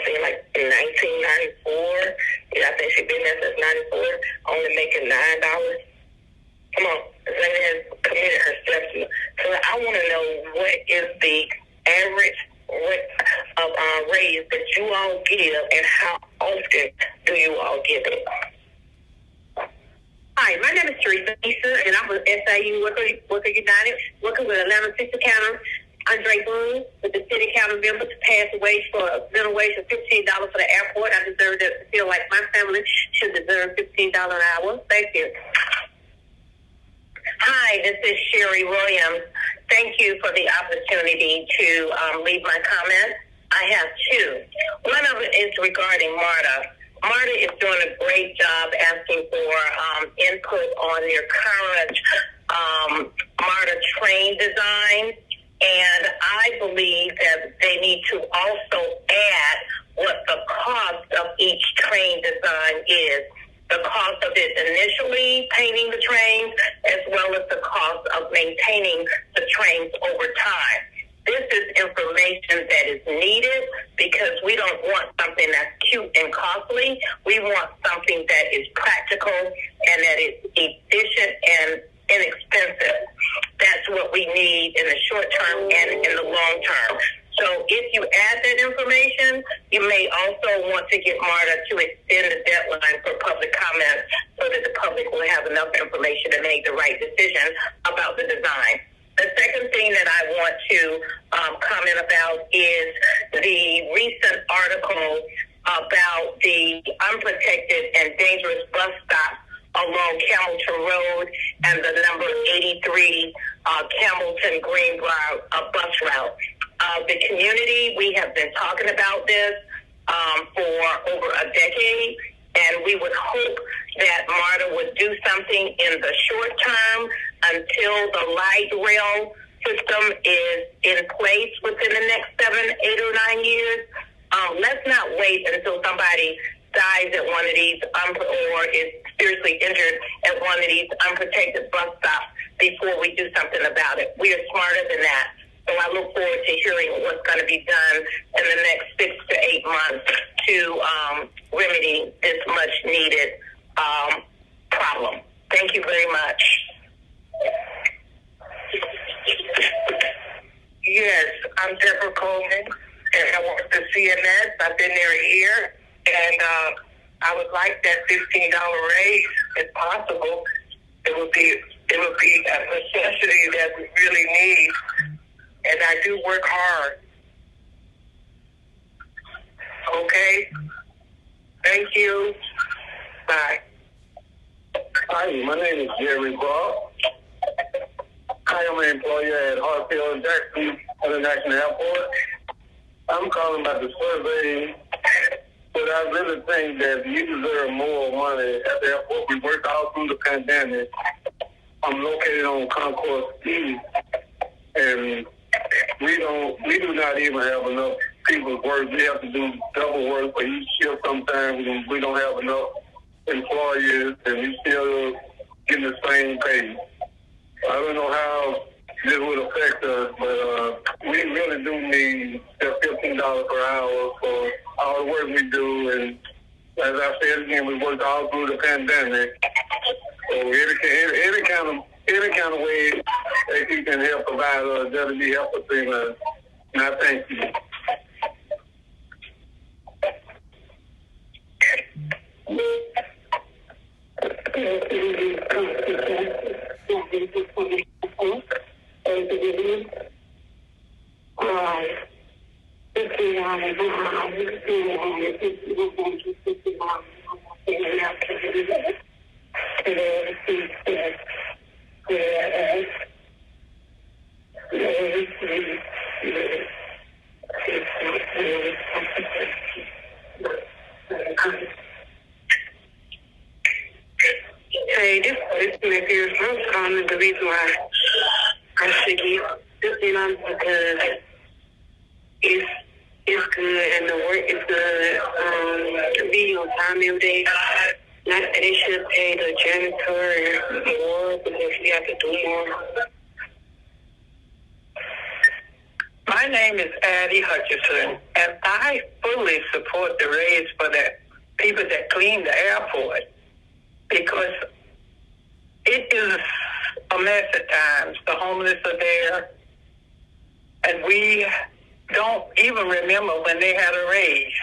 seen like 1994. Yeah, I think she's been there since 94, only making $9. Come on, this lady has committed herself to. So I want to know, what is the average raise that you all give, and how often do you all give it? Hi, my name is Teresa, and I'm with SIU Worker United, working with Atlanta City Counter, Andre Boone, with the city council member to pass a wage for a minimum wage of $15 for the airport. I deserve to feel like my family should deserve $15 an hour. Thank you. Hi, this is Sherry Williams. Thank you for the opportunity to leave my comments. I have two. One of it is regarding MARTA. MARTA is doing a great job asking for input on your current MARTA train design, and I believe that they need to also add what the cost of each train design is. The cost of it initially painting the trains, as well as the cost of maintaining the trains over time. This is information that is needed because we don't want something that's cute and costly. We want something that is practical and that is efficient and inexpensive. That's what we need in the short term and in the long term. So if you add that information, you may also want to get MARTA to extend the deadline for public comments so that the public will have enough information to make the right decision about the design. The second thing that I want to comment about is the recent article about the unprotected and dangerous bus stop along Camelton Road and the number 83 Camelton Greenbrier bus route. The community, we have been talking about this for over a decade, and we would hope that MARTA would do something in the short term until the light rail system is in place within the next 7, 8, or 9 years. Let's not wait until somebody dies at one of these or is seriously injured at one of these unprotected bus stops before we do something about it. We are smarter than that. So I look forward to hearing what's going to be done in the next 6 to 8 months to remedy this much needed problem. Thank you very much. Yes, I'm Deborah Coleman, and I work for CMS. I've been there a year, and I would like that $15 raise if possible. It would be a necessity that we really need, and I do work hard. Okay? Thank you. Bye. Hi, my name is Jerry Ball. I am an employer at Hartsfield Jackson International Airport. I'm calling about the survey, but I really think that you deserve more money at the airport. We worked all through the pandemic. I'm located on Concourse East, and we do not even have enough people to work. We have to do double work for each shift sometimes, and we don't have enough employees, and we still get the same pay. I don't know how this would affect us, but we really do need that $15 per hour for all the work we do. And as I said again, we worked all through the pandemic. So any kind of way that you can help provide us, that would be helpful to us. And I thank you. Hey, this is I'm calling the reason why I should get $15 because is to be on time every day. Not that they should pay the janitor more because we have to do more. My name is Addie Hutchison, and I fully support the raise for the people that clean the airport because it is a mess at times. The homeless are there, and we don't even remember when they had a raise.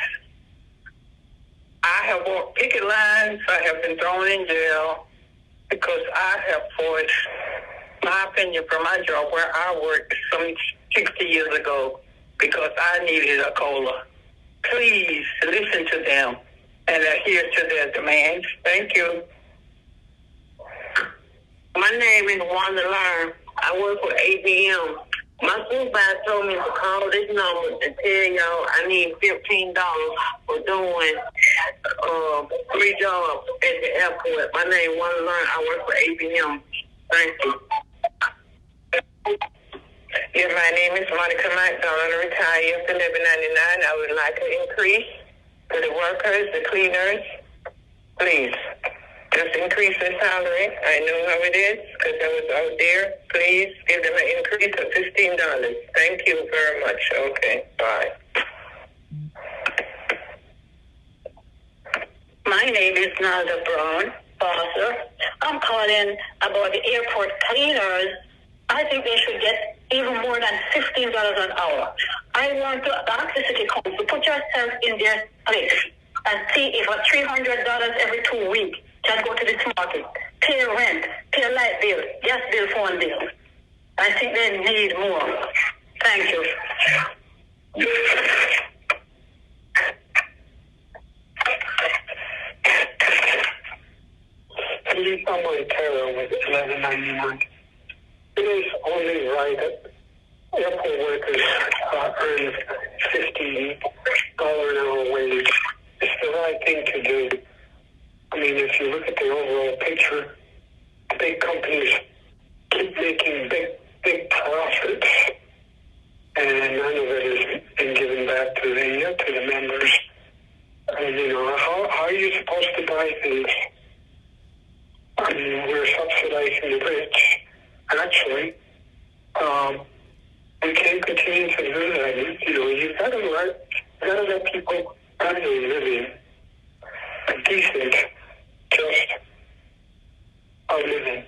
I have walked picket lines. I have been thrown in jail because I have voiced my opinion from my job where I worked some 60 years ago because I needed a COLA. Please listen to them and adhere to their demands. Thank you. My name is Wanda Lar. I work for ABM. My supervisor told me to call this number and tell y'all I need $15 for doing 3 jobs at the airport. My name is Wanda Lar. I work for ABM. Thank you. Yeah, my name is Monica McDonald. I retired for $11.99. I would like an increase for the workers, the cleaners. Please, just increase their salary. I know how it is because I was out there. Please give them an increase of $15. Thank you very much. Okay, bye. My name is Nalda Brown, Foster. I'm calling about the airport cleaners. I think they should get even more than $15 an hour. I want to ask the city council, put yourself in their place and see if a $300 every 2 weeks can go to this market, pay rent, pay light bill, gas bill, phone bill. I think they need more. Thank you. At least I'm on Terra with $11.99. It is only right that airport workers earn $15 an hour wage. It's the right thing to do. I mean, if you look at the overall picture, big companies keep making big profits, and none of it has been given back to the members. And how are you supposed to buy things? I mean, we're subsidizing the rich. Actually, we can't continue to do that. You've got to let people earn a living, a decent, just a living.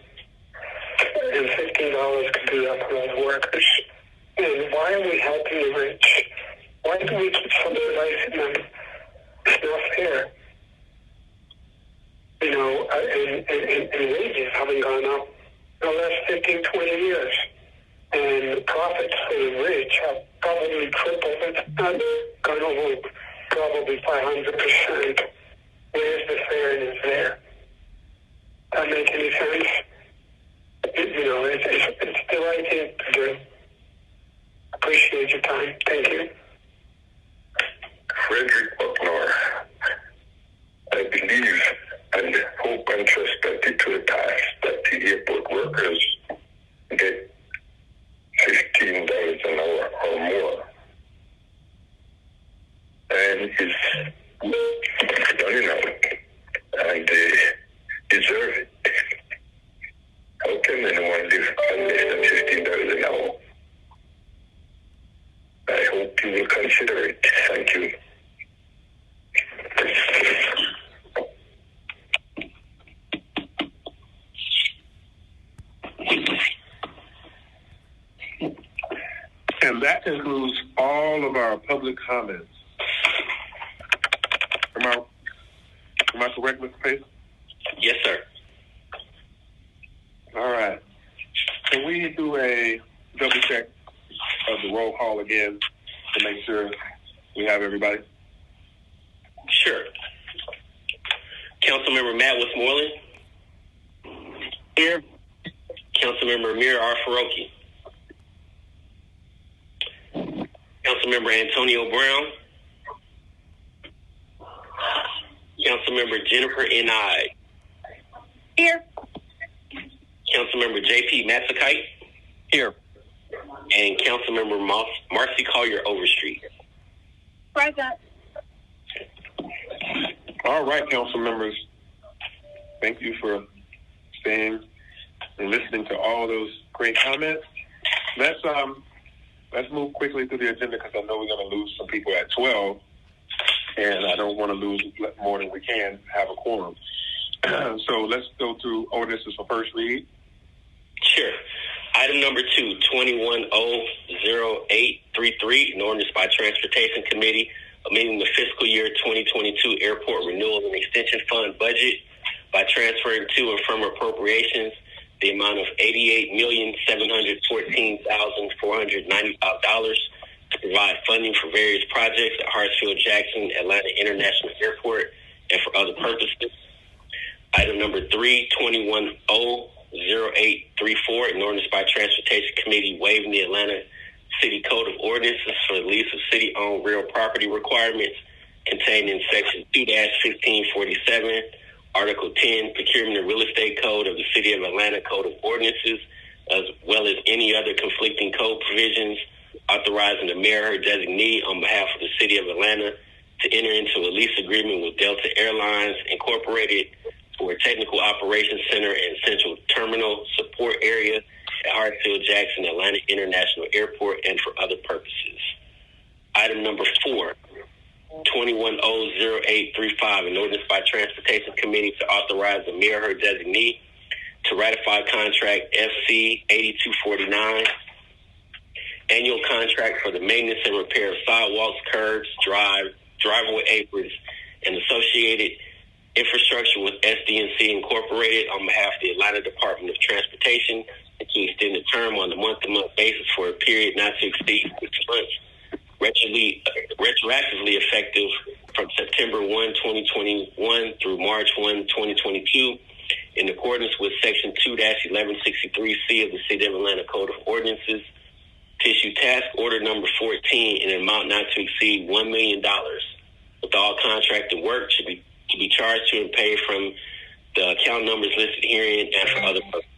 And $15 could do that for those workers. And why are we helping the rich? Why do we keep subsidizing them? It's not fair. And wages haven't gone up in the last 15, 20 years. And the profits for the rich have probably tripled. It's not gone over probably 500%. Where's the fairness there? That make any sense? It's the right thing to do. Appreciate your time. Thank you. Frederick Bucknor. I believe and hope and trust that it will pass that the airport workers get $15 an hour or more. And it's done enough. And they deserve it. How can anyone live on less than $15 an hour? I hope you will consider it. Thank you. And that concludes all of our public comments. Am I correct, Mr. Pace? Yes, sir. All right. Can we do a double check of the roll call again to make sure we have everybody? Sure. Councilmember Matt Westmoreland. Here. Councilmember Amir R. Faroki. Councilmember Antonio Brown. Councilmember Jennifer N.I. Here. Councilmember J.P. Matsakite. Here. And Councilmember Marcy Collier Overstreet. Present. All right, council members. Thank you for staying and listening to all those great comments. Let's move quickly through the agenda because I know we're going to lose some people at 12, and I don't want to lose more than we can have a quorum. So let's go through ordinances for first read. Sure. Item number 2, 210833, an ordinance by Transportation Committee amending the fiscal year 2022 Airport Renewal and Extension Fund budget by transferring to and from appropriations the amount of $88,714,495 to provide funding for various projects at Hartsfield-Jackson Atlanta International Airport and for other purposes. Item number 3, 210834, an ordinance by Transportation Committee waiving the Atlanta City Code of Ordinances for the lease of city-owned real property requirements contained in Section 2-1547, Article 10, Procurement and Real Estate Code of the City of Atlanta Code of Ordinances, as well as any other conflicting code provisions, authorizing the mayor or designee on behalf of the City of Atlanta to enter into a lease agreement with Delta Airlines Incorporated for a technical operations center and central terminal support area at Hartsfield-Jackson Atlanta International Airport and for other purposes. Item number 4, 210835, an ordinance by Transportation Committee to authorize the mayor or her designee to ratify contract FC 8249, annual contract for the maintenance and repair of sidewalks, curbs, driveway aprons, and associated infrastructure with SDNC Incorporated on behalf of the Atlanta Department of Transportation to extend the term on a month-to-month basis for a period not to exceed 6 months, retroactively effective from September 1, 2021 through March 1, 2022, in accordance with Section 2-1163C of the City of Atlanta Code of Ordinances, to issue task order number 14 in an amount not to exceed $1 million, with all contracted work to be charged to and paid from the account numbers listed herein and for other purposes.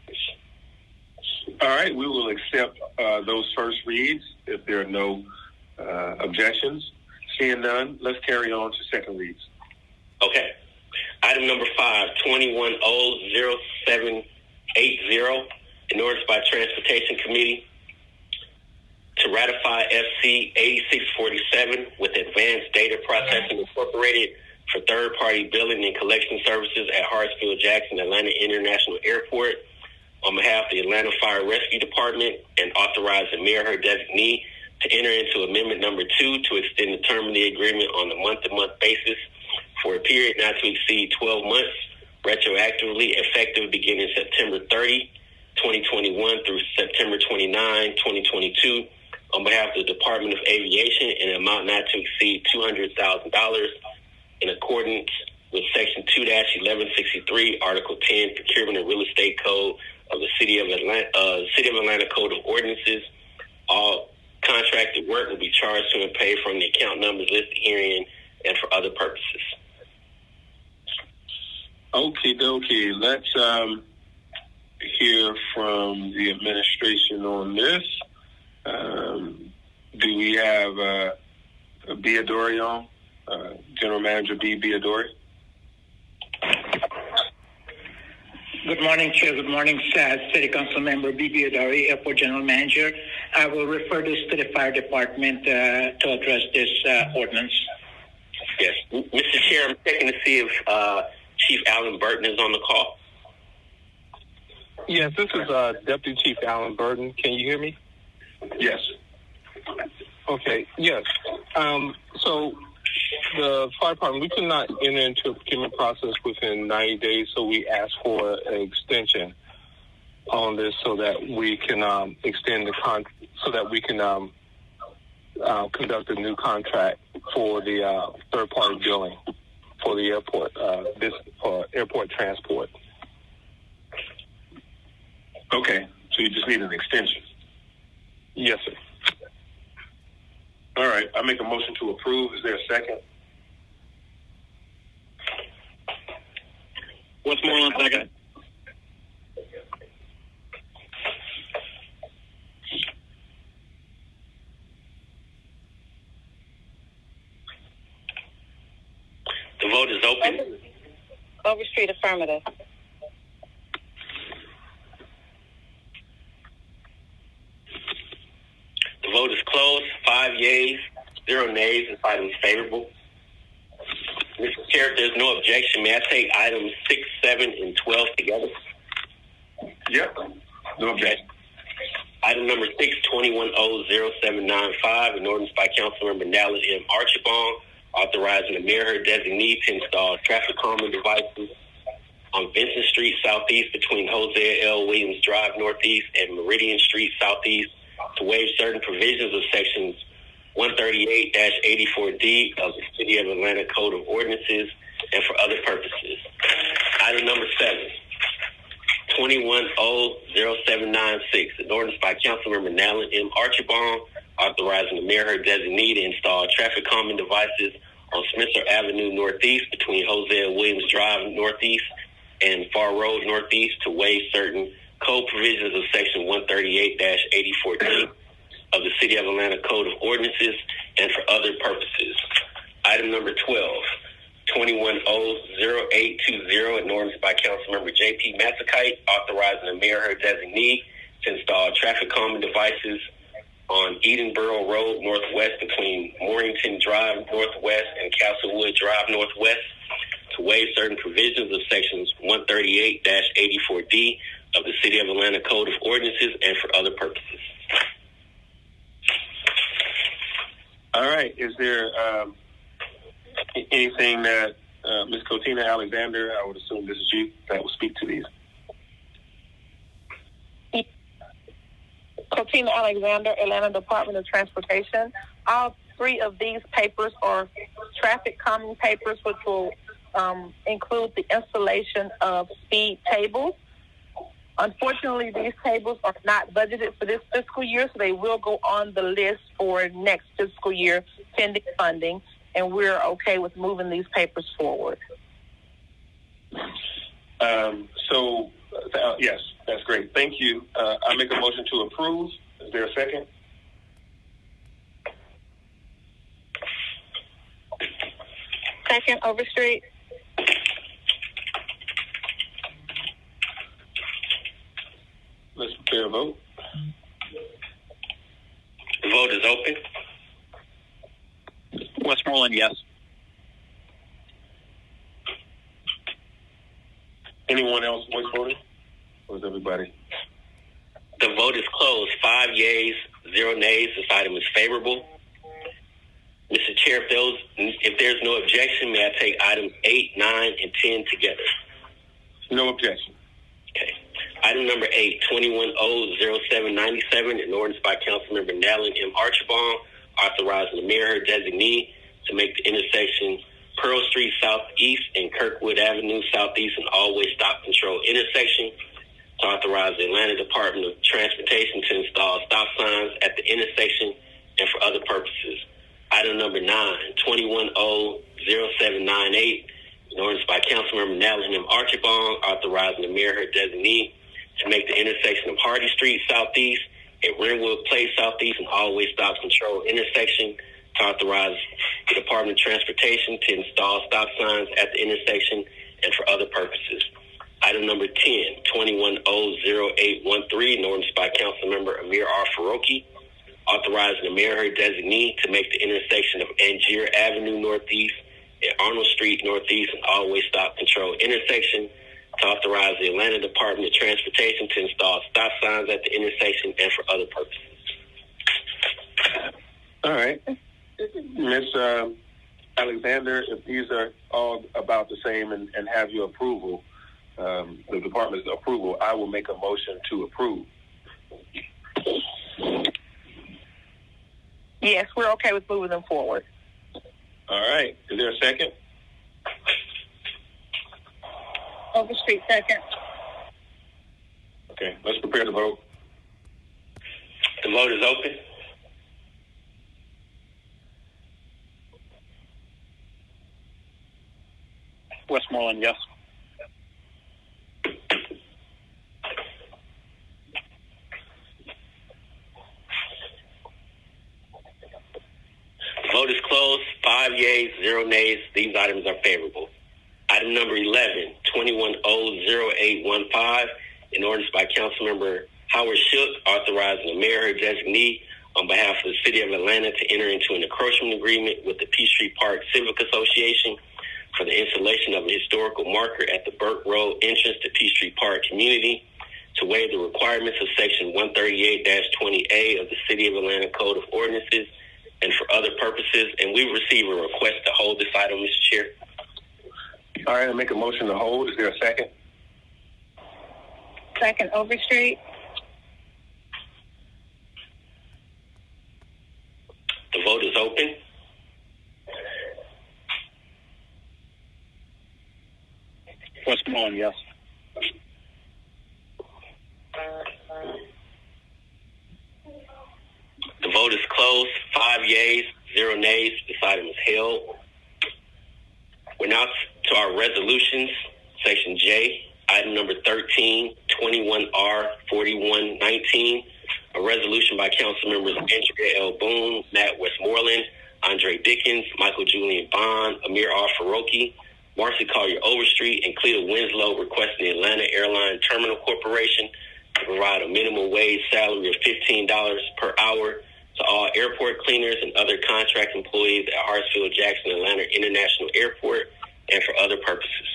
All right, we will accept those first reads if there are no objections. Seeing none, let's carry on to second reads. Okay. Item number 5, 210780, an ordinance by Transportation Committee to ratify FC 8647 with Advanced Data Processing Incorporated for third-party billing and collection services at Hartsfield-Jackson Atlanta International Airport on behalf of the Atlanta Fire Rescue Department, and authorize the mayor or her designee to enter into amendment number 2 to extend the term of the agreement on a month-to-month basis for a period not to exceed 12 months, retroactively effective beginning September 30, 2021 through September 29, 2022, on behalf of the Department of Aviation in an amount not to exceed $200,000 in accordance with Section 2-1163, Article 10, Procurement and Real Estate Code of the City of Atlanta Code of Ordinances. All contracted work will be charged to and paid from the account numbers listed herein and for other purposes. Okie dokie. Let's hear from the administration on this. Do we have Biadori on? General Manager B. Biadori? Good morning, Chair. Good morning, City Council Member B. Biadori, Airport General Manager. I will refer this to the Fire Department to address this ordinance. Yes. Mr. Chair, I'm checking to see if Chief Alan Burton is on the call. Yes, this is Deputy Chief Alan Burton. Can you hear me? Yes. Okay, yes. So the fire department, we could not enter into a procurement process within 90 days, so we asked for an extension on this so that we can extend the so that we can conduct a new contract for the third-party billing for the airport, for airport transport. Okay, so you just need an extension. Yes, sir. All right, I make a motion to approve. Is there a second? What's more on second? The vote vote is open. Overstreet, affirmative. The vote is closed. 5 yeas, 0 nays. This item is favorable. Mr. Chair, if there's no objection, may I take items 6, 7, and 12 together? Yep. No objection. Item number 6, 21-00795, an ordinance by Councilmember Nally M. Archibald, authorizing the mayor her designee to install traffic calming devices on Vincent Street Southeast between Hosea L. Williams Drive Northeast and Meridian Street Southeast to waive certain provisions of sections 138-84D of the City of Atlanta Code of Ordinances and for other purposes. Item number 7, 21-00796, an ordinance by Councilmember Nally M. Archibald, authorizing the mayor her designee to install traffic calming devices on Spencer Avenue Northeast between Hosea Williams Drive Northeast and Far Road Northeast to waive certain code provisions of section 138-84D of the City of Atlanta Code of Ordinances and for other purposes. Item number 12, 21-0820, an ordinance by Councilmember J.P. Matsakite, authorizing the mayor her designee to install traffic calming devices on Edenboro Road Northwest between Morrington Drive Northwest and Castlewood Drive Northwest to waive certain provisions of sections 138-84D of the City of Atlanta Code of Ordinances and for other purposes. All right. Is there anything that Ms. Cotina Alexander, I would assume this is you, that will speak to these? Cotina Alexander, Atlanta Department of Transportation. All 3 of these papers are traffic calming papers, which will include the installation of speed tables. Unfortunately, these tables are not budgeted for this fiscal year, so they will go on the list for next fiscal year pending funding, and we're okay with moving these papers forward. Yes, that's great. Thank you. I make a motion to approve. Is there a second? Second, Overstreet. Let's prepare a vote. The vote is open. Westmoreland, yes. Anyone else voice voting? Or is everybody? The vote is closed. 5 yeas, 0 nays. This item is favorable. Mr. Chair, if there's no objection, may I take items 8, 9, and 10 together? No objection. Okay. Item number 8, 21-0797, an ordinance by Councilmember Nally M. Archibald, authorizing the mayor her designee to make the intersection Pearl Street Southeast and Kirkwood Avenue Southeast an all-way stop control intersection, to authorize the Atlanta Department of Transportation to install stop signs at the intersection and for other purposes. Item number 9, 21-0798, an ordinance by Councilmember Nally M. Archibald, authorizing the mayor her designee to make the intersection of Hardy Street Southeast and Renwood Place Southeast an all-way stop control intersection, to authorize the Department of Transportation to install stop signs at the intersection and for other purposes. Item number 10, 21-0813, an ordinance by Councilmember Amir R. Faroqi, authorizing the mayor her designee to make the intersection of Angier Avenue Northeast and Arnold Street Northeast an all-way stop control intersection, to authorize the Atlanta Department of Transportation to install stop signs at the intersection and for other purposes. All right. Ms. Alexander, if these are all about the same and have your approval, the department's approval, I will make a motion to approve. Yes, we're okay with moving them forward. All right. Is there a second? Overstreet, second. Okay, let's prepare to vote. The vote is open. Westmoreland, yes. The vote is closed. 5 yeas, 0 nays. These items are favorable. Item number 11, 21-0815, an ordinance by Councilmember Howard Shook authorizing the mayor or designee on behalf of the City of Atlanta to enter into an encroachment agreement with the Peachtree Park Civic Association for the installation of a historical marker at the Burke Road entrance to Peachtree Park community, to waive the requirements of Section 138-20A of the City of Atlanta Code of Ordinances, and for other purposes. And we receive a request to hold this item, Mr. Chair. All right, I'll make a motion to hold. Is there a second? Second, Overstreet. The vote is open. Westmoreland, yes. The vote is closed. 5 yeas, 0 nays. This item is held. We're now to our resolutions, Section J, item number 13, 21R4119, a resolution by Council Members Andrea L. Boone, Matt Westmoreland, Andre Dickens, Michael Julian Bond, Amir R. Faroki, Marcy Collier Overstreet, and Cleta Winslow requesting the Atlanta Airline Terminal Corporation to provide a minimum wage salary of $15 per hour to all airport cleaners and other contract employees at Hartsfield-Jackson Atlanta International Airport and for other purposes.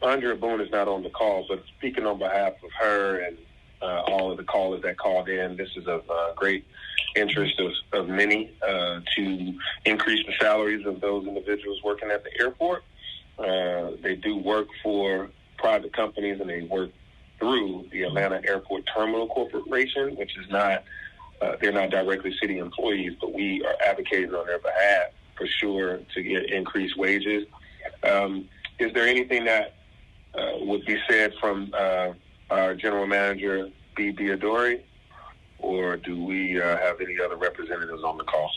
Andrea Boone is not on the call, but speaking on behalf of her and all of the callers that called in, this is of great interest of many to increase the salaries of those individuals working at the airport. They do work for private companies, and they work through the Atlanta Airport Terminal Corporation, which is not, they're not directly city employees, but we are advocating on their behalf for sure to get increased wages. Is there anything that would be said from our general manager, B. Diodori, or do we have any other representatives on the call?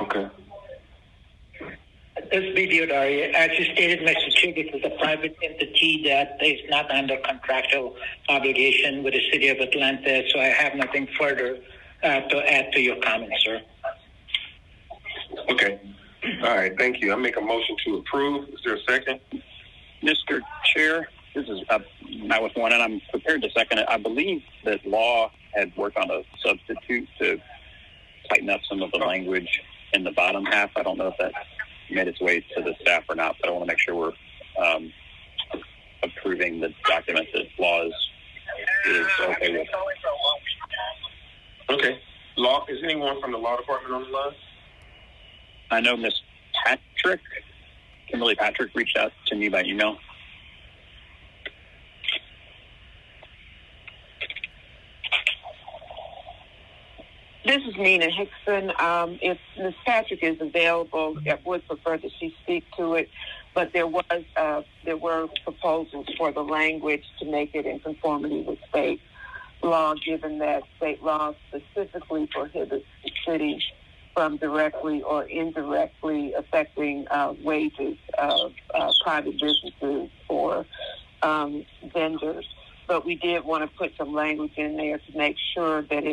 Okay. This B. Diodori, as you stated, Mr. Chair, this is a private entity that is not under contractual obligation with the City of Atlanta, so I have nothing further to add to your comments, sir. Okay. All right. Thank you. I make a motion to approve. Is there a second? Mr. Chair, this is Matt with one, and I'm prepared to second it. I believe that Law had worked on a substitute to tighten up some of the language in the bottom half. I don't know if that made its way to the staff or not, but I want to make sure we're approving the document that Law is okay with. Okay. Law, is anyone from the Law Department on the line? I know Miss Kimberly Patrick reached out to me by email. This is Nina Hickson. If Ms. Patrick is available, I would prefer that she speak to it. But there were proposals for the language to make it in conformity with state law, given that state law specifically prohibits the city from directly or indirectly affecting wages of private businesses or vendors. But we did want to put some language in there to make sure that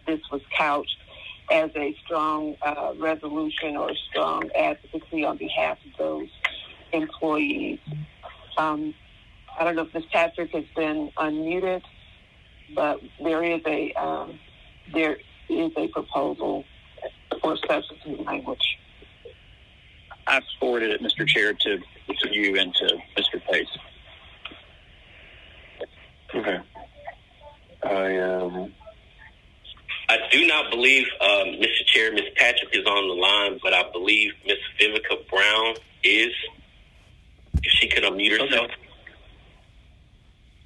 this was couched as a strong resolution or strong advocacy on behalf of those employees. I don't know if Ms. Patrick has been unmuted, but there is a proposal for substitute language. I've forwarded it, Mr. Chair, to you and to Mr. Pace. Okay. I do not believe, Mr. Chair, Ms. Patrick is on the line, but I believe Ms. Vivica Brown is. If she could unmute herself.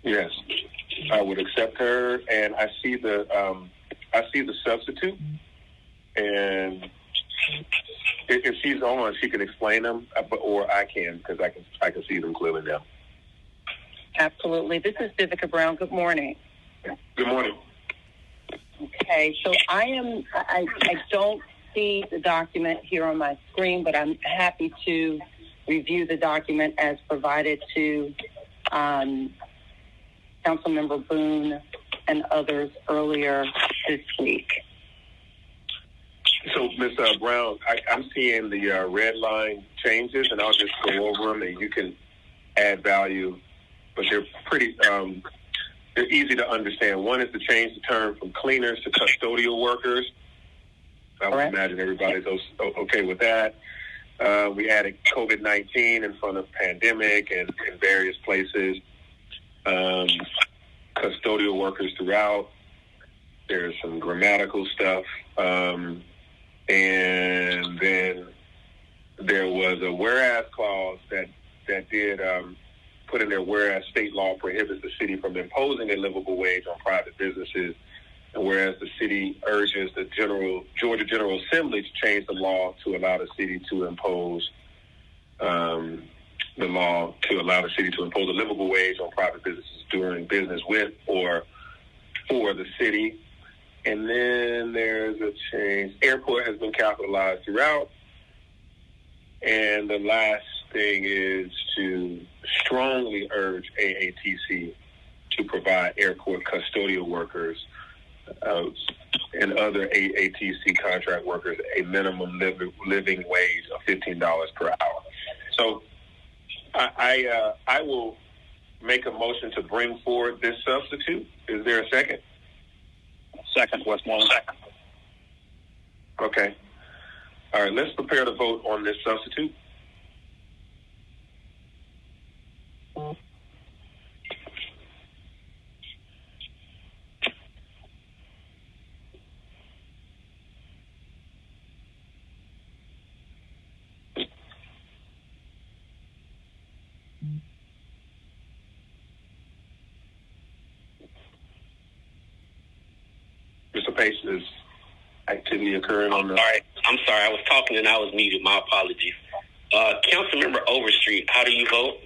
Yes, I would accept her, and I see the substitute, and if she's on, she can explain them, or I can, because I can see them clearly now. Absolutely. This is Vivica Brown. Good morning. Good morning. Okay, so I don't see the document here on my screen, but I'm happy to review the document as provided to Councilmember Boone and others earlier this week. So, Ms. Brown, I'm seeing the red line changes, and I'll just go over them, and you can add value, but they're pretty, they're easy to understand. One is to change the term from cleaners to custodial workers. I would imagine everybody's okay with that. We added COVID-19 in front of pandemic and in various places. Custodial workers throughout. There's some grammatical stuff. And then there was a whereas clause that did put in there, whereas state law prohibits the city from imposing a livable wage on private businesses, and whereas the city urges the Georgia General Assembly to change the law to allow the city to impose a livable wage on private businesses doing business with or for the city. And then there's a change. Airport has been capitalized throughout. And the last thing is to strongly urge AATC to provide airport custodial workers and other AATC contract workers a minimum living wage of $15 per hour. So I will make a motion to bring forward this substitute. Is there a second? Second, Westmoreland. Second. Okay. All right, let's prepare to vote on this substitute. Mr. Pace, is activity occurring on the... I'm sorry. I was talking and I was muted. My apologies. Councilmember Overstreet, how do you vote?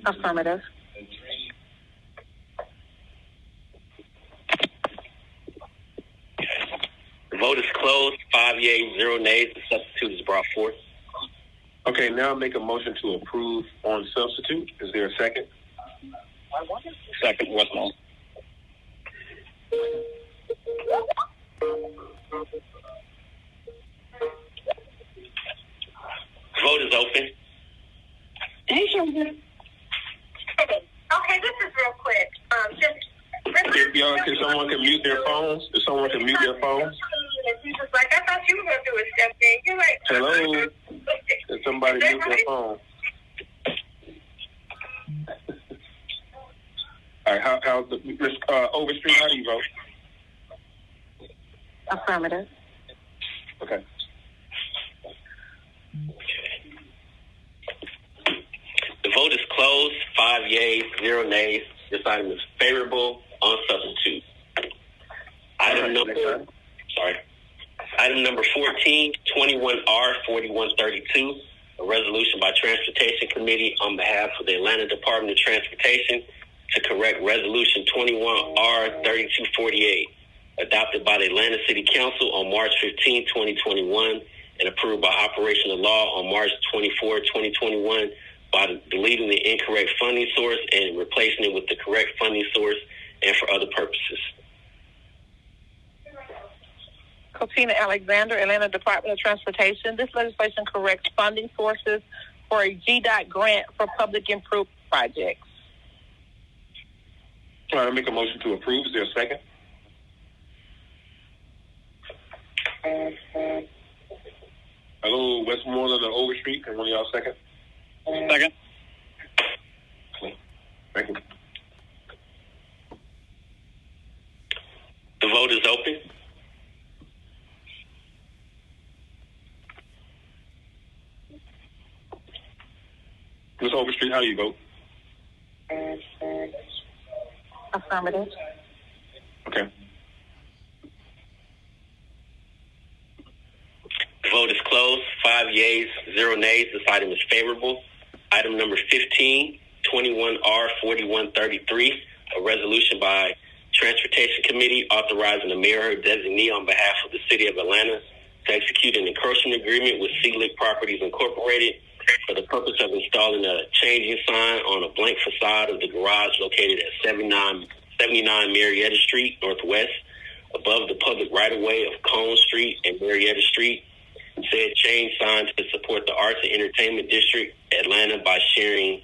Affirmative. The vote is closed. 5 yeas, 0 nays. The substitute is brought forth. Okay, now make a motion to approve on substitute. Is there a second? Second, Westmoreland. Vote is open. Okay, this is real quick. Can someone mute their phones? If someone can mute their phones? He's just like, I thought you were going to do a step thing. You're like, hello? Can somebody mute their phone? All right, how's the Ms. Overstreet? How do you vote? Affirmative. Okay. The vote is closed. 5 yeas, 0 nays. This item is favorable on substitute. Item number 14, 21R 4132, a resolution by Transportation Committee on behalf of the Atlanta Department of Transportation to correct Resolution 21R 3248, adopted by the Atlanta City Council on March 15, 2021, and approved by operational law on March 24, 2021, by deleting the incorrect funding source and replacing it with the correct funding source and for other purposes. Cotina Alexander, Atlanta Department of Transportation. This legislation corrects funding sources for a GDOT grant for public improvement projects. All right, I make a motion to approve. Is there a second? Hello, Westmoreland and Overstreet. Can one of y'all second? Second. Thank you. The vote is open. Ms. Overstreet, how do you vote? Affirmative. Okay. The vote is closed. 5 yeas, 0 nays. This item is favorable. Item number 15, 21R 4133, a resolution by Transportation Committee authorizing the mayor or designee on behalf of the City of Atlanta to execute an encroachment agreement with Sealick Properties Incorporated for the purpose of installing a changing sign on a blank facade of the garage located at 79 Marietta Street Northwest, above the public right-of-way of Cone Street and Marietta Street. Said change sign to support the Arts and Entertainment District, Atlanta, by sharing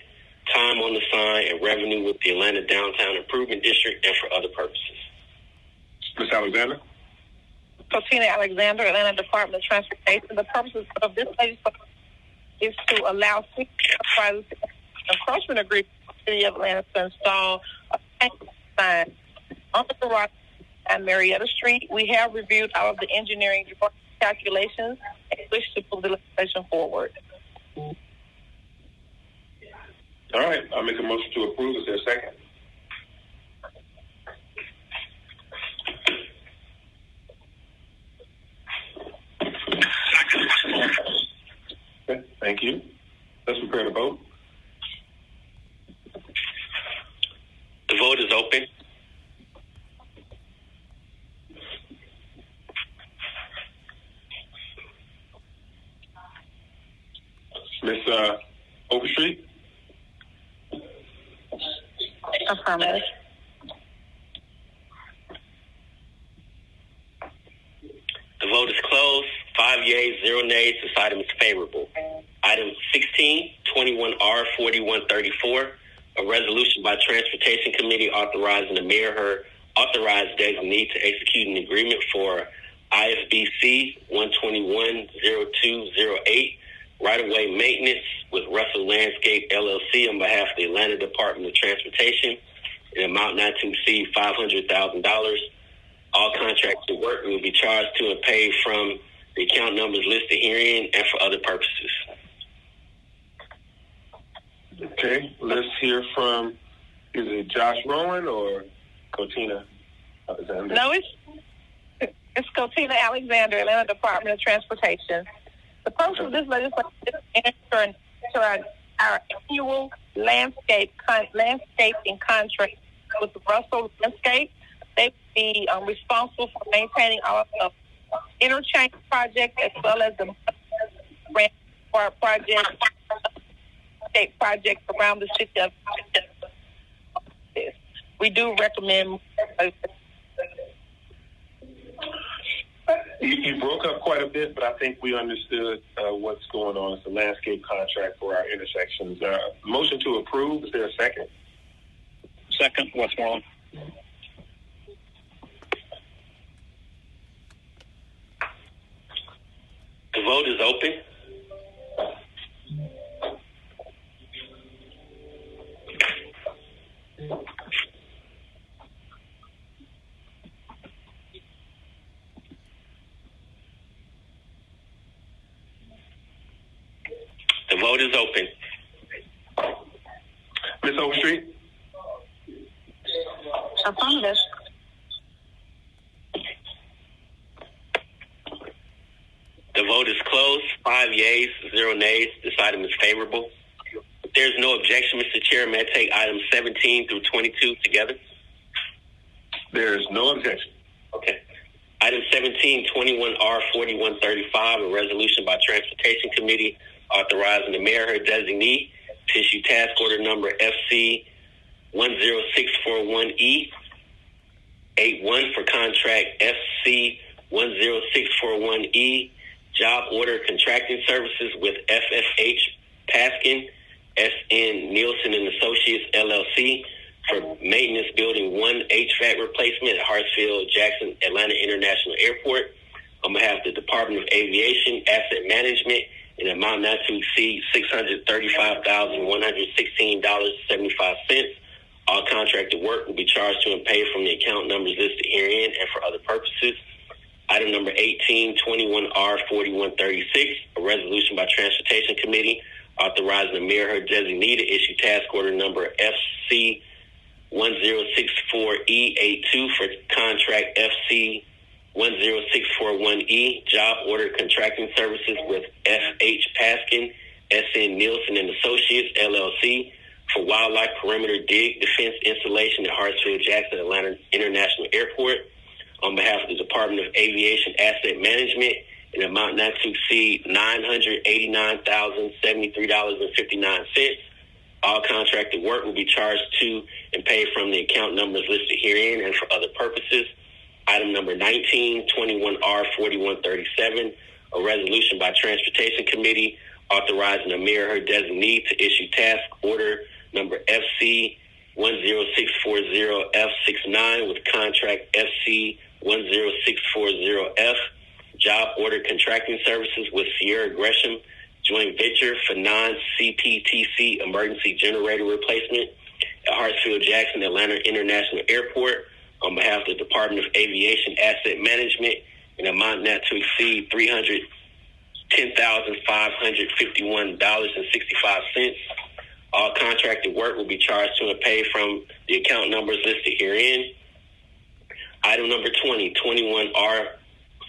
time on the sign and revenue with the Atlanta Downtown Improvement District and for other purposes. Ms. Alexander? Cotina Alexander, Atlanta Department of Transportation. The purpose of this legislation is to allow city enterprises encroachment agreement with the City of Atlanta to install a sign on the garage at Marietta Street. We have reviewed all of the engineering calculations and wish to move the legislation forward. All right, I'll make a motion to approve. Is there a second? Okay, thank you. Let's prepare to vote. The vote is open. Ms. Overstreet? Affirmative. The vote is closed. 5 yeas, 0 nays. This item is favorable. Item 16, 21R 4134, a resolution by Transportation Committee authorizing the mayor her authorized designee to execute an agreement for IFBC 1210208 right-of-way maintenance with Russell Landscape LLC on behalf of the Atlanta Department of Transportation in an amount not to exceed $500,000. All contracted work will be charged to and paid from the account numbers listed herein and for other purposes. Okay, let's hear from, is it Josh Rowan or Cotina Alexander? No, it's Cotina Alexander, Atlanta Department of Transportation. The purpose of this legislation is to enter our annual landscaping contract with Russell Landscape. They will be responsible for maintaining all of the interchange projects as well as the grant projects around the city of this. We do recommend. You broke up quite a bit, but I think we understood what's going on. It's a landscape contract for our intersections. Motion to approve. Is there a second? Second, Westmoreland. The vote is open. The vote is open. Ms. Overstreet? Affirmative. The vote is closed. 5 yeas, 0 nays. This item is favorable. If there's no objection, Mr. Chair, may I take items 17 through 22 together? There is no objection. Okay. Item 17, 21R 4135, a resolution by Transportation Committee authorizing the mayor her designee to issue task order number FC 10641E 81 for contract FC 10641E job order contracting services with FFH Paskin, SN Nielsen and Associates LLC for maintenance building 1 HVAC replacement at Hartsfield Jackson Atlanta International Airport on behalf of the Department of Aviation Asset Management in an amount not to exceed $635,116.75. All contracted work will be charged to and paid from the account numbers listed herein and for other purposes. Item number 18, 21R 4136, a resolution by Transportation Committee authorizing the mayor her designee to issue task order number FC 1064E82 for contract FC 10641E job order contracting services with FH Paskin, SN Nielsen and Associates LLC for wildlife perimeter dig defense installation at Hartsfield Jackson Atlanta International Airport on behalf of the Department of Aviation Asset Management in an amount not to exceed $989,073.59. All contracted work will be charged to and paid from the account numbers listed herein and for other purposes. Item number 19, 21R4137, a resolution by Transportation Committee authorizing the mayor or her designee to issue task order number FC 10640F69 with contract FC 10640F, job order contracting services with Sierra Gresham joint venture for non-CPTC emergency generator replacement at Hartsfield-Jackson Atlanta International Airport on behalf of the Department of Aviation Asset Management in an amount not to exceed $310,551.65. All contracted work will be charged to and paid from the account numbers listed herein. Item number 20,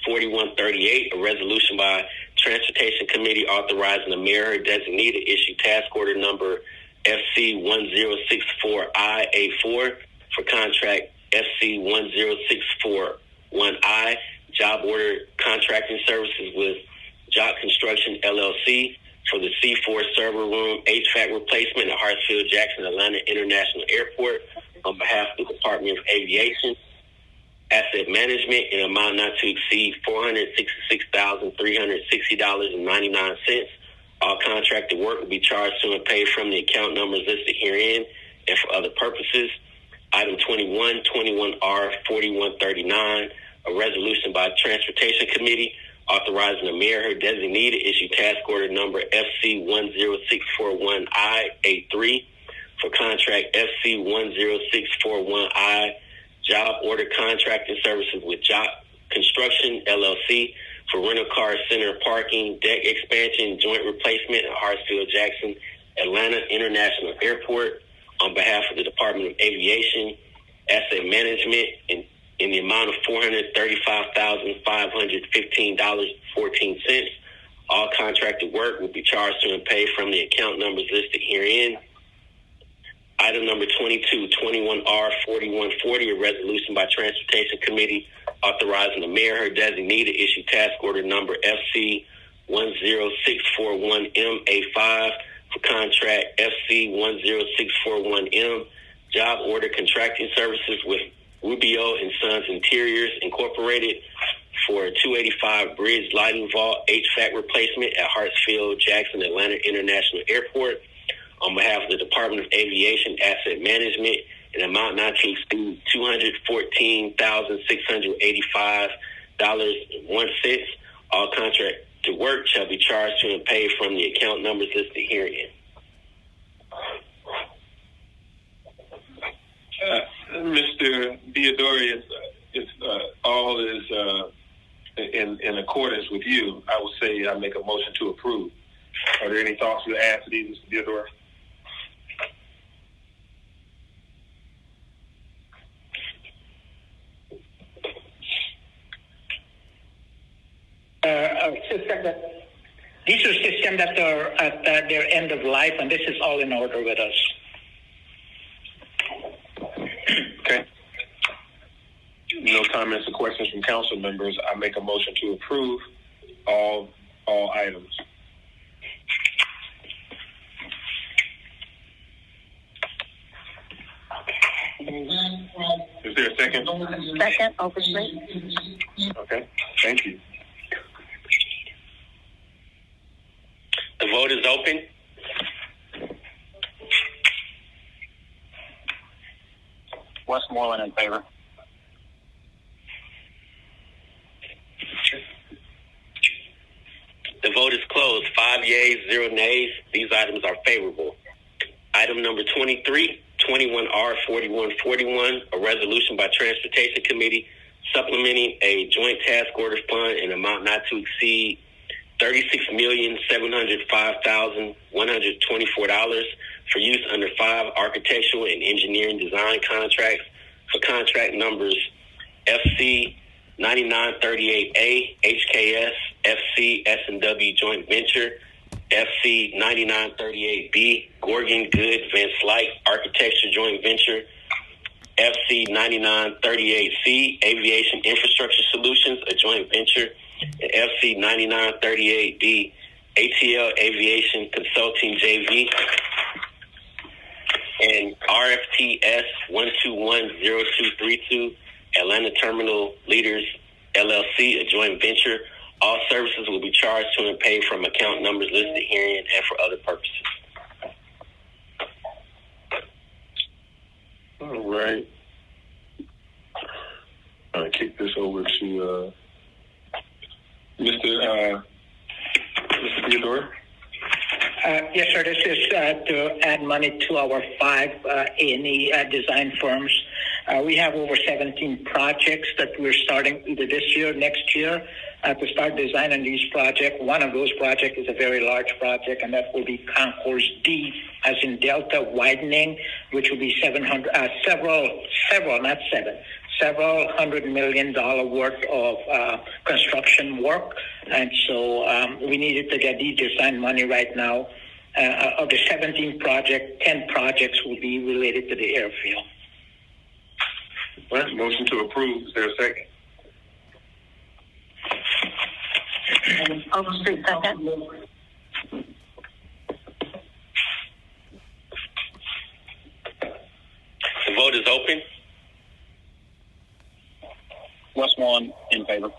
21R4138, a resolution by Transportation Committee authorizing the mayor or designee to issue task order number FC1064IA4 for contract FC10641I, job order contracting services with Jock Construction LLC for the C4 server room HVAC replacement at Hartsfield-Jackson Atlanta International Airport on behalf of the Department of Aviation Asset Management in an amount not to exceed $466,360.99. All contracted work will be charged to and paid from the account numbers listed herein and for other purposes. Item 21, 21R4139, a resolution by Transportation Committee authorizing the mayor or her designee to issue task order number FC10641I-A3 for contract FC10641I, job order contracting services with Jock Construction LLC for rental car center parking, deck expansion, joint replacement at Hartsfield-Jackson Atlanta International Airport on behalf of the Department of Aviation Asset Management in the amount of $435,515.14. All contracted work will be charged to and paid from the account numbers listed herein. Item number 22, 21R4140, a resolution by Transportation Committee authorizing the mayor or her designee to issue task order number FC10641MA5 for contract FC10641M, job order contracting services with Rubio and Sons Interiors Incorporated for a 285 Bridge Lighting Vault HVAC replacement at Hartsfield-Jackson Atlanta International Airport on behalf of the Department of Aviation Asset Management in an amount not to exceed $214,685.01. All contracted work shall be charged to and paid from the account numbers listed herein. Mr. Diodori, if all is in accordance with you, I would say I make a motion to approve. Are there any thoughts you add to these, Mr. Diodori? These are systems that are at their end of life, and this is all in order with us. Okay. No comments or questions from council members. I make a motion to approve all items. Is there a second? Second, Overstreet. Okay, thank you. The vote is open. Westmoreland in favor. The vote is closed. 5 yeas, 0 nays. These items are favorable. Item number 23, 21R4141, a resolution by Transportation Committee supplementing a joint task order fund in an amount not to exceed $36,705,124 for use under 5 architectural and engineering design contracts for contract numbers FC 9938A HKS FC S&W Joint Venture, FC 9938B Gorgon Good Van Slyke Architecture Joint Venture, FC 9938C Aviation Infrastructure Solutions, a joint venture, and FC 9938D, ATL Aviation Consulting JV, and RFTS 1210232, Atlanta Terminal Leaders LLC, a joint venture. All services will be charged to and paid from account numbers listed herein and for other purposes. All right. I'll kick this over to Mr. Theodore. Yes, sir. This is to add money to our 5 A&E design firms. We have over 17 projects that we're starting either this year or next year to start designing these projects. One of those projects is a very large project, and that will be Concourse D, as in Delta widening, which will be several $100 million worth of construction work. And so we needed to get the design money right now. Of the 17 projects, 10 projects will be related to the airfield. All right, motion to approve. Is there a second? Overstreet, second. The vote is open. West one in favor.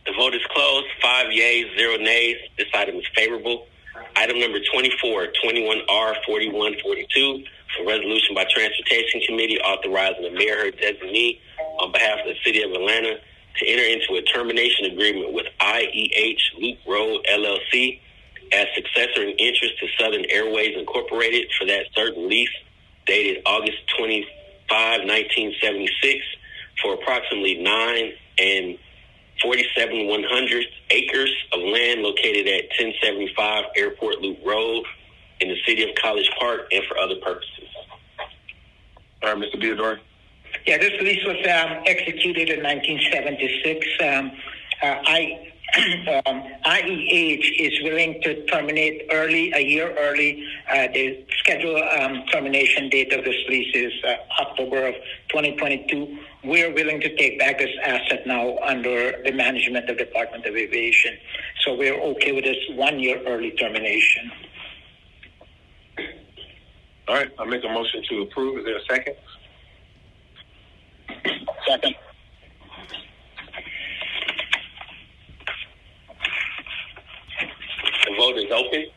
The vote is closed. 5 yeas, 0 nays. This item is favorable. Item number 24, 21R4142, a resolution by Transportation Committee authorizing the mayor or designee on behalf of the City of Atlanta to enter into a termination agreement with IEH Loop Road LLC as successor in interest to Southern Airways Incorporated for that certain lease dated August 25, 1976 for approximately 9 and 47/100 acres of land located at 1075 Airport Loop Road in the city of College Park and for other purposes. All right, Mr. Theodore. Yeah, this lease was executed in 1976. IEH is willing to terminate early, a year early. The scheduled termination date of this lease is October of 2022. We're willing to take back this asset now under the management of the Department of Aviation. So we're okay with this 1 year early termination. All right, I'll make a motion to approve. Is there a second? Second. The vote is open.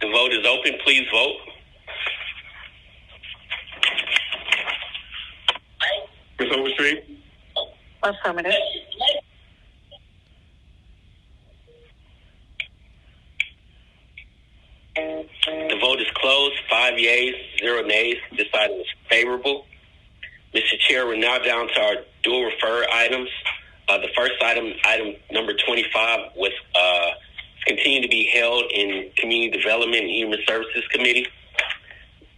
The vote is open. Please vote. Ms. Overstreet? Affirmative. The vote is closed. 5 yeas, 0 nays. This item is favorable. Mr. Chair, we're now down to our dual refer items. The first item, item number 25, was continuing to be held in Community Development and Human Services Committee.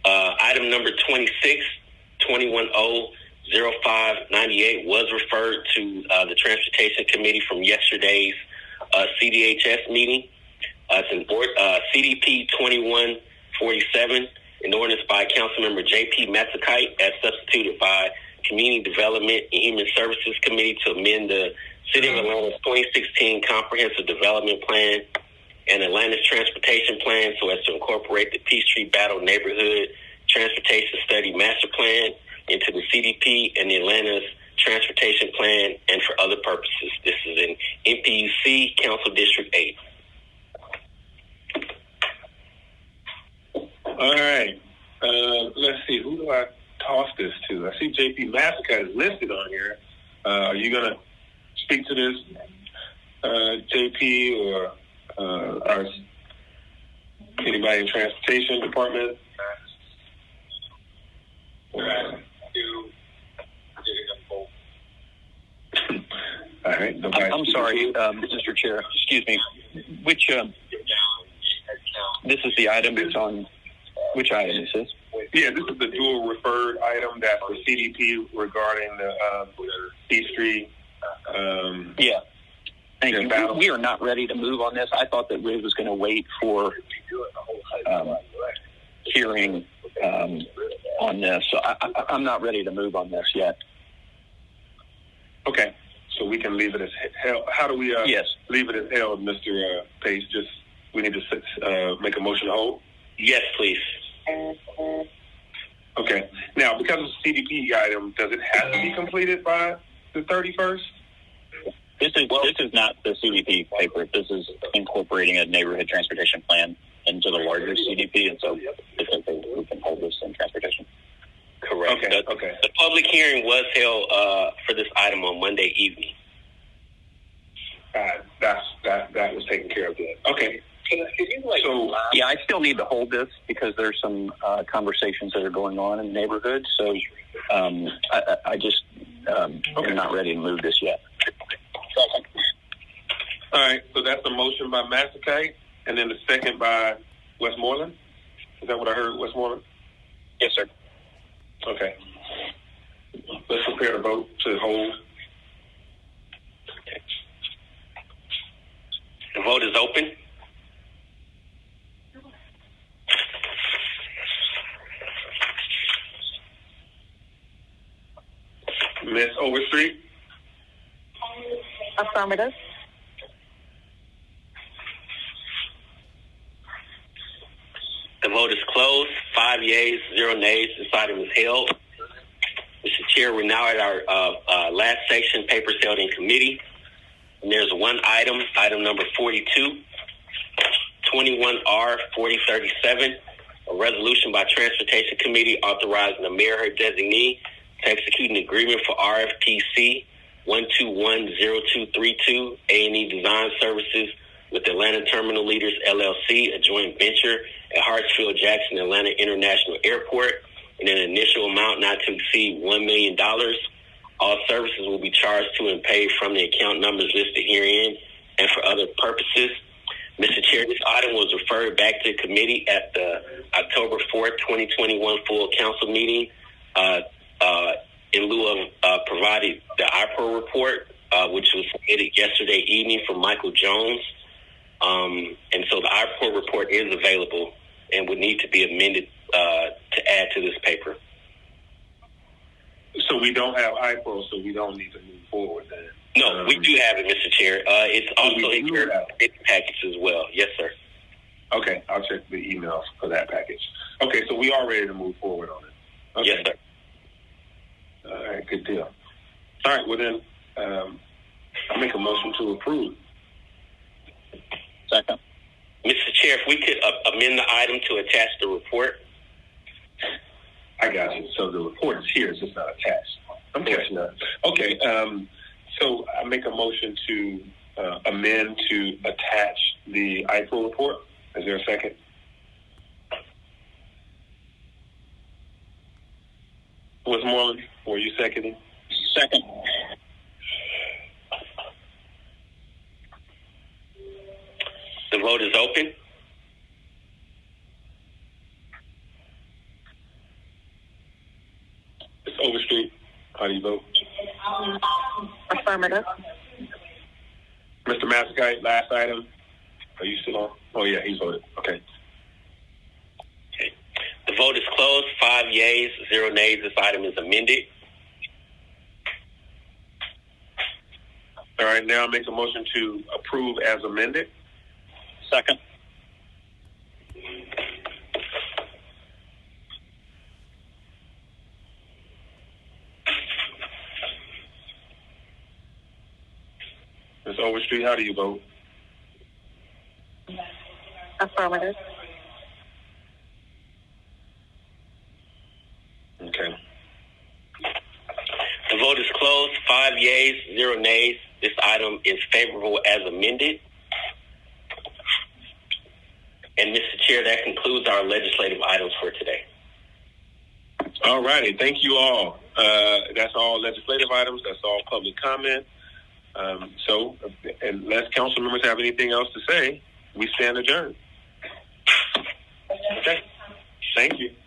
Item number 26, 210-0598, was referred to the Transportation Committee from yesterday's CDHS meeting. It's an CDP 2147, an ordinance by Councilmember J.P. Matsakite as substituted by Community Development and Human Services Committee to amend the City of Atlanta's 2016 Comprehensive Development Plan and Atlanta's Transportation Plan so as to incorporate the Peachtree Battle Neighborhood Transportation Study Master Plan into the CDP and the Atlanta's Transportation Plan and for other purposes. This is in MPUC Council District 8. All right. Let's see. Who do I toss this to? I see J.P. Massacre is listed on here. Are you going to speak to this, J.P., or anybody in Transportation Department? All right. I'm sorry, Mr. Chair. Excuse me. Which This is the item that's on. Which item is this? Yeah, this is the dual referred item that's for CDP regarding the Peachtree. Yeah. Thank you. We are not ready to move on this. I thought that Riz was going to wait for hearing on this. So I'm not ready to move on this yet. Okay. So we can leave it as held. How do we leave it as held, Mr. Pace? Just we need to make a motion to hold? Yes, please. Okay. Now, because it's a CDP item, does it have to be completed by the 31st? This is not the CDP paper. This is incorporating a neighborhood transportation plan into the larger CDP, and so we can hold this in transportation. Correct. Okay. The public hearing was held for this item on Monday evening. That was taken care of then. Okay. So, I still need to hold this because there's some conversations that are going on in the neighborhood. So I just am not ready to move this yet. All right. So that's a motion by Massaquoi, and then the second by Westmoreland. Is that what I heard, Westmoreland? Yes, sir. Okay. Let's prepare to vote to hold. The vote is open. Ms. Overstreet? Affirmative. The vote is closed. 5 yeas, 0 nays. This item is held. Mr. Chair, we're now at our last section, papers held in committee. And there's one item, item number 42, 21R 4037, a resolution by Transportation Committee authorizing the mayor or designee to execute an agreement for RFPC 1210232 A&E Design Services with Atlanta Terminal Leaders, LLC, a joint venture at Hartsfield-Jackson Atlanta International Airport, in an initial amount not to exceed $1 million. All services will be charged to and paid from the account numbers listed herein and for other purposes. Mr. Chair, this item was referred back to the committee at the October 4th, 2021 full council meeting in lieu of providing the IPRO report, which was submitted yesterday evening from Michael Jones. And so the IPRO report is available and would need to be amended to add to this paper. So we don't have IPRO, so we don't need to move forward then? No, we do have it, Mr. Chair. It's also in your package as well. Yes, sir. Okay, I'll check the emails for that package. Okay, so we are ready to move forward on it. Okay. Yes, sir. All right, good deal. All right, well then, I'll make a motion to approve. Second. Mr. Chair, if we could amend the item to attach the report. I got you. So the report is here, it's just not attached. I'm catching up. Okay, so I make a motion to amend to attach the IPRO report. Is there a second? Westmoreland, were you seconding? Second. The vote is open. Ms. Overstreet, how do you vote? Affirmative. Mr. Massaquoi, last item. Are you still on? Oh, yeah, he's voted. Okay. The vote is closed. 5 yeas, 0 nays. This item is amended. All right, now make a motion to approve as amended. Second. Ms. Overstreet, how do you vote? Affirmative. Okay. The vote is closed. 5 yeas, 0 nays. This item is favorable as amended. And Mr. Chair, that concludes our legislative items for today. All righty. Thank you all. That's all legislative items. That's all public comment. So unless council members have anything else to say, we stand adjourned. Thank you.